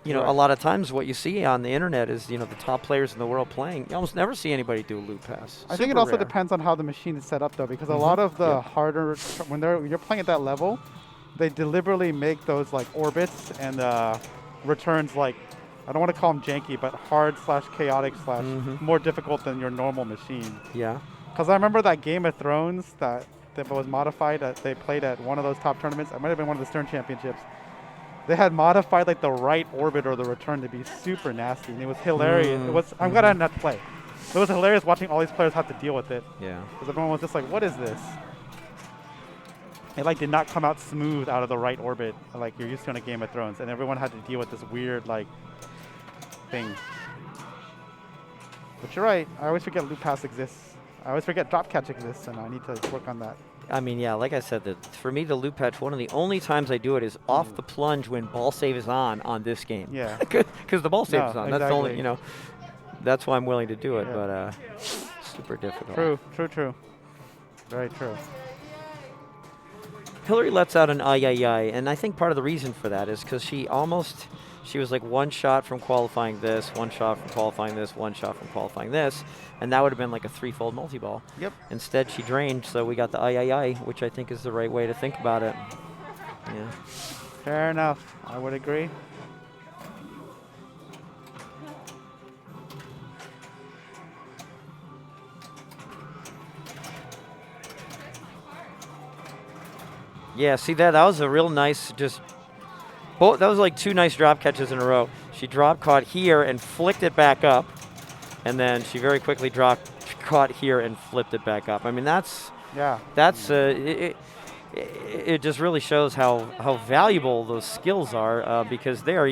[SPEAKER 4] A lot of times what you see on the internet is, the top players in the world playing. You almost never see anybody do a loop pass.
[SPEAKER 5] I think it also depends on how the machine is set up, though, because a lot of the harder, when you're playing at that level, they deliberately make those like orbits and returns like, I don't want to call them janky, but hard / chaotic / more difficult than your normal machine.
[SPEAKER 4] Yeah.
[SPEAKER 5] Because I remember that Game of Thrones that was modified that they played at one of those top tournaments. It might have been one of the Stern Championships. They had modified like the right orbit or the return to be super nasty, and it was hilarious. It was. I'm glad I didn't have to play. It was hilarious watching all these players have to deal with it.
[SPEAKER 4] Yeah.
[SPEAKER 5] Because everyone was just like, "What is this?" It like did not come out smooth out of the right orbit like you're used to in a Game of Thrones, and everyone had to deal with this weird like thing. But you're right. I always forget loop pass exists. I always forget drop catch exists, and I need to work on that.
[SPEAKER 4] I mean, yeah, like I said, for me, the loop patch, one of the only times I do it is off the plunge when ball save is on this game.
[SPEAKER 5] Yeah.
[SPEAKER 4] Because the ball save is on.
[SPEAKER 5] Exactly.
[SPEAKER 4] That's the only, that's why I'm willing to do it, but super difficult.
[SPEAKER 5] True. Very true.
[SPEAKER 4] Hillary lets out an ay, and I think part of the reason for that is because she was like one shot from qualifying this, one shot from qualifying this, one shot from qualifying this, and that would have been like a threefold multi-ball.
[SPEAKER 5] Yep. Instead,
[SPEAKER 4] she drained, so we got the ay, which I think is the right way to think about it. Yeah.
[SPEAKER 5] Fair enough. I would agree.
[SPEAKER 4] Yeah, see that was a real nice that was like two nice drop catches in a row. She drop caught here and flicked it back up, and then she very quickly caught here and flipped it back up. I mean, it just really shows how valuable those skills are because there,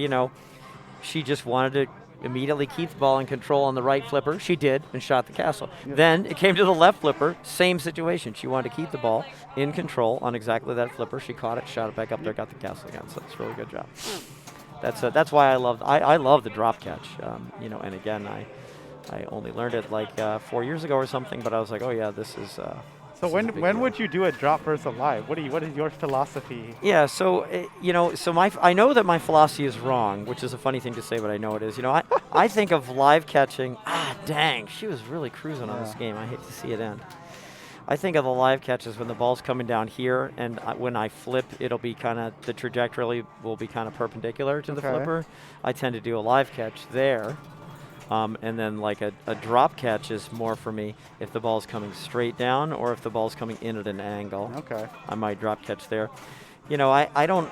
[SPEAKER 4] she just wanted to immediately keep the ball in control on the right flipper. She did and shot the castle. Yep. Then it came to the left flipper, same situation. She wanted to keep the ball in control on exactly that flipper. She caught it, shot it back up there, got the castle again. So it's a really good job. That's why I love the drop catch. And again, I only learned it like 4 years ago or something, but I was like, oh yeah, this is.
[SPEAKER 5] So when would you do a drop versus a live? What is your philosophy?
[SPEAKER 4] Yeah, so I know that my philosophy is wrong, which is a funny thing to say, but I know it is. I think of live catching. Dang, she was really cruising on this game. I hate to see it end. I think of the live catches when the ball's coming down here, and when I flip, it'll be the trajectory will be kind of perpendicular to the flipper. I tend to do a live catch there. And then like a drop catch is more for me if the ball's coming straight down or if the ball's coming in at an angle.
[SPEAKER 5] Okay.
[SPEAKER 4] I might drop catch there. I don't,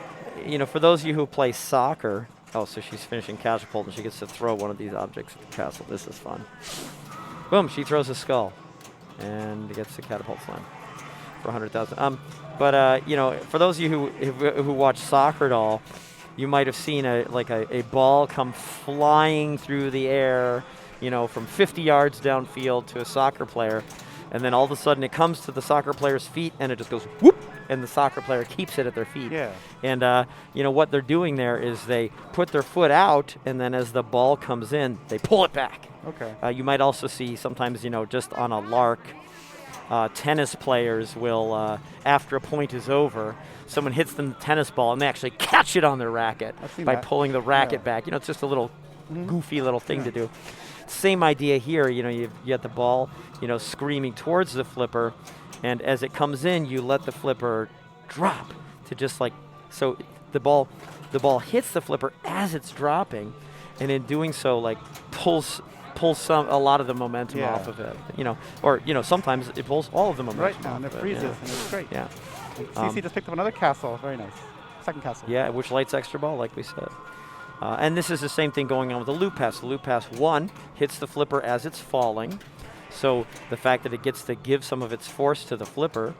[SPEAKER 4] for those of you who play soccer, so she's finishing catapult and she gets to throw one of these objects at the castle. This is fun. Boom, she throws a skull and gets the catapult slam for 100,000. For those of you who watch soccer at all, you might have seen a ball come flying through the air, from 50 yards downfield to a soccer player, and then all of a sudden it comes to the soccer player's feet and it just goes whoop, and the soccer player keeps it at their feet.
[SPEAKER 5] Yeah.
[SPEAKER 4] And what they're doing there is they put their foot out, and then as the ball comes in, they pull it back.
[SPEAKER 5] Okay.
[SPEAKER 4] You might also see sometimes, just on a lark, tennis players will, after a point is over, someone hits them the tennis ball and they actually catch it on their racket by pulling the racket back. It's just a little goofy little thing to do. Same idea here. You get the ball, screaming towards the flipper, and as it comes in, you let the flipper drop to just so the ball hits the flipper as it's dropping, and in doing so, pulls a lot of the momentum off of it. Or sometimes it pulls all of the momentum
[SPEAKER 5] off
[SPEAKER 4] and
[SPEAKER 5] it freezes, and it's great.
[SPEAKER 4] Yeah.
[SPEAKER 5] CC just picked up another castle. Very nice. second castle.
[SPEAKER 4] Yeah, which lights extra ball, like we said. And this is the same thing going on with the loop pass. The loop pass 1 hits the flipper as it's falling. So the fact that it gets to give some of its force to the flipper,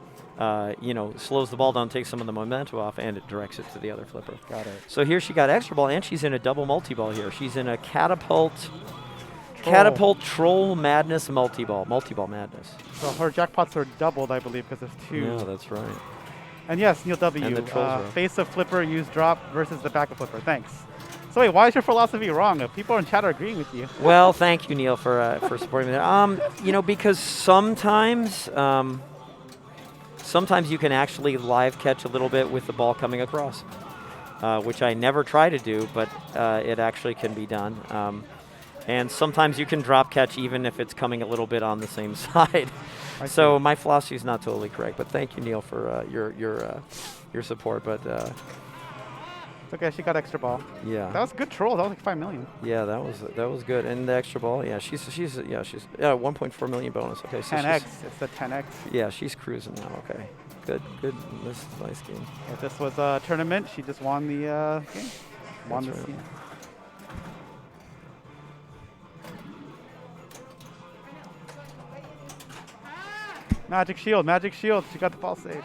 [SPEAKER 4] slows the ball down, takes some of the momentum off, and it directs it to the other flipper.
[SPEAKER 5] Got it.
[SPEAKER 4] So here she got extra ball, and she's in a double multi-ball here. She's in a catapult troll madness multi-ball madness.
[SPEAKER 5] So her jackpots are doubled, I believe, because there's 2.
[SPEAKER 4] Yeah, that's right.
[SPEAKER 5] And yes, Neil W.
[SPEAKER 4] And the trolls are-
[SPEAKER 5] Face of flipper, use drop versus the back of flipper. Thanks. So wait, why is your philosophy wrong? People in chat are agreeing with you.
[SPEAKER 4] Well, thank you, Neil, for supporting me there. Because sometimes you can actually live catch a little bit with the ball coming across, which I never try to do, but it actually can be done. And sometimes you can drop catch even if it's coming a little bit on the same side. So my philosophy is not totally correct, but thank you, Neil, for your support. But
[SPEAKER 5] It's okay, she got extra ball.
[SPEAKER 4] yeah,
[SPEAKER 5] That was a good troll. That was like 5 million.
[SPEAKER 4] yeah, that was good. And the extra ball, yeah, she's 1.4 million bonus. Okay, so
[SPEAKER 5] 10x. It's the 10x.
[SPEAKER 4] yeah, she's cruising now. Okay, good. This is a nice game.
[SPEAKER 5] If this was a tournament, she just won the game. Won
[SPEAKER 4] That's
[SPEAKER 5] the
[SPEAKER 4] right.
[SPEAKER 5] game. Magic shield. She got the ball saved.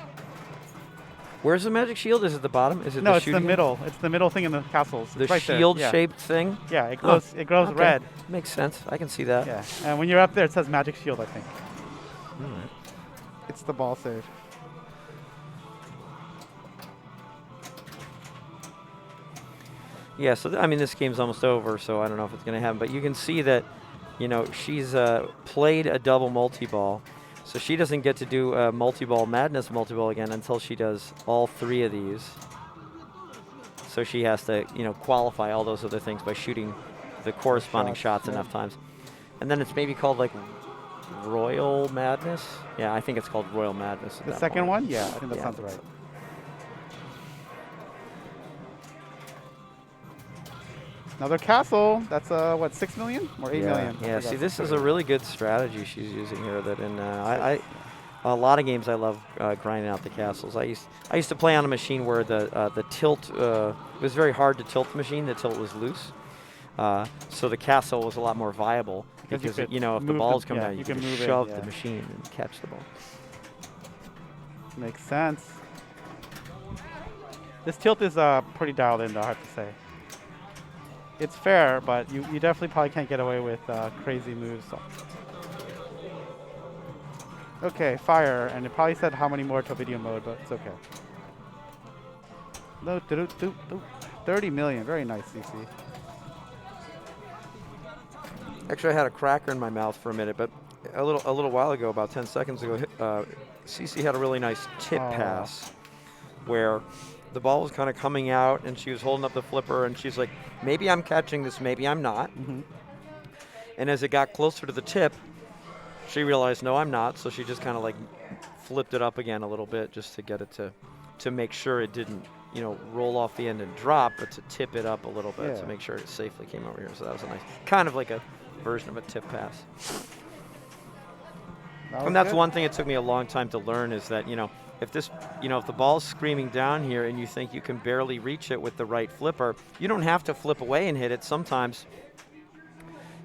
[SPEAKER 4] Where's the magic shield? Is it the bottom? Is it
[SPEAKER 5] No,
[SPEAKER 4] the
[SPEAKER 5] it's the
[SPEAKER 4] shooting?
[SPEAKER 5] middle. It's the middle thing in the castles.
[SPEAKER 4] The
[SPEAKER 5] It's right there.
[SPEAKER 4] shield-shaped thing?
[SPEAKER 5] Yeah, it glows. It glows
[SPEAKER 4] Okay.
[SPEAKER 5] red.
[SPEAKER 4] Makes sense. I can see that.
[SPEAKER 5] Yeah, and when you're up there, it says magic shield. I think
[SPEAKER 4] All right.
[SPEAKER 5] it's the ball save.
[SPEAKER 4] Yeah, so this game's almost over, so I don't know if it's going to happen. But you can see that, she's played a double multi-ball. So she doesn't get to do a multi-ball madness multi-ball again until she does all 3 of these. So she has to, qualify all those other things by shooting the corresponding shots enough times. And then it's maybe called, like, Royal Madness? Yeah, I think it's called Royal Madness. at
[SPEAKER 5] The
[SPEAKER 4] that
[SPEAKER 5] second
[SPEAKER 4] point.
[SPEAKER 5] one? Yeah, I think that
[SPEAKER 4] Yeah,
[SPEAKER 5] sounds
[SPEAKER 4] I think
[SPEAKER 5] right.
[SPEAKER 4] so.
[SPEAKER 5] Another castle. That's what, 6 million or 8 million? I
[SPEAKER 4] Yeah,
[SPEAKER 5] forgot.
[SPEAKER 4] see, this is a really good strategy she's using here. That in a lot of games I love grinding out the castles. I used to play on a machine where the tilt it was very hard to tilt the machine. The tilt was loose, so the castle was a lot more viable
[SPEAKER 5] Because you
[SPEAKER 4] because
[SPEAKER 5] could
[SPEAKER 4] if the
[SPEAKER 5] move
[SPEAKER 4] balls
[SPEAKER 5] the-
[SPEAKER 4] come
[SPEAKER 5] yeah,
[SPEAKER 4] down,
[SPEAKER 5] you
[SPEAKER 4] you
[SPEAKER 5] can
[SPEAKER 4] can
[SPEAKER 5] move it,
[SPEAKER 4] shove
[SPEAKER 5] yeah.
[SPEAKER 4] the machine and catch the ball.
[SPEAKER 5] Makes sense. This tilt is pretty dialed in, though, I have to say. It's fair, but you definitely probably can't get away with crazy moves. So. Okay, fire, and it probably said how many more to video mode, but it's okay. No, 30 million, very nice, CC.
[SPEAKER 4] Actually, I had a cracker in my mouth for a minute, but a little while ago, about 10 seconds ago, CC had a really nice tip pass where the ball was kind of coming out, and she was holding up the flipper, and she's like, maybe I'm catching this, maybe I'm not. And as it got closer to the tip, she realized, no, I'm not, so she just kind of like flipped it up again a little bit just to get it to make sure it didn't, roll off the end and drop, but to tip it up a little bit to make sure it safely came over here. So that was a nice, kind of like a version of a tip pass. And that's one thing it took me a long time to learn is that, if the ball's screaming down here and you think you can barely reach it with the right flipper, you don't have to flip away and hit it. Sometimes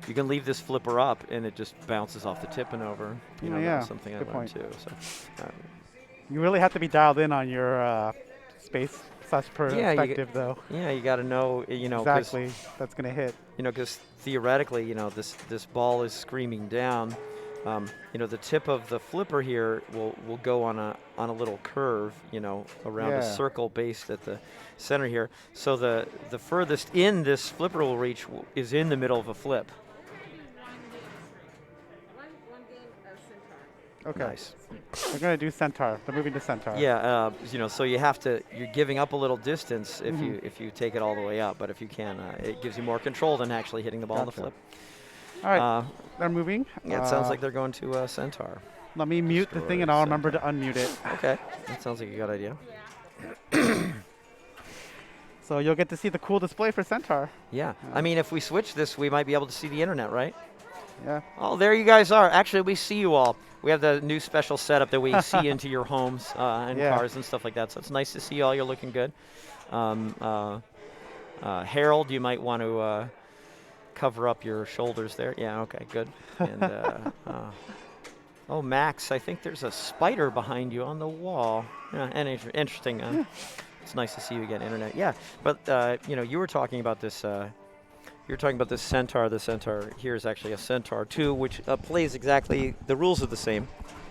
[SPEAKER 4] you can leave this flipper up and it just bounces off the tip and over. That's something I
[SPEAKER 5] Good
[SPEAKER 4] learned
[SPEAKER 5] point.
[SPEAKER 4] too. So,
[SPEAKER 5] You really have to be dialed in on your space perspective, though.
[SPEAKER 4] yeah, you got to know,
[SPEAKER 5] Exactly, that's going to hit.
[SPEAKER 4] because theoretically, this ball is screaming down. The tip of the flipper here will go on a little curve, around a circle based at the center here. So the furthest in this flipper will reach is in the middle of a flip.
[SPEAKER 3] One game of Centaur.
[SPEAKER 5] Okay.
[SPEAKER 4] Nice.
[SPEAKER 5] They're going to do Centaur. They're moving to Centaur.
[SPEAKER 4] Yeah, so you're giving up a little distance if you take it all the way up, but if you can, it gives you more control than actually hitting the ball in the flip.
[SPEAKER 5] All right, they're moving.
[SPEAKER 4] Yeah, it sounds like they're going to Centaur.
[SPEAKER 5] Let me mute the thing and I'll remember to unmute it.
[SPEAKER 4] Okay, that sounds like a good idea.
[SPEAKER 5] So you'll get to see the cool display for Centaur.
[SPEAKER 4] Yeah, if we switch this, we might be able to see the internet, right?
[SPEAKER 5] Yeah.
[SPEAKER 4] Oh, there you guys are. Actually, we see you all. We have the new special setup that we see into your homes and cars and stuff like that. So it's nice to see you all. You're looking good. Harold, you might want to cover up your shoulders there. Yeah, okay, good. And oh, Max, I think there's a spider behind you on the wall. Yeah, and interesting. It's nice to see you again, internet. Yeah, but you were talking about this. You're talking about this centaur. The centaur here is actually a centaur too, which plays exactly. The rules are the same.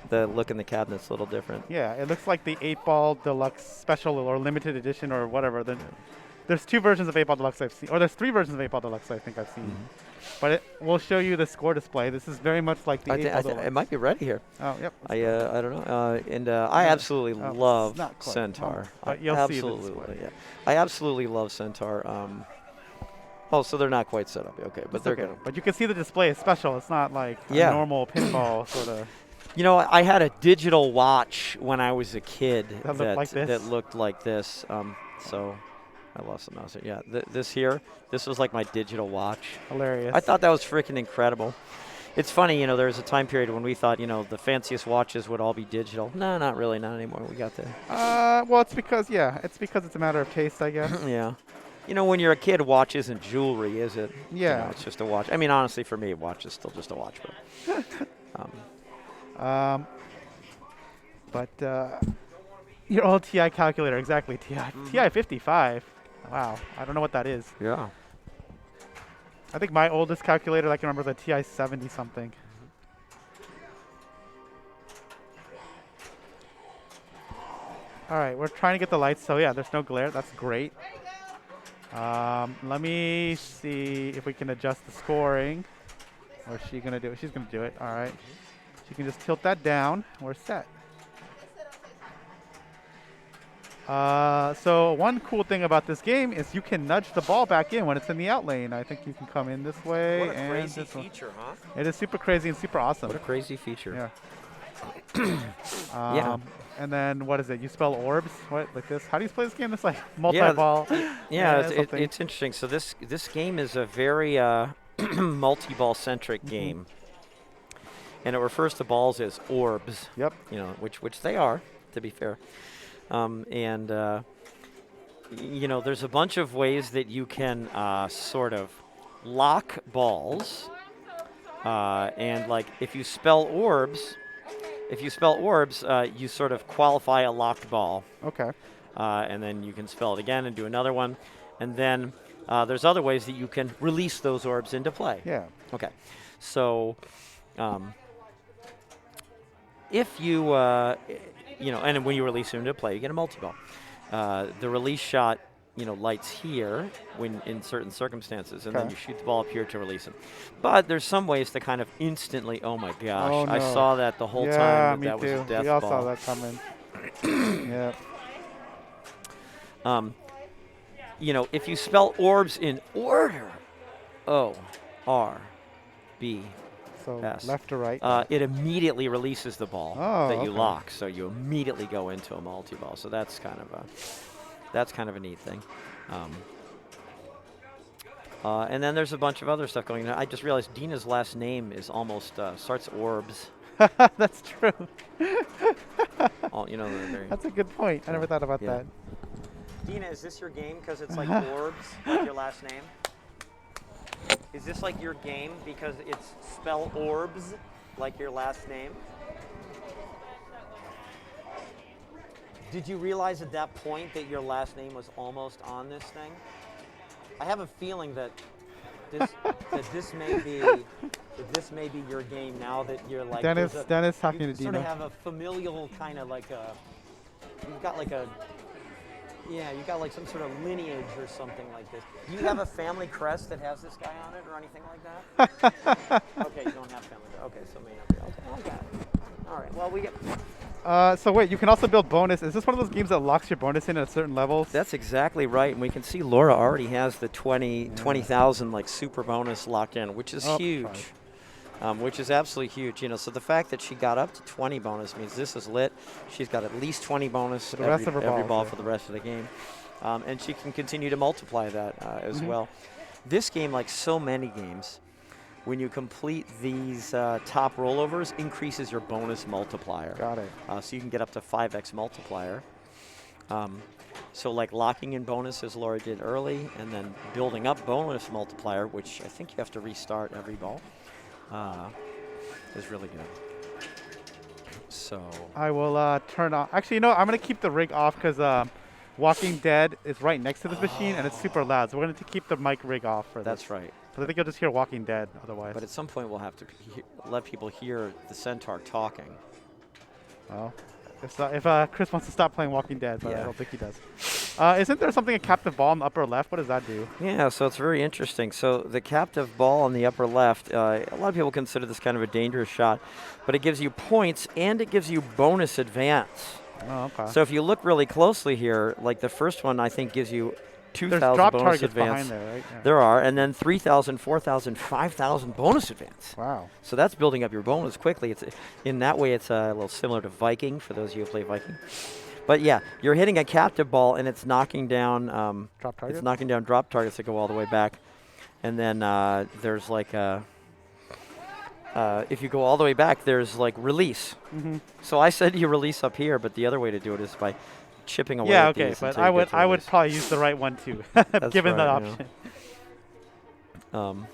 [SPEAKER 4] The look in the cabinet's a little different.
[SPEAKER 5] Yeah, it looks like the 8-ball deluxe special or limited edition or whatever. There's 2 versions of 8-ball deluxe I've seen, or there's 3 versions of 8-ball deluxe I think I've seen. But we'll show you the score display. This is very much like the 8-ball deluxe.
[SPEAKER 4] It might be ready here.
[SPEAKER 5] Oh, yep.
[SPEAKER 4] I don't know. I absolutely love
[SPEAKER 5] not quite.
[SPEAKER 4] Centaur.
[SPEAKER 5] But you'll see the display.
[SPEAKER 4] Absolutely, yeah. I absolutely love Centaur. Oh, so they're not quite set up. Okay, but they're good.
[SPEAKER 5] But you can see the display is special. It's not like a normal pinball sort of.
[SPEAKER 4] I had a digital watch when I was a kid
[SPEAKER 5] that
[SPEAKER 4] looked like this. So I lost the mouse. Yeah, this was like my digital watch.
[SPEAKER 5] Hilarious.
[SPEAKER 4] I thought that was freaking incredible. It's funny, there was a time period when we thought, the fanciest watches would all be digital. No, not really, not anymore. We got the.
[SPEAKER 5] Well, it's because it's a matter of taste, I guess.
[SPEAKER 4] Yeah. When you're a kid, watch isn't jewelry, is it?
[SPEAKER 5] Yeah.
[SPEAKER 4] It's just a watch. I mean, honestly, for me, a watch is still just a watch.
[SPEAKER 5] But your old TI calculator, exactly. TI 55. Wow, I don't know what that is.
[SPEAKER 4] Yeah.
[SPEAKER 5] I think my oldest calculator I can remember is a TI 70 something. All right, we're trying to get the lights, so yeah, there's no glare. That's great. Let me see if we can adjust the scoring. Or is she gonna do it? She's gonna do it. All right. She can just tilt that down. We're set. So one cool thing about this game is you can nudge the ball back in when it's in the out lane. I think you can come in this way.
[SPEAKER 4] What a
[SPEAKER 5] and
[SPEAKER 4] crazy
[SPEAKER 5] this
[SPEAKER 4] feature, huh?
[SPEAKER 5] It is super crazy and super awesome.
[SPEAKER 4] What a crazy feature.
[SPEAKER 5] Yeah.
[SPEAKER 4] Yeah.
[SPEAKER 5] And then what is it? You spell orbs? What, like this? How do you play this game? It's like multi-ball.
[SPEAKER 4] Yeah, it's interesting. So this game is a very multi-ball centric game, and it refers to balls as orbs.
[SPEAKER 5] Yep.
[SPEAKER 4] Which they are, to be fair. There's a bunch of ways that you can sort of lock balls, and like if you spell orbs, you sort of qualify a locked ball.
[SPEAKER 5] Okay.
[SPEAKER 4] And then you can spell it again and do another one. And then there's other ways that you can release those orbs into play.
[SPEAKER 5] Yeah.
[SPEAKER 4] Okay. So if you, and when you release them into play, you get a multi-ball. The release shot, lights here when in certain circumstances, and then you shoot the ball up here to release them. But there's some ways to kind of instantly, oh my gosh,
[SPEAKER 5] oh, no.
[SPEAKER 4] I saw that the whole time that
[SPEAKER 5] me
[SPEAKER 4] was
[SPEAKER 5] too.
[SPEAKER 4] a death
[SPEAKER 5] We all
[SPEAKER 4] ball.
[SPEAKER 5] saw that coming. Yeah.
[SPEAKER 4] If you spell orbs in order, O-R-B,
[SPEAKER 5] So
[SPEAKER 4] S.
[SPEAKER 5] left to right.
[SPEAKER 4] it immediately releases the ball that you
[SPEAKER 5] okay.
[SPEAKER 4] lock, so you immediately go into a multi-ball. So that's kind of a neat thing. And then there's a bunch of other stuff going on. I just realized Dina's last name is almost starts orbs.
[SPEAKER 5] That's true.
[SPEAKER 4] That's
[SPEAKER 5] That's a good point. I never thought about
[SPEAKER 4] Yeah.
[SPEAKER 5] that.
[SPEAKER 4] Dina, is this your game because it's like orbs, like your last name? Is this like your game because it's spell orbs, like your last name? Did you realize at that point that your last name was almost on this thing? I have a feeling that this may be your game now that you're like
[SPEAKER 5] Dennis talking
[SPEAKER 4] you
[SPEAKER 5] to
[SPEAKER 4] sort
[SPEAKER 5] Dina.
[SPEAKER 4] of have a familial kind of like you've got like some sort of lineage or something like this. Do you have a family crest that has this guy on it or anything like that? Okay, you don't have family. Okay, so may not be. Okay, All right. Well, we get.
[SPEAKER 5] So wait, you can also build bonus. Is this one of those games that locks your bonus in at certain levels?
[SPEAKER 4] That's exactly right, and we can see Laura already has the 20,000 like super bonus locked in, which is huge. Which is absolutely huge. So the fact that she got up to 20 bonus means this is lit. She's got at least 20 bonus
[SPEAKER 5] for the rest of her
[SPEAKER 4] every
[SPEAKER 5] balls,
[SPEAKER 4] ball
[SPEAKER 5] yeah.
[SPEAKER 4] for the rest of the game, and she can continue to multiply that as well. This game, like so many games, when you complete these top rollovers, increases your bonus multiplier.
[SPEAKER 5] Got it.
[SPEAKER 4] So you can get up to 5x multiplier. So like locking in bonuses Laura did early, and then building up bonus multiplier, which I think you have to restart every ball, is really good. So
[SPEAKER 5] I will turn on. Actually, I'm going to keep the rig off because Walking Dead is right next to this machine and it's super loud. So we're going to keep the mic rig off for this.
[SPEAKER 4] that's right.
[SPEAKER 5] Because I think you'll just hear Walking Dead otherwise.
[SPEAKER 4] But at some point we'll have to let people hear the centaur talking.
[SPEAKER 5] Oh. If Chris wants to stop playing Walking Dead, but I
[SPEAKER 4] Yeah.
[SPEAKER 5] don't think he does. Isn't there something a captive ball in the upper left? What does that do?
[SPEAKER 4] Yeah, so it's very interesting. So the captive ball on the upper left, a lot of people consider this kind of a dangerous shot, but it gives you points and it gives you bonus advance.
[SPEAKER 5] Oh, okay.
[SPEAKER 4] So if you look really closely here, like the first one I think gives you
[SPEAKER 5] There's
[SPEAKER 4] 2,000
[SPEAKER 5] drop
[SPEAKER 4] bonus
[SPEAKER 5] targets
[SPEAKER 4] advance.
[SPEAKER 5] behind there, right? Yeah.
[SPEAKER 4] There are, and then 3,000, 4,000, 5,000 bonus advance.
[SPEAKER 5] Wow.
[SPEAKER 4] So that's building up your bonus quickly. It's in that way, it's a little similar to Viking for those of you who play Viking. But yeah, you're hitting a captive ball, and it's knocking down
[SPEAKER 5] Drop targets?
[SPEAKER 4] It's knocking down drop targets that go all the way back, and then there's like if you go all the way back, there's like release.
[SPEAKER 5] Mm-hmm.
[SPEAKER 4] So I said you release up here, but the other way to do it is by chipping away.
[SPEAKER 5] Yeah,
[SPEAKER 4] at
[SPEAKER 5] okay,
[SPEAKER 4] these
[SPEAKER 5] but
[SPEAKER 4] until
[SPEAKER 5] I
[SPEAKER 4] you get
[SPEAKER 5] would
[SPEAKER 4] to
[SPEAKER 5] I would
[SPEAKER 4] release.
[SPEAKER 5] probably use the right one too,
[SPEAKER 4] That's
[SPEAKER 5] given the
[SPEAKER 4] right, yeah.
[SPEAKER 5] option.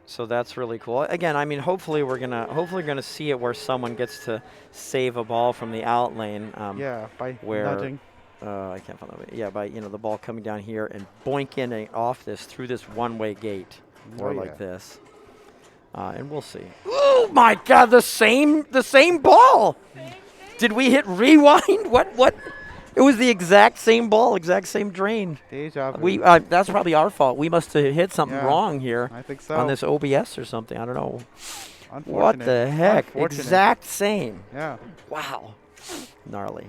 [SPEAKER 4] So that's really cool. Again, I mean, hopefully we're gonna see it where someone gets to save a ball from the out lane.
[SPEAKER 5] Yeah, by
[SPEAKER 4] where
[SPEAKER 5] nudging.
[SPEAKER 4] I can't find that. Yeah, by the ball coming down here and boinking it off through this one-way gate, or
[SPEAKER 5] Oh,
[SPEAKER 4] like
[SPEAKER 5] yeah.
[SPEAKER 4] this. And we'll see. Oh my God! The same ball. Did we hit rewind? What? It was the exact same ball, exact same drain.
[SPEAKER 5] Deja vu.
[SPEAKER 4] That's probably our fault. We must have hit something
[SPEAKER 5] Yeah,
[SPEAKER 4] wrong here
[SPEAKER 5] I think so.
[SPEAKER 4] on this OBS or something. I don't know. What
[SPEAKER 5] Unfortunate.
[SPEAKER 4] the heck?
[SPEAKER 5] Unfortunate.
[SPEAKER 4] Exact same.
[SPEAKER 5] Yeah.
[SPEAKER 4] Wow. Gnarly.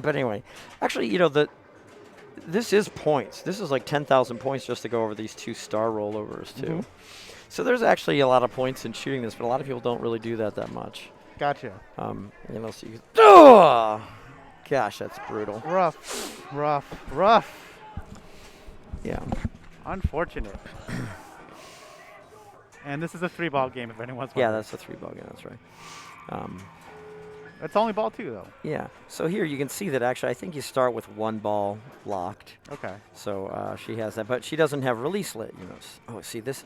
[SPEAKER 4] But anyway, actually, this is points. This is like 10,000 points just to go over these 2 star rollovers too.
[SPEAKER 5] Mhm.
[SPEAKER 4] So there's actually a lot of points in shooting this, but a lot of people don't really do that much.
[SPEAKER 5] Gotcha.
[SPEAKER 4] So you Ugh! Gosh, that's brutal.
[SPEAKER 5] Rough.
[SPEAKER 4] Yeah.
[SPEAKER 5] Unfortunate. And this is a 3-ball game if anyone's
[SPEAKER 4] Yeah,
[SPEAKER 5] wondering.
[SPEAKER 4] that's a 3-ball game. That's right.
[SPEAKER 5] It's only ball 2 though.
[SPEAKER 4] Yeah. So here you can see that actually I think you start with 1 ball locked.
[SPEAKER 5] Okay.
[SPEAKER 4] So she has that, but she doesn't have release lit. Oh, see this.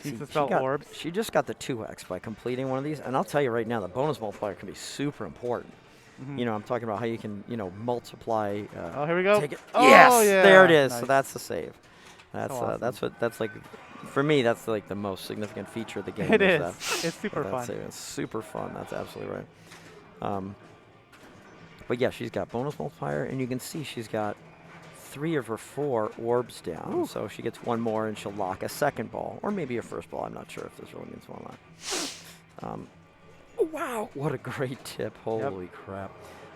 [SPEAKER 5] Needs to
[SPEAKER 4] she
[SPEAKER 5] spell
[SPEAKER 4] got-
[SPEAKER 5] orbs.
[SPEAKER 4] She just got the 2x by completing one of these, and I'll tell you right now, the bonus multiplier can be super important.
[SPEAKER 5] Mhm.
[SPEAKER 4] I'm talking about how you can, multiply.
[SPEAKER 5] Oh, here we go.
[SPEAKER 4] Take it.
[SPEAKER 5] Oh,
[SPEAKER 4] Yes,
[SPEAKER 5] yeah.
[SPEAKER 4] there it is. So
[SPEAKER 5] Nice.
[SPEAKER 4] that's the save. That's
[SPEAKER 5] awesome.
[SPEAKER 4] that's like, for me, that's like the most significant feature of the game.
[SPEAKER 5] It is.
[SPEAKER 4] that.
[SPEAKER 5] It's super
[SPEAKER 4] That
[SPEAKER 5] fun.
[SPEAKER 4] save. It's super fun. That's absolutely right. But yeah, she's got bonus multiplier, and you can see she's got 3 of her 4 orbs down.
[SPEAKER 5] Ooh.
[SPEAKER 4] So she gets 1 more, and she'll lock a second ball, or maybe a first ball. I'm not sure if this really means one or not. Wow, what a great tip! Holy crap!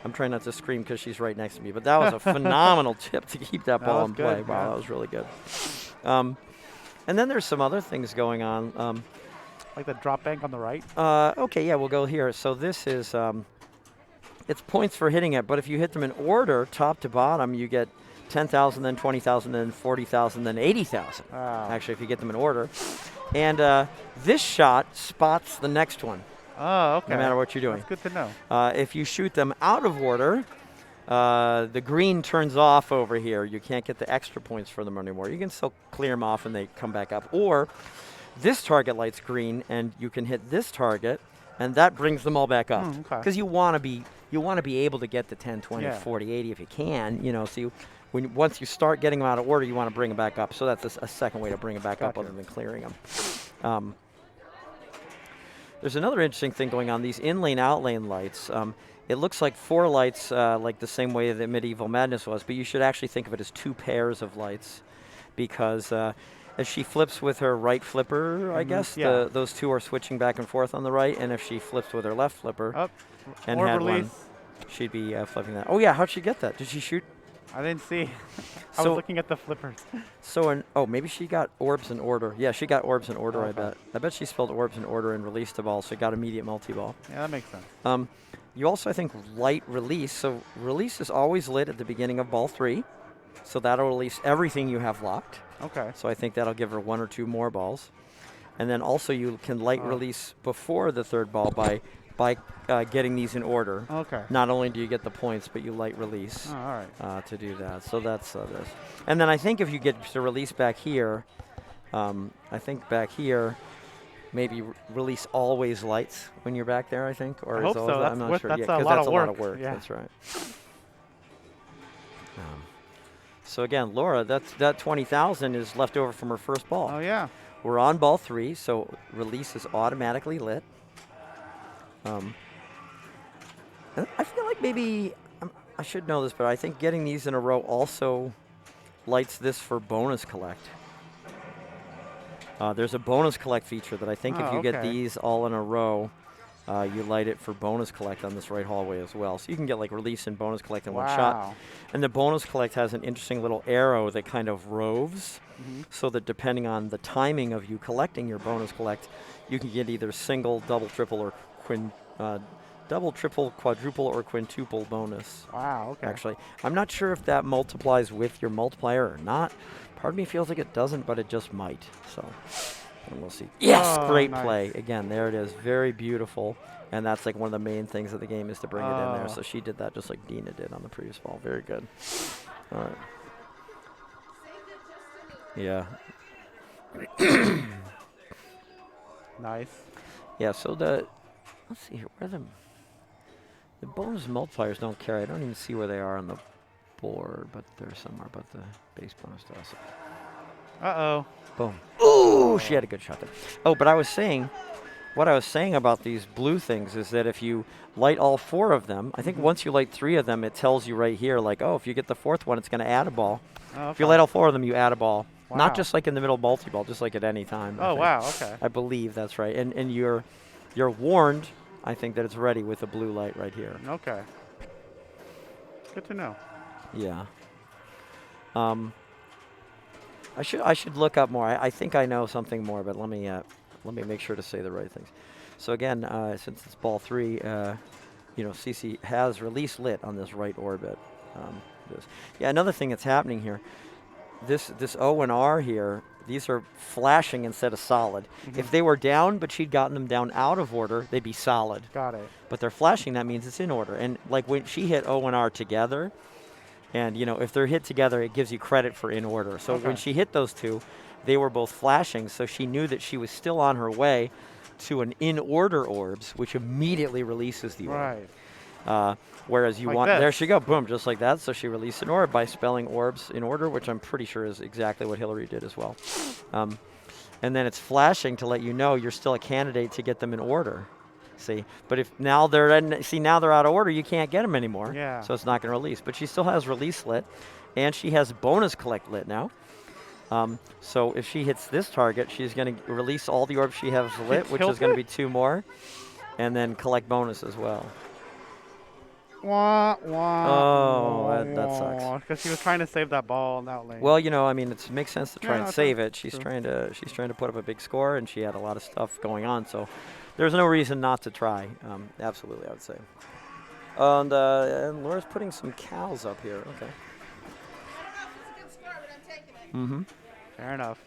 [SPEAKER 4] I'm trying not to scream because she's right next to me, but that was a phenomenal tip to keep that
[SPEAKER 5] That
[SPEAKER 4] ball
[SPEAKER 5] was
[SPEAKER 4] in play.
[SPEAKER 5] good,
[SPEAKER 4] Wow,
[SPEAKER 5] yeah.
[SPEAKER 4] that was really good. And then there's some other things going on.
[SPEAKER 5] Like the drop bank on the right.
[SPEAKER 4] Okay, yeah, we'll go here. So this is, it's points for hitting it, but if you hit them in order, top to bottom, you get 10,000, then 20,000, then 40,000, then 80,000.
[SPEAKER 5] Wow.
[SPEAKER 4] Actually, if you get them in order. And this shot spots the next one,
[SPEAKER 5] Oh, okay.
[SPEAKER 4] no matter what you're doing.
[SPEAKER 5] That's good to know.
[SPEAKER 4] If you shoot them out of order, the green turns off over here. You can't get the extra points for them anymore. You can still clear them off and they come back up. Or this target lights green, and you can hit this target, and that brings them all back up.
[SPEAKER 5] okay.
[SPEAKER 4] Because you want to be able to get to 10, 20,
[SPEAKER 5] Yeah.
[SPEAKER 4] 40, 80 if you can. So once you start getting them out of order, you want to bring them back up. So that's a second way to bring them back up
[SPEAKER 5] Gotcha.
[SPEAKER 4] other than clearing them. There's another interesting thing going on. These in-lane, out-lane lights. It looks like 4 lights, like the same way that Medieval Madness was, but you should actually think of it as 2 pairs of lights, because as she flips with her right flipper, I guess,
[SPEAKER 5] yeah.
[SPEAKER 4] those 2 are switching back and forth on the right, and if she flips with her left flipper
[SPEAKER 5] Up.
[SPEAKER 4] and
[SPEAKER 5] Orb
[SPEAKER 4] had
[SPEAKER 5] release.
[SPEAKER 4] one, she'd be flipping that. Oh yeah, how'd she get that? Did she shoot?
[SPEAKER 5] I didn't see. I
[SPEAKER 4] So-
[SPEAKER 5] was looking at the flippers.
[SPEAKER 4] Maybe she got orbs in order. Yeah, she got orbs in order, I
[SPEAKER 5] Okay.
[SPEAKER 4] bet. I bet she spelled orbs in order and released the ball, so she got immediate multi-ball.
[SPEAKER 5] Yeah, that makes sense.
[SPEAKER 4] You also, I think, light release. So release is always lit at the beginning of ball 3. So that'll release everything you have locked.
[SPEAKER 5] Okay.
[SPEAKER 4] So I think that'll give her 1 or 2 more balls. And then also you can light
[SPEAKER 5] Oh.
[SPEAKER 4] release before the 3rd ball by by getting these in order.
[SPEAKER 5] Okay.
[SPEAKER 4] Not only do you get the points, but you light release
[SPEAKER 5] Oh, all right.
[SPEAKER 4] to do that. So that's this. And then I think if you get to release back here, I think back here, maybe release always lights when you're back there, I think. Or
[SPEAKER 5] I
[SPEAKER 4] is
[SPEAKER 5] hope
[SPEAKER 4] always
[SPEAKER 5] so.
[SPEAKER 4] that? I'm
[SPEAKER 5] That's
[SPEAKER 4] not sure.
[SPEAKER 5] that's
[SPEAKER 4] Yeah,
[SPEAKER 5] a
[SPEAKER 4] 'cause
[SPEAKER 5] lot
[SPEAKER 4] that's
[SPEAKER 5] of
[SPEAKER 4] a lot of
[SPEAKER 5] work.
[SPEAKER 4] work.
[SPEAKER 5] Yeah.
[SPEAKER 4] That's right. So again, Laura, that 20,000 is left over from her first ball.
[SPEAKER 5] Oh yeah.
[SPEAKER 4] We're on ball 3, so release is automatically lit. And I feel like maybe, I should know this, but I think getting these in a row also lights this for bonus collect. There's a bonus collect feature that I think if you get
[SPEAKER 5] okay.
[SPEAKER 4] these all in a row, you light it for bonus collect on this right hallway as well. So you can get like release and bonus collect in one shot.
[SPEAKER 5] Wow.
[SPEAKER 4] And the bonus collect has an interesting little arrow that kind of roves,
[SPEAKER 5] Mm-hmm.
[SPEAKER 4] so that depending on the timing of you collecting your bonus collect, you can get either single, double, triple, or double, triple, quadruple, or quintuple bonus.
[SPEAKER 5] Wow. Okay.
[SPEAKER 4] Actually, I'm not sure if that multiplies with your multiplier or not. Part of me feels like it doesn't, but it just might. So, and we'll see. Yes,
[SPEAKER 5] Oh,
[SPEAKER 4] great
[SPEAKER 5] nice.
[SPEAKER 4] play. Again, there it is. Very beautiful. And that's like one of the main things of the game is to bring it in there.
[SPEAKER 5] Oh.
[SPEAKER 4] So she did that just like Dina did on the previous ball. Very good. All right. Yeah.
[SPEAKER 5] Nice.
[SPEAKER 4] Yeah, so let's see here. Where are the bonus multipliers don't carry. I don't even see where they are on the board, but they're somewhere. But the base bonus does.
[SPEAKER 5] Uh-oh.
[SPEAKER 4] Boom. Ooh, she had a good shot there. Oh, but what I was saying about these blue things is that if you light all 4 of them, I think once you light 3 of them, it tells you right here, like, oh, if you get the 4th one, it's going to add a ball.
[SPEAKER 5] Oh,
[SPEAKER 4] If you
[SPEAKER 5] okay.
[SPEAKER 4] light all 4 of them, you add a ball.
[SPEAKER 5] Wow.
[SPEAKER 4] Not just like in the middle multi-ball, just like at any time. I
[SPEAKER 5] Oh,
[SPEAKER 4] think.
[SPEAKER 5] wow. Okay.
[SPEAKER 4] I believe that's right. And you're warned, I think, that it's ready with a blue light right here.
[SPEAKER 5] Okay. Good to know.
[SPEAKER 4] Yeah. I should look up more. I think I know something more, but let me make sure to say the right things. So again, since it's ball 3, CC has release lit on this right orbit. Yeah, another thing that's happening here. This O and R here, these are flashing instead of solid.
[SPEAKER 5] Mm-hmm.
[SPEAKER 4] If they were down, but she'd gotten them down out of order, they'd be solid.
[SPEAKER 5] Got it.
[SPEAKER 4] But they're flashing, that means it's in order. And like when she hit O and R together, and if they're hit together, it gives you credit for in order. So
[SPEAKER 5] Okay.
[SPEAKER 4] when she hit those 2, they were both flashing, so she knew that she was still on her way to an in order orbs, which immediately releases the orb.
[SPEAKER 5] Right.
[SPEAKER 4] Whereas you
[SPEAKER 5] Like
[SPEAKER 4] want,
[SPEAKER 5] this.
[SPEAKER 4] there she go, boom, just like that. So she released an orb by spelling orbs in order, which I'm pretty sure is exactly what Hillary did as well. And then it's flashing to let you know you're still a candidate to get them in order. See, but if now they're out of order, you can't get them anymore.
[SPEAKER 5] Yeah.
[SPEAKER 4] So it's not going to release. But she still has release lit, and she has bonus collect lit now. So if she hits this target, she's going to release all the orbs she has lit, which is going to be 2 more, and then collect bonus as well.
[SPEAKER 5] Wah, wah,
[SPEAKER 4] Oh, that sucks.
[SPEAKER 5] Because she was trying to save that ball in that lane.
[SPEAKER 4] Well, it makes sense to try
[SPEAKER 5] Yeah,
[SPEAKER 4] and
[SPEAKER 5] no,
[SPEAKER 4] save
[SPEAKER 5] true,
[SPEAKER 4] it. She's
[SPEAKER 5] true.
[SPEAKER 4] trying to put up a big score, and she had a lot of stuff going on. So there's no reason not to try. Absolutely, I would say. And Laura's putting some cows up here. Okay.
[SPEAKER 2] I don't know if it's a good score, but I'm taking it.
[SPEAKER 4] Mm-hmm.
[SPEAKER 5] Fair enough.
[SPEAKER 2] Are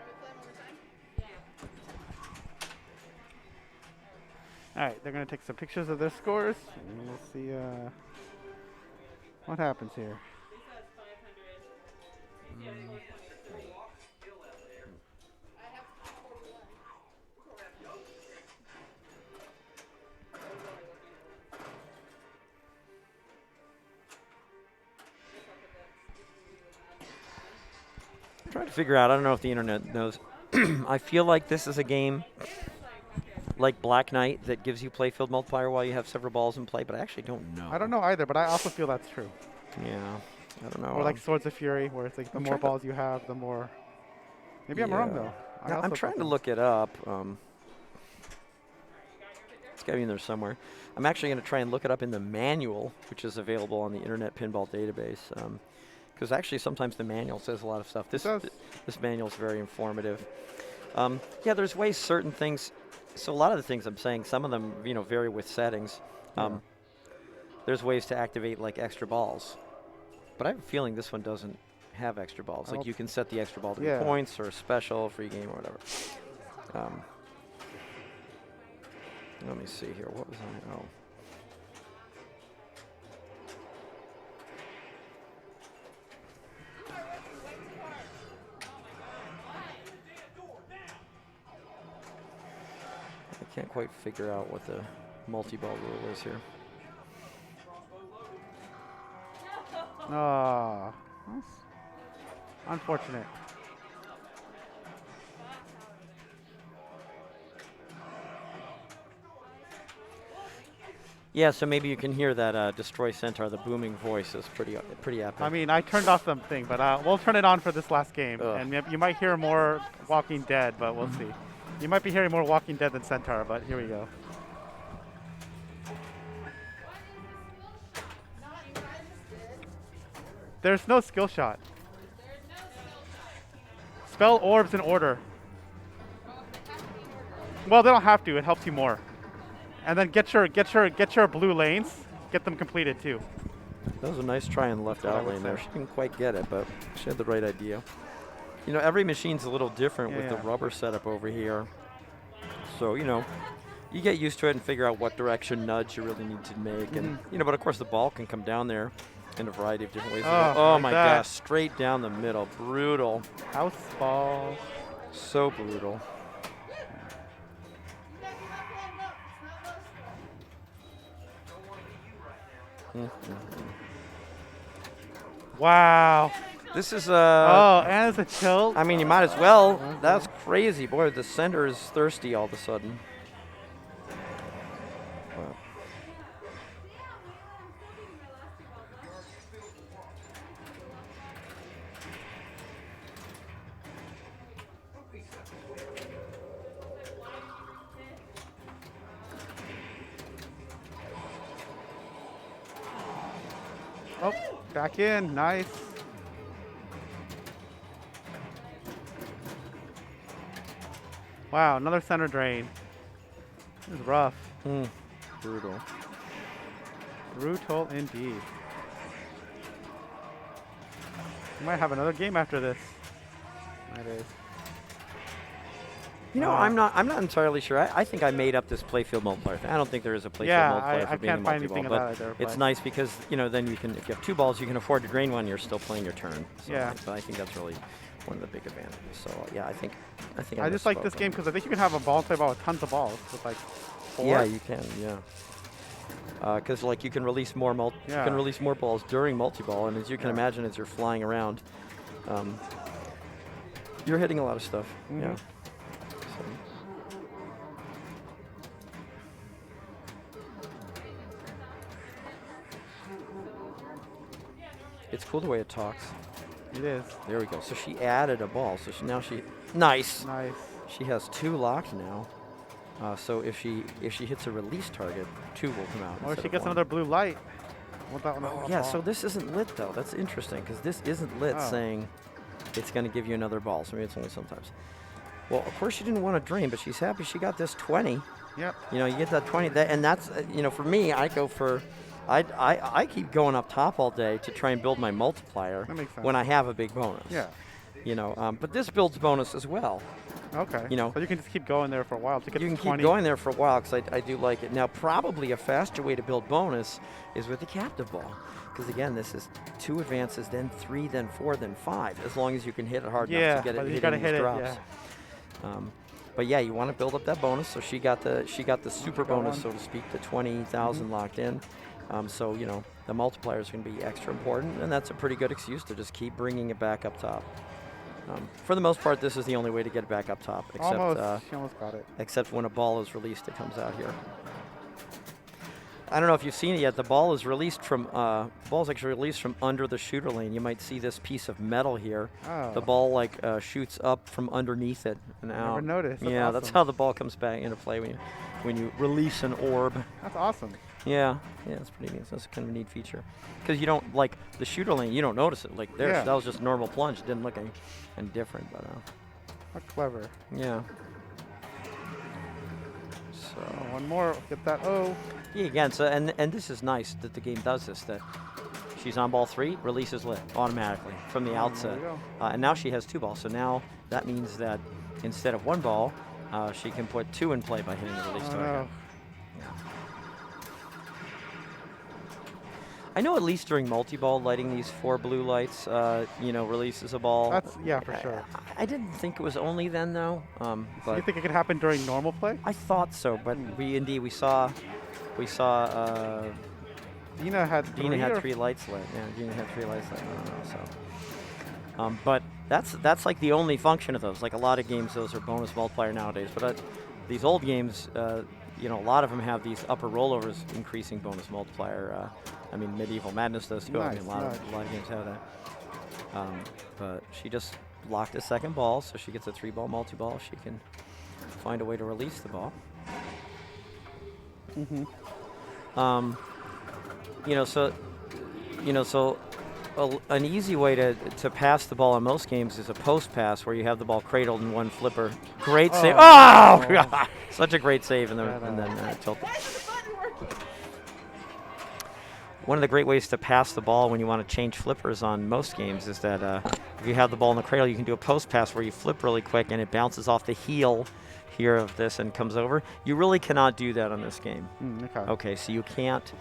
[SPEAKER 2] we playing one more time?
[SPEAKER 5] All right, they're going to take some pictures of their scores, and we'll see what happens here.
[SPEAKER 4] I'm trying to figure out. I don't know if the internet knows. I feel like this is a game like Black Knight that gives you playfield multiplier while you have several balls in play, but I actually don't know.
[SPEAKER 5] I don't know either, but I also feel that's true.
[SPEAKER 4] Yeah, I don't know.
[SPEAKER 5] Or like Swords of Fury, where it's like the
[SPEAKER 4] I'm
[SPEAKER 5] more
[SPEAKER 4] trying to-
[SPEAKER 5] balls you have, the more. Maybe I'm wrong
[SPEAKER 4] Yeah.
[SPEAKER 5] though. I
[SPEAKER 4] No, I'm
[SPEAKER 5] also
[SPEAKER 4] trying
[SPEAKER 5] thought
[SPEAKER 4] to
[SPEAKER 5] that.
[SPEAKER 4] look it up. It's got to be in there somewhere. I'm actually going to try and look it up in the manual, which is available on the Internet Pinball Database. Because actually, sometimes the manual says a lot of stuff. This
[SPEAKER 5] does.
[SPEAKER 4] this manual is very informative. Yeah, there's ways certain things. So a lot of the things I'm saying, some of them vary with settings.
[SPEAKER 5] Yeah.
[SPEAKER 4] There's ways to activate like extra balls, but I have a feeling this one doesn't have extra balls.
[SPEAKER 5] I
[SPEAKER 4] Like
[SPEAKER 5] don't
[SPEAKER 4] you can set the extra ball to be
[SPEAKER 5] Yeah.
[SPEAKER 4] points or a special, free game or whatever. Let me see here. What was I? Oh. I can't quite figure out what the multi-ball rule is here.
[SPEAKER 5] Oh, that's unfortunate.
[SPEAKER 4] Yeah, so maybe you can hear that Destroy Centaur, the booming voice is pretty epic.
[SPEAKER 5] I mean, I turned off the thing, but we'll turn it on for this last game.
[SPEAKER 4] Ugh.
[SPEAKER 5] And you might hear more Walking Dead, but we'll see. You might be hearing more Walking Dead than Centaur, but here we go. There's no skill shot. Spell orbs in order. Well, they don't have to. It helps you more. And then get your blue lanes. Get them completed too.
[SPEAKER 4] That was a nice try in the left
[SPEAKER 5] That's what I
[SPEAKER 4] out
[SPEAKER 5] would
[SPEAKER 4] lane there.
[SPEAKER 5] say.
[SPEAKER 4] She didn't quite get it, but she had the right idea. You know, every machine's a little different with the rubber setup over here. So, you know, you get used to it and figure out what direction nudge you really need to make. And, you know, but of course the ball can come down there in a variety of different ways.
[SPEAKER 5] Oh,
[SPEAKER 4] Oh
[SPEAKER 5] like
[SPEAKER 4] my
[SPEAKER 5] that.
[SPEAKER 4] gosh, straight down the middle. Brutal.
[SPEAKER 5] House ball.
[SPEAKER 4] So brutal.
[SPEAKER 5] Wow.
[SPEAKER 4] This is
[SPEAKER 5] Oh, and it's a tilt.
[SPEAKER 4] I mean, you might as well. That's crazy. Boy, the sender is thirsty all of a sudden. Wow.
[SPEAKER 5] Oh, back in. Nice. Wow, another center drain. This is rough.
[SPEAKER 4] Brutal.
[SPEAKER 5] Brutal indeed. We might have another game after this. That is.
[SPEAKER 4] You know, I'm not entirely sure. I think I made up this playfield multiplier thing. I don't think there is a playfield
[SPEAKER 5] Yeah,
[SPEAKER 4] multiplier
[SPEAKER 5] I
[SPEAKER 4] for being a
[SPEAKER 5] can't find
[SPEAKER 4] multi-ball,
[SPEAKER 5] anything
[SPEAKER 4] but
[SPEAKER 5] about it either,
[SPEAKER 4] it's
[SPEAKER 5] but-
[SPEAKER 4] nice because, you know, then you can, if you have two balls, you can afford to drain one, you're still playing your turn. So
[SPEAKER 5] Yeah.
[SPEAKER 4] But I think that's really one of the big advantages. So, yeah, I think
[SPEAKER 5] I just like this
[SPEAKER 4] misspoke
[SPEAKER 5] game
[SPEAKER 4] on
[SPEAKER 5] because I think you can have a ball play ball with tons of balls with like four.
[SPEAKER 4] Yeah, you can, yeah. Because like you can release more you
[SPEAKER 5] Yeah.
[SPEAKER 4] can release more balls during multi-ball, and as you can imagine, as you're flying around, you're hitting a lot of stuff. Yeah. So. It's cool the way it talks.
[SPEAKER 5] It is.
[SPEAKER 4] There we go. So she added a ball. So now she nice.
[SPEAKER 5] Nice.
[SPEAKER 4] She has two locked now. So if she hits a release target, two will come out.
[SPEAKER 5] Or
[SPEAKER 4] instead
[SPEAKER 5] she
[SPEAKER 4] of
[SPEAKER 5] gets
[SPEAKER 4] one.
[SPEAKER 5] another blue light. Want that one
[SPEAKER 4] Oh,
[SPEAKER 5] on
[SPEAKER 4] yeah,
[SPEAKER 5] ball.
[SPEAKER 4] so this isn't lit, though. That's interesting, because this isn't lit
[SPEAKER 5] Oh.
[SPEAKER 4] saying it's going to give you another ball. So maybe it's only sometimes. Well, of course, she didn't want to drain, but she's happy she got this 20.
[SPEAKER 5] Yep.
[SPEAKER 4] You know, you get that 20, and that's, you know, for me, I go for, I keep going up top all day to try and build my multiplier
[SPEAKER 5] That makes sense.
[SPEAKER 4] when I have a big bonus.
[SPEAKER 5] Yeah.
[SPEAKER 4] You know, but this builds bonus as well.
[SPEAKER 5] Okay.
[SPEAKER 4] You know,
[SPEAKER 5] so you can just keep going there for a while to get
[SPEAKER 4] You
[SPEAKER 5] to
[SPEAKER 4] can
[SPEAKER 5] 20.
[SPEAKER 4] keep going there for a while because I do like it. Now, probably a faster way to build bonus is with the captive ball. Because again, this is 2 advances, then 3, then 4, then 5. As long as you can hit it hard
[SPEAKER 5] Yeah,
[SPEAKER 4] enough to get
[SPEAKER 5] but
[SPEAKER 4] it
[SPEAKER 5] you
[SPEAKER 4] hitting
[SPEAKER 5] gotta
[SPEAKER 4] these
[SPEAKER 5] hit it,
[SPEAKER 4] drops.
[SPEAKER 5] yeah.
[SPEAKER 4] But yeah, you want to build up that bonus. So she got the super
[SPEAKER 5] got
[SPEAKER 4] bonus,
[SPEAKER 5] one.
[SPEAKER 4] so to speak, the 20,000 locked in. So you know the multiplier is going to be extra important, and that's a pretty good excuse to just keep bringing it back up top. For the most part, this is the only way to get it back up top, except
[SPEAKER 5] Almost. She almost got it.
[SPEAKER 4] except when a ball is released, it comes out here. I don't know if you've seen it yet. The ball is released from ball's actually released from under the shooter lane. You might see this piece of metal here.
[SPEAKER 5] Oh.
[SPEAKER 4] The ball like shoots up from underneath it and out.
[SPEAKER 5] Never noticed. That's
[SPEAKER 4] yeah, that's
[SPEAKER 5] awesome.
[SPEAKER 4] how the ball comes back into play when you release an orb.
[SPEAKER 5] That's awesome.
[SPEAKER 4] Yeah, that's pretty neat. That's kind of a neat feature. Because you don't, like, the shooter lane, you don't notice it. Like,
[SPEAKER 5] Yeah.
[SPEAKER 4] that was just normal plunge. It didn't look any different, but
[SPEAKER 5] How clever.
[SPEAKER 4] yeah. So,
[SPEAKER 5] Oh, one more. Get that. Oh.
[SPEAKER 4] yeah, again, so, and this is nice that the game does this, that she's on ball 3, releases lit automatically from the outset.
[SPEAKER 5] we go.
[SPEAKER 4] And now she has 2 balls, so now that means that instead of 1 ball, she can put 2 in play by hitting the release
[SPEAKER 5] Oh,
[SPEAKER 4] target.
[SPEAKER 5] no.
[SPEAKER 4] I know at least during multi-ball, lighting these 4 blue lights, releases a ball.
[SPEAKER 5] That's for sure.
[SPEAKER 4] I didn't think it was only then though.
[SPEAKER 5] So
[SPEAKER 4] But
[SPEAKER 5] you think it could happen during normal play?
[SPEAKER 4] I thought so, but we saw.
[SPEAKER 5] Dina had
[SPEAKER 4] Dina had
[SPEAKER 5] or
[SPEAKER 4] 3 lights lit. Yeah, Dina had 3 lights lit. I don't know, so. But that's like the only function of those. Like a lot of games, those are bonus multiplier nowadays. But these old games, a lot of them have these upper rollovers increasing bonus multiplier. Medieval Madness does too.
[SPEAKER 5] Nice,
[SPEAKER 4] A lot of games have that. But she just locked a second ball, so she gets a 3-ball multi-ball. She can find a way to release the ball. An easy way to pass the ball in most games is a post pass where you have the ball cradled in one flipper. Great save. Oh, God. Such a great save, and then tilt it. One of the great ways to pass the ball when you want to change flippers on most games is that if you have the ball in the cradle, you can do a post pass where you flip really quick and it bounces off the heel here of this and comes over. You really cannot do that on this game. Okay, so you can't,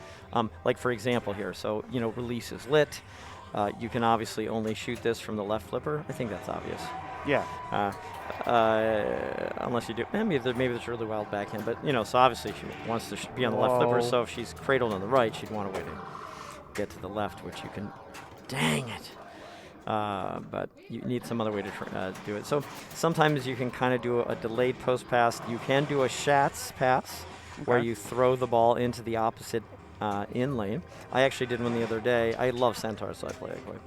[SPEAKER 4] like for example here, so, release is lit. You can obviously only shoot this from the left flipper. I think that's obvious.
[SPEAKER 5] Yeah.
[SPEAKER 4] Unless you do, maybe there's really wild backhand, but, so obviously she wants to be on the left flipper, so if she's cradled on the right, she'd want a way to get to the left, which you can, dang it. But you need some other way to do it. So sometimes you can kind of do a delayed post pass. You can do a Schatz pass where you throw the ball into the opposite in lane. I actually did one the other day. I love Centaur, so I play it quick.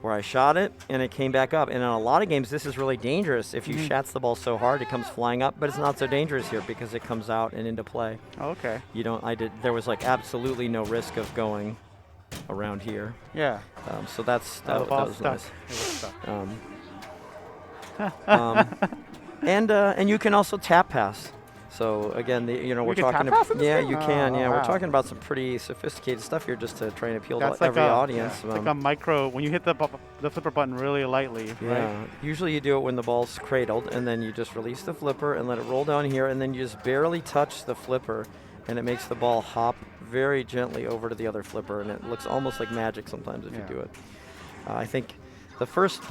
[SPEAKER 4] Where I shot it and it came back up. And in a lot of games, this is really dangerous. If you Schatz the ball so hard, it comes flying up. But it's not so dangerous here because it comes out and into play.
[SPEAKER 5] Okay.
[SPEAKER 4] There was like absolutely no risk of going around here.
[SPEAKER 5] Yeah.
[SPEAKER 4] So that was
[SPEAKER 5] stuck.
[SPEAKER 4] nice.
[SPEAKER 5] It was stuck.
[SPEAKER 4] And you can also tap pass. So again, we're talking
[SPEAKER 5] tap pass in this
[SPEAKER 4] yeah,
[SPEAKER 5] game?
[SPEAKER 4] you can. Yeah,
[SPEAKER 5] Wow.
[SPEAKER 4] We're talking about some pretty sophisticated stuff here, just to try and appeal
[SPEAKER 5] That's
[SPEAKER 4] to every audience.
[SPEAKER 5] Yeah, it's like a micro. When you hit the flipper button really lightly,
[SPEAKER 4] yeah.
[SPEAKER 5] right?
[SPEAKER 4] Usually you do it when the ball's cradled, and then you just release the flipper and let it roll down here, and then you just barely touch the flipper, and it makes the ball hop very gently over to the other flipper, and it looks almost like magic sometimes if you do it. I think the first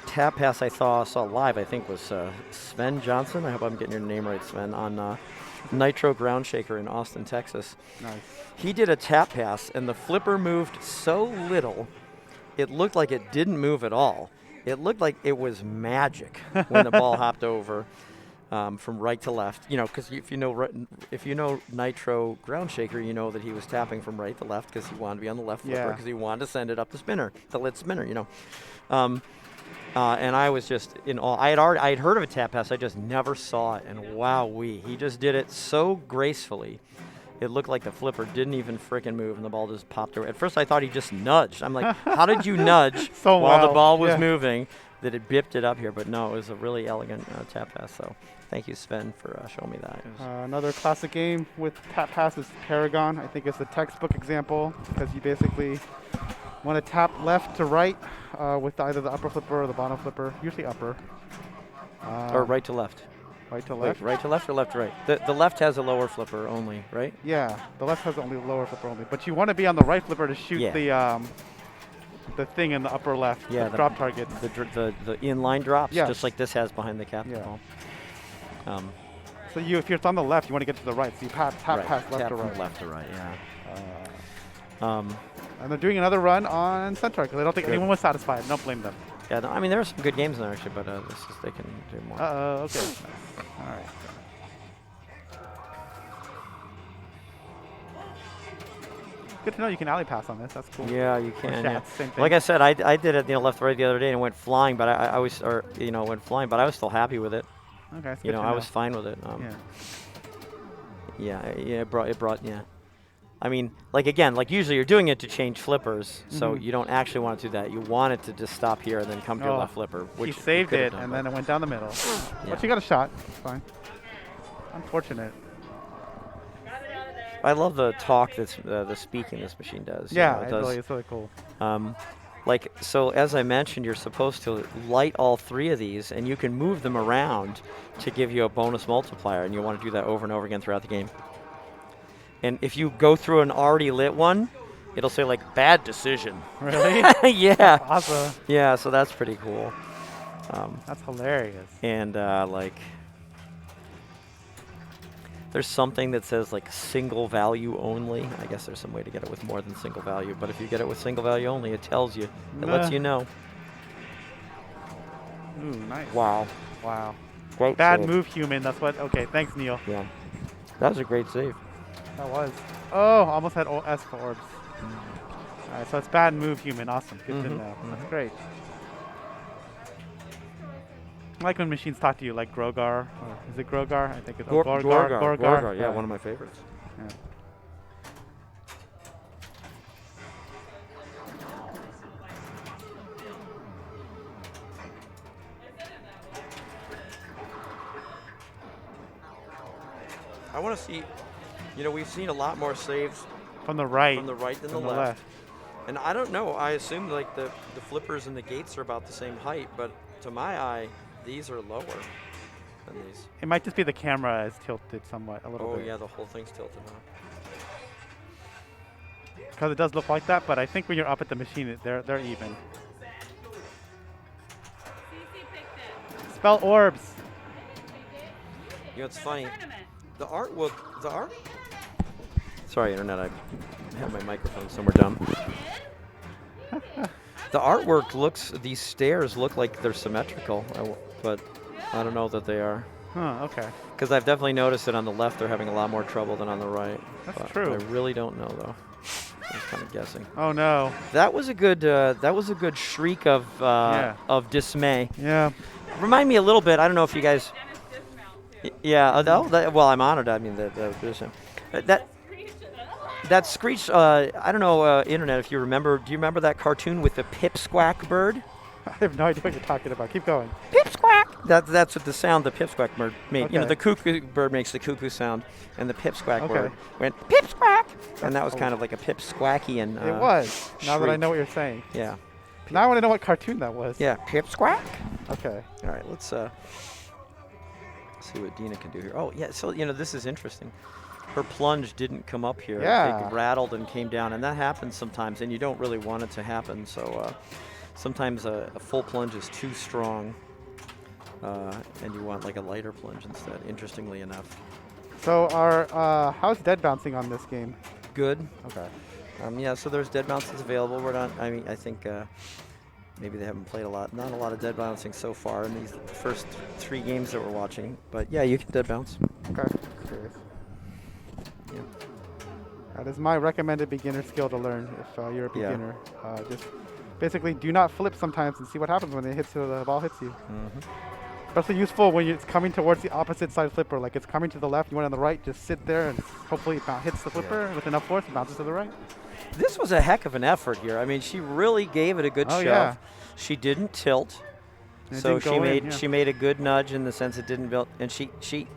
[SPEAKER 4] tap pass I saw live, I think, was Sven Johnson. I hope I'm getting your name right, Sven, on Nitro Ground Shaker in Austin, Texas.
[SPEAKER 5] Nice.
[SPEAKER 4] He did a tap pass, and the flipper moved so little, it looked like it didn't move at all. It looked like it was magic when the ball hopped over. From right to left, because if you know Nitro Ground Shaker, you know that he was tapping from right to left because he wanted to be on the left flipper because he wanted to send it up the spinner, the lit spinner, and I was just in awe. I had heard of a tap pass, I just never saw it, and wowee, he just did it so gracefully. It looked like the flipper didn't even frickin' move, and the ball just popped over. At first, I thought he just nudged. I'm like, how did you nudge while the ball was moving? That it bipped it up here, but no, it was a really elegant tap pass. So thank you, Sven, for showing me that.
[SPEAKER 5] Another classic game with tap pass is Paragon. I think it's the textbook example because you basically want to tap left to right with either the upper flipper or the bottom flipper, usually upper.
[SPEAKER 4] Or right to left.
[SPEAKER 5] Right to left?
[SPEAKER 4] Wait, right to left or left to right? The left has a lower flipper only, right?
[SPEAKER 5] Yeah, the left has only lower flipper only. But you want to be on the right flipper to shoot the thing in the upper left, the drop targets.
[SPEAKER 4] The inline drops,
[SPEAKER 5] yes.
[SPEAKER 4] just like this has behind the captain ball.
[SPEAKER 5] So if you're on the left, you want to get to the right. So you tap pass left to right.
[SPEAKER 4] From left to right,
[SPEAKER 5] And they're doing another run on Centaur because I don't think anyone was satisfied. Don't blame them.
[SPEAKER 4] Yeah, no, there are some good games in there actually, but they can do more.
[SPEAKER 5] Okay. All right. Good to know you can alley pass on this. That's cool.
[SPEAKER 4] Yeah, you can. Yeah.
[SPEAKER 5] Same thing.
[SPEAKER 4] Like I said, I did it left right the other day and it went flying, but I was went flying, but I was still happy with it.
[SPEAKER 5] Okay.
[SPEAKER 4] I was fine with it. It brought. I mean, usually you're doing it to change flippers, so you don't actually want to do that. You want it to just stop here and then come to your left flipper.
[SPEAKER 5] Which he saved it, and then it went down the middle. But you got a shot. It's fine. Unfortunate.
[SPEAKER 4] I love the talk that's the speaking this machine does.
[SPEAKER 5] Yeah, it's really cool.
[SPEAKER 4] So as I mentioned, you're supposed to light all 3 of these, and you can move them around to give you a bonus multiplier, and you want to do that over and over again throughout the game. And if you go through an already lit one, it'll say like bad decision.
[SPEAKER 5] Really?
[SPEAKER 4] Yeah.
[SPEAKER 5] Awesome.
[SPEAKER 4] Yeah, so that's pretty cool.
[SPEAKER 5] That's hilarious.
[SPEAKER 4] And like, there's something that says like single value only. I guess there's some way to get it with more than single value, but if you get it with single value only, it tells you. It lets you know.
[SPEAKER 5] Ooh, nice.
[SPEAKER 4] Wow.
[SPEAKER 5] Wow.
[SPEAKER 4] Great
[SPEAKER 5] Bad
[SPEAKER 4] save.
[SPEAKER 5] move, human. That's what. Okay, thanks, Neil.
[SPEAKER 4] Yeah. That was a great save.
[SPEAKER 5] That was. Oh, almost had S for orbs. All right, so it's bad move, human. Awesome. Good to know. That's great. I like when machines talk to you, like Grogar. Or is it Grogar? I think it's
[SPEAKER 4] Gorgar.
[SPEAKER 5] Gorgar.
[SPEAKER 4] Yeah, one of my favorites.
[SPEAKER 5] Yeah.
[SPEAKER 4] I want to see, we've seen a lot more saves
[SPEAKER 5] From the right.
[SPEAKER 4] from the right than the
[SPEAKER 5] From
[SPEAKER 4] left. And I don't know, I assume like the flippers and the gates are about the same height, but to my eye, these are lower than these.
[SPEAKER 5] It might just be the camera is tilted somewhat, a little
[SPEAKER 4] Oh
[SPEAKER 5] bit.
[SPEAKER 4] yeah, the whole thing's tilted now.
[SPEAKER 5] Because it does look like that, but I think when you're up at the machine, they're even.
[SPEAKER 1] CC picked it.
[SPEAKER 5] Spell orbs.
[SPEAKER 4] It's funny.
[SPEAKER 1] Tournament.
[SPEAKER 4] The art. Sorry, internet. I have my microphone somewhere down. The artwork these stairs look like they're symmetrical, but I don't know that they are.
[SPEAKER 5] Huh, okay.
[SPEAKER 4] Because I've definitely noticed that on the left they're having a lot more trouble than on the right.
[SPEAKER 5] That's
[SPEAKER 4] but
[SPEAKER 5] true.
[SPEAKER 4] I really don't know though. I was kind of guessing.
[SPEAKER 5] Oh no.
[SPEAKER 4] That was a good shriek of dismay.
[SPEAKER 5] Yeah.
[SPEAKER 4] Remind me a little bit. I don't know if you guys.
[SPEAKER 1] Dennis dismount too.
[SPEAKER 4] Yeah. Well, I'm honored. I mean, that screech. I don't know, internet. If you remember, do you remember that cartoon with the pipsqueak bird?
[SPEAKER 5] I have no idea what you're talking about. Keep going.
[SPEAKER 4] Pipsqueak. That's what the sound the pipsqueak bird made.
[SPEAKER 5] Okay.
[SPEAKER 4] The cuckoo bird makes the cuckoo sound, and the pipsqueak
[SPEAKER 5] Okay.
[SPEAKER 4] bird went pipsqueak, and that was kind of like a pipsqueakian.
[SPEAKER 5] It was. Now that I
[SPEAKER 4] shriek.
[SPEAKER 5] know what you're saying.
[SPEAKER 4] Yeah.
[SPEAKER 5] Now I want to know what cartoon that was.
[SPEAKER 4] Yeah. Pipsqueak.
[SPEAKER 5] Okay.
[SPEAKER 4] All right. Let's see what Dina can do here. Oh yeah. So this is interesting. Her plunge didn't come up here.
[SPEAKER 5] Yeah.
[SPEAKER 4] It rattled and came down, and that happens sometimes, and you don't really want it to happen. So sometimes a full plunge is too strong, and you want like a lighter plunge instead. Interestingly enough.
[SPEAKER 5] So how's dead bouncing on this game?
[SPEAKER 4] Good.
[SPEAKER 5] Okay.
[SPEAKER 4] Yeah. So there's dead bounces available. We're not. I mean, I think maybe they haven't played not a lot of dead bouncing so far in these first 3 games that we're watching. But yeah, you can dead bounce.
[SPEAKER 5] Okay. Curious.
[SPEAKER 4] Yeah.
[SPEAKER 5] That is my recommended beginner skill to learn if you're a
[SPEAKER 4] Yeah.
[SPEAKER 5] beginner. Just basically do not flip sometimes and see what happens when the ball hits you. Especially useful when it's coming towards the opposite side flipper. Like it's coming to the left, you want on the right, just sit there and hopefully it hits the flipper with enough force, it bounces to the right.
[SPEAKER 4] This was a heck of an effort here. I mean, she really gave it a good
[SPEAKER 5] Oh,
[SPEAKER 4] shove.
[SPEAKER 5] yeah.
[SPEAKER 4] She didn't tilt.
[SPEAKER 5] And it
[SPEAKER 4] So
[SPEAKER 5] didn't go in, yeah.
[SPEAKER 4] she made a good nudge in the sense it didn't build, and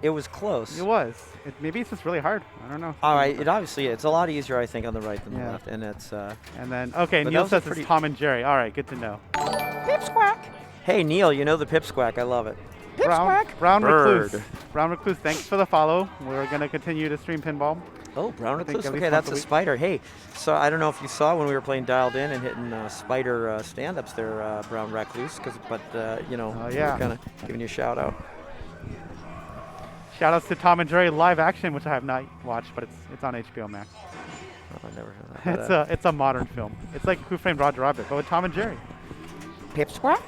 [SPEAKER 4] it was close.
[SPEAKER 5] It was. Maybe it's just really hard. I don't know.
[SPEAKER 4] All right, it's a lot easier I think on the right than the
[SPEAKER 5] Yeah.
[SPEAKER 4] left, and it's
[SPEAKER 5] And then okay,
[SPEAKER 4] But
[SPEAKER 5] Neil
[SPEAKER 4] that was a
[SPEAKER 5] says
[SPEAKER 4] pretty-
[SPEAKER 5] it's Tom and Jerry. All right, good to know.
[SPEAKER 4] pipsqueak. Hey Neil, you know the pipsqueak? I love it.
[SPEAKER 5] Brown
[SPEAKER 4] Bird.
[SPEAKER 5] Recluse. Brown Recluse, thanks for the follow. We're gonna continue to stream pinball.
[SPEAKER 4] Oh, brown
[SPEAKER 5] think
[SPEAKER 4] recluse.
[SPEAKER 5] at least
[SPEAKER 4] Okay,
[SPEAKER 5] once
[SPEAKER 4] that's
[SPEAKER 5] a
[SPEAKER 4] a
[SPEAKER 5] week.
[SPEAKER 4] spider. Hey, so I don't know if you saw when we were playing dialed in and hitting spider stand-ups there, brown recluse. But
[SPEAKER 5] yeah.
[SPEAKER 4] we're kind of giving you a shout out.
[SPEAKER 5] Shout outs to Tom and Jerry live action, which I have not watched, but it's on HBO Max.
[SPEAKER 4] Oh, I never heard that.
[SPEAKER 5] It's a modern film. It's like Who Framed Roger Rabbit, but with Tom and Jerry.
[SPEAKER 4] Pipsqueak.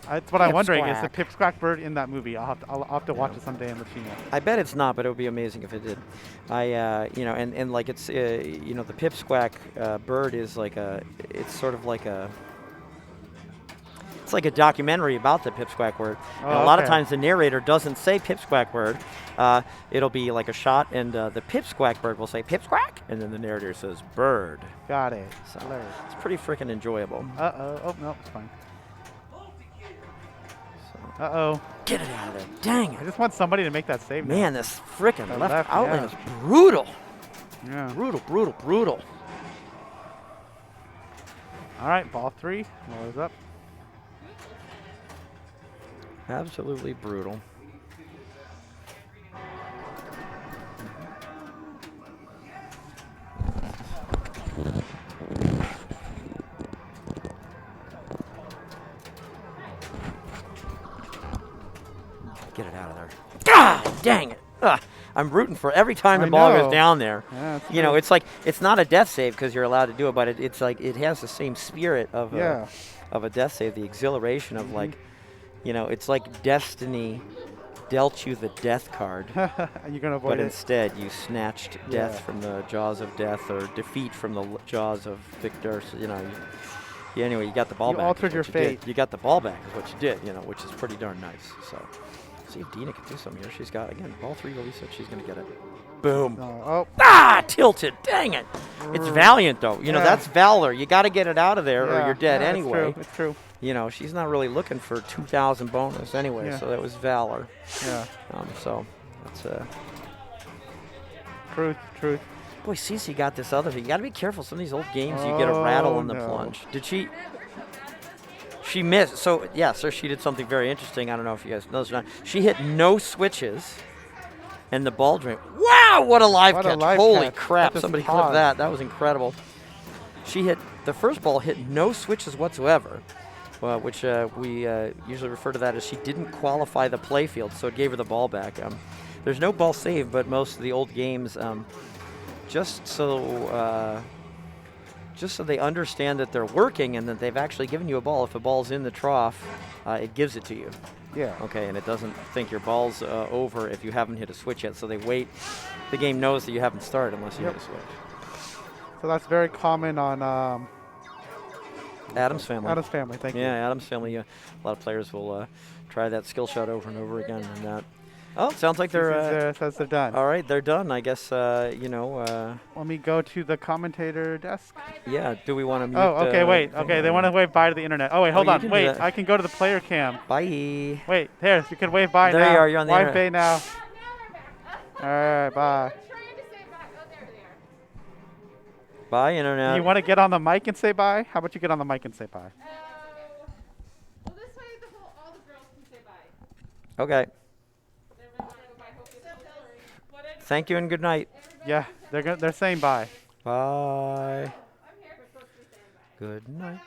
[SPEAKER 5] That's what I'm wondering. Is the
[SPEAKER 4] Pipsqueak.
[SPEAKER 5] pipsqueak bird in that movie? I'll have to watch it someday and let you know.
[SPEAKER 4] I bet it's not, but it would be amazing if it did. And like it's, the pipsqueak bird is like it's sort of like it's like a documentary about the pipsqueak bird. And a lot of
[SPEAKER 5] okay.
[SPEAKER 4] times the narrator doesn't say pipsqueak bird. It'll be like a shot, and the pipsqueak bird will say pipsqueak, and then the narrator says bird.
[SPEAKER 5] Got it.
[SPEAKER 4] So
[SPEAKER 5] Hilarious.
[SPEAKER 4] it's pretty freaking enjoyable.
[SPEAKER 5] Oh no, it's fine. Uh-oh.
[SPEAKER 4] Get it out of there. Dang
[SPEAKER 5] I
[SPEAKER 4] it.
[SPEAKER 5] just want somebody to make that save now.
[SPEAKER 4] Man, this freaking
[SPEAKER 5] The
[SPEAKER 4] left
[SPEAKER 5] left,
[SPEAKER 4] outline
[SPEAKER 5] yeah.
[SPEAKER 4] is brutal.
[SPEAKER 5] Yeah.
[SPEAKER 4] Brutal.
[SPEAKER 5] All right, ball 3. Rolls up.
[SPEAKER 4] Absolutely brutal. Get it out of there. God dang it. I'm rooting for every time the ball goes down there.
[SPEAKER 5] Yeah,
[SPEAKER 4] You know, it's like, it's not a death save because you're allowed to do it, but it's like, it has the same spirit of a death save, the exhilaration of like, you know, it's like destiny dealt you the death card,
[SPEAKER 5] You're gonna avoid
[SPEAKER 4] but
[SPEAKER 5] it.
[SPEAKER 4] instead you snatched death from the jaws of death, or defeat from the jaws of victor. So, you know, anyway, you got the ball
[SPEAKER 5] You
[SPEAKER 4] back.
[SPEAKER 5] altered
[SPEAKER 4] is
[SPEAKER 5] your
[SPEAKER 4] what you did.
[SPEAKER 5] fate.
[SPEAKER 4] You got the ball back is what you did, you know, which is pretty darn nice. So, see if Dina can do something here. She's got, again, ball 3 release it. She's going to get it. Boom.
[SPEAKER 5] Oh,
[SPEAKER 4] Tilted. Dang it. It's valiant, though. You know, that's valor. You got to get it out of there or you're dead anyway.
[SPEAKER 5] It's true.
[SPEAKER 4] You know, she's not really looking for 2,000 bonus anyway, so that was valor.
[SPEAKER 5] Yeah.
[SPEAKER 4] So that's
[SPEAKER 5] Truth.
[SPEAKER 4] boy, Cece got this other thing. You got to be careful. Some of these old games, you get a rattle in the plunge. Did she? She missed. So yeah, so she did something very interesting. I don't know if you guys know this or not. She hit no switches, and the ball drained. Wow, what a live catch! Holy crap! Somebody clip that. That was incredible. She hit the first ball, hit no switches whatsoever. Which we usually refer to that as she didn't qualify the play field, so it gave her the ball back. There's no ball save, but most of the old games, just so they understand that they're working and that they've actually given you a ball. If a ball's in the trough, it gives it to you.
[SPEAKER 5] Yeah.
[SPEAKER 4] Okay, and it doesn't think your ball's over if you haven't hit a switch yet, so they wait. The game knows that you haven't started unless you hit a switch.
[SPEAKER 5] So that's very common on
[SPEAKER 4] Adam's family.
[SPEAKER 5] Adam's family, thank you.
[SPEAKER 4] Yeah, Adam's family. A lot of players will try that skill shot over and over again. And it sounds like they're
[SPEAKER 5] says they're done.
[SPEAKER 4] all right. They're done. I guess you know.
[SPEAKER 5] Let me go to the commentator desk.
[SPEAKER 4] Yeah. Do we want to mute?
[SPEAKER 5] Oh, okay. Wait. Okay, they want to wave bye to the internet. Oh, wait. Hold
[SPEAKER 4] you
[SPEAKER 5] on.
[SPEAKER 4] can do
[SPEAKER 5] Wait.
[SPEAKER 4] that.
[SPEAKER 5] I can go to the player cam.
[SPEAKER 4] Bye.
[SPEAKER 5] Wait. Here, you can wave bye now.
[SPEAKER 4] There you are. You're on the
[SPEAKER 5] Wave
[SPEAKER 4] internet.
[SPEAKER 5] bye now.
[SPEAKER 2] Now they're back.
[SPEAKER 5] All right. Bye.
[SPEAKER 2] I'm trying to say bye. Oh, there they are.
[SPEAKER 4] Bye, internet.
[SPEAKER 5] You want to get on the mic and say bye? How about you get on the mic and say bye?
[SPEAKER 2] Well, this way all the girls can say bye.
[SPEAKER 4] Okay.
[SPEAKER 2] Everybody want to go bye. Hope it's Hillary.
[SPEAKER 4] Thank you and good night.
[SPEAKER 5] Yeah, they're saying bye.
[SPEAKER 4] Bye.
[SPEAKER 2] I'm here. We're supposed to be saying bye.
[SPEAKER 4] Good night.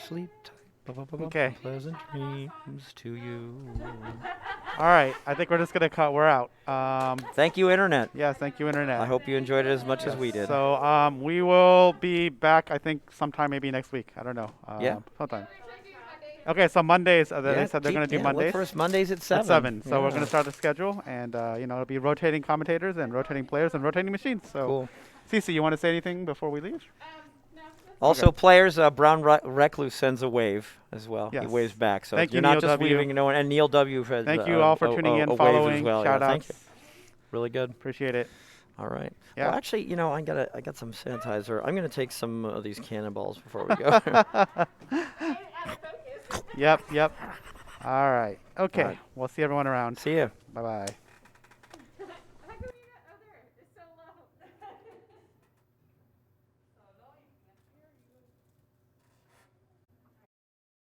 [SPEAKER 4] Sleep tight.
[SPEAKER 5] Okay.
[SPEAKER 4] Pleasant dreams to you.
[SPEAKER 5] All right. I think we're just gonna cut. We're out.
[SPEAKER 4] Thank you, internet.
[SPEAKER 5] Yes. Thank you, internet.
[SPEAKER 4] I hope you enjoyed it as much as we did.
[SPEAKER 5] So we will be back. I think sometime maybe next week. I don't know.
[SPEAKER 4] Yeah.
[SPEAKER 5] Sometime. Okay. So Mondays. They said they're gonna do Mondays.
[SPEAKER 4] Look for us Mondays at 7.
[SPEAKER 5] At 7. So we're
[SPEAKER 4] Yeah.
[SPEAKER 5] gonna start the schedule, and it'll be rotating commentators and rotating players and rotating machines. So,
[SPEAKER 4] Cool.
[SPEAKER 5] Cece, you want to say anything before we leave?
[SPEAKER 2] No.
[SPEAKER 4] Also, players, Brown Recluse sends a wave as well.
[SPEAKER 5] Yes.
[SPEAKER 4] He waves back. So
[SPEAKER 5] Thank
[SPEAKER 4] you're
[SPEAKER 5] you,
[SPEAKER 4] not
[SPEAKER 5] Neil
[SPEAKER 4] just
[SPEAKER 5] W.
[SPEAKER 4] waving, no one. And Neil W. has
[SPEAKER 5] Thank you all for tuning in,
[SPEAKER 4] a wave
[SPEAKER 5] following,
[SPEAKER 4] as well.
[SPEAKER 5] shout
[SPEAKER 4] Yeah,
[SPEAKER 5] outs.
[SPEAKER 4] thank you. Really good.
[SPEAKER 5] Appreciate it.
[SPEAKER 4] All right.
[SPEAKER 5] Yeah.
[SPEAKER 4] Well, actually, you know, I got some sanitizer. I'm gonna take some of these cannonballs before we go.
[SPEAKER 5] Yep. All right. Okay.
[SPEAKER 4] All right.
[SPEAKER 5] We'll see everyone around.
[SPEAKER 4] See you.
[SPEAKER 5] Bye-bye.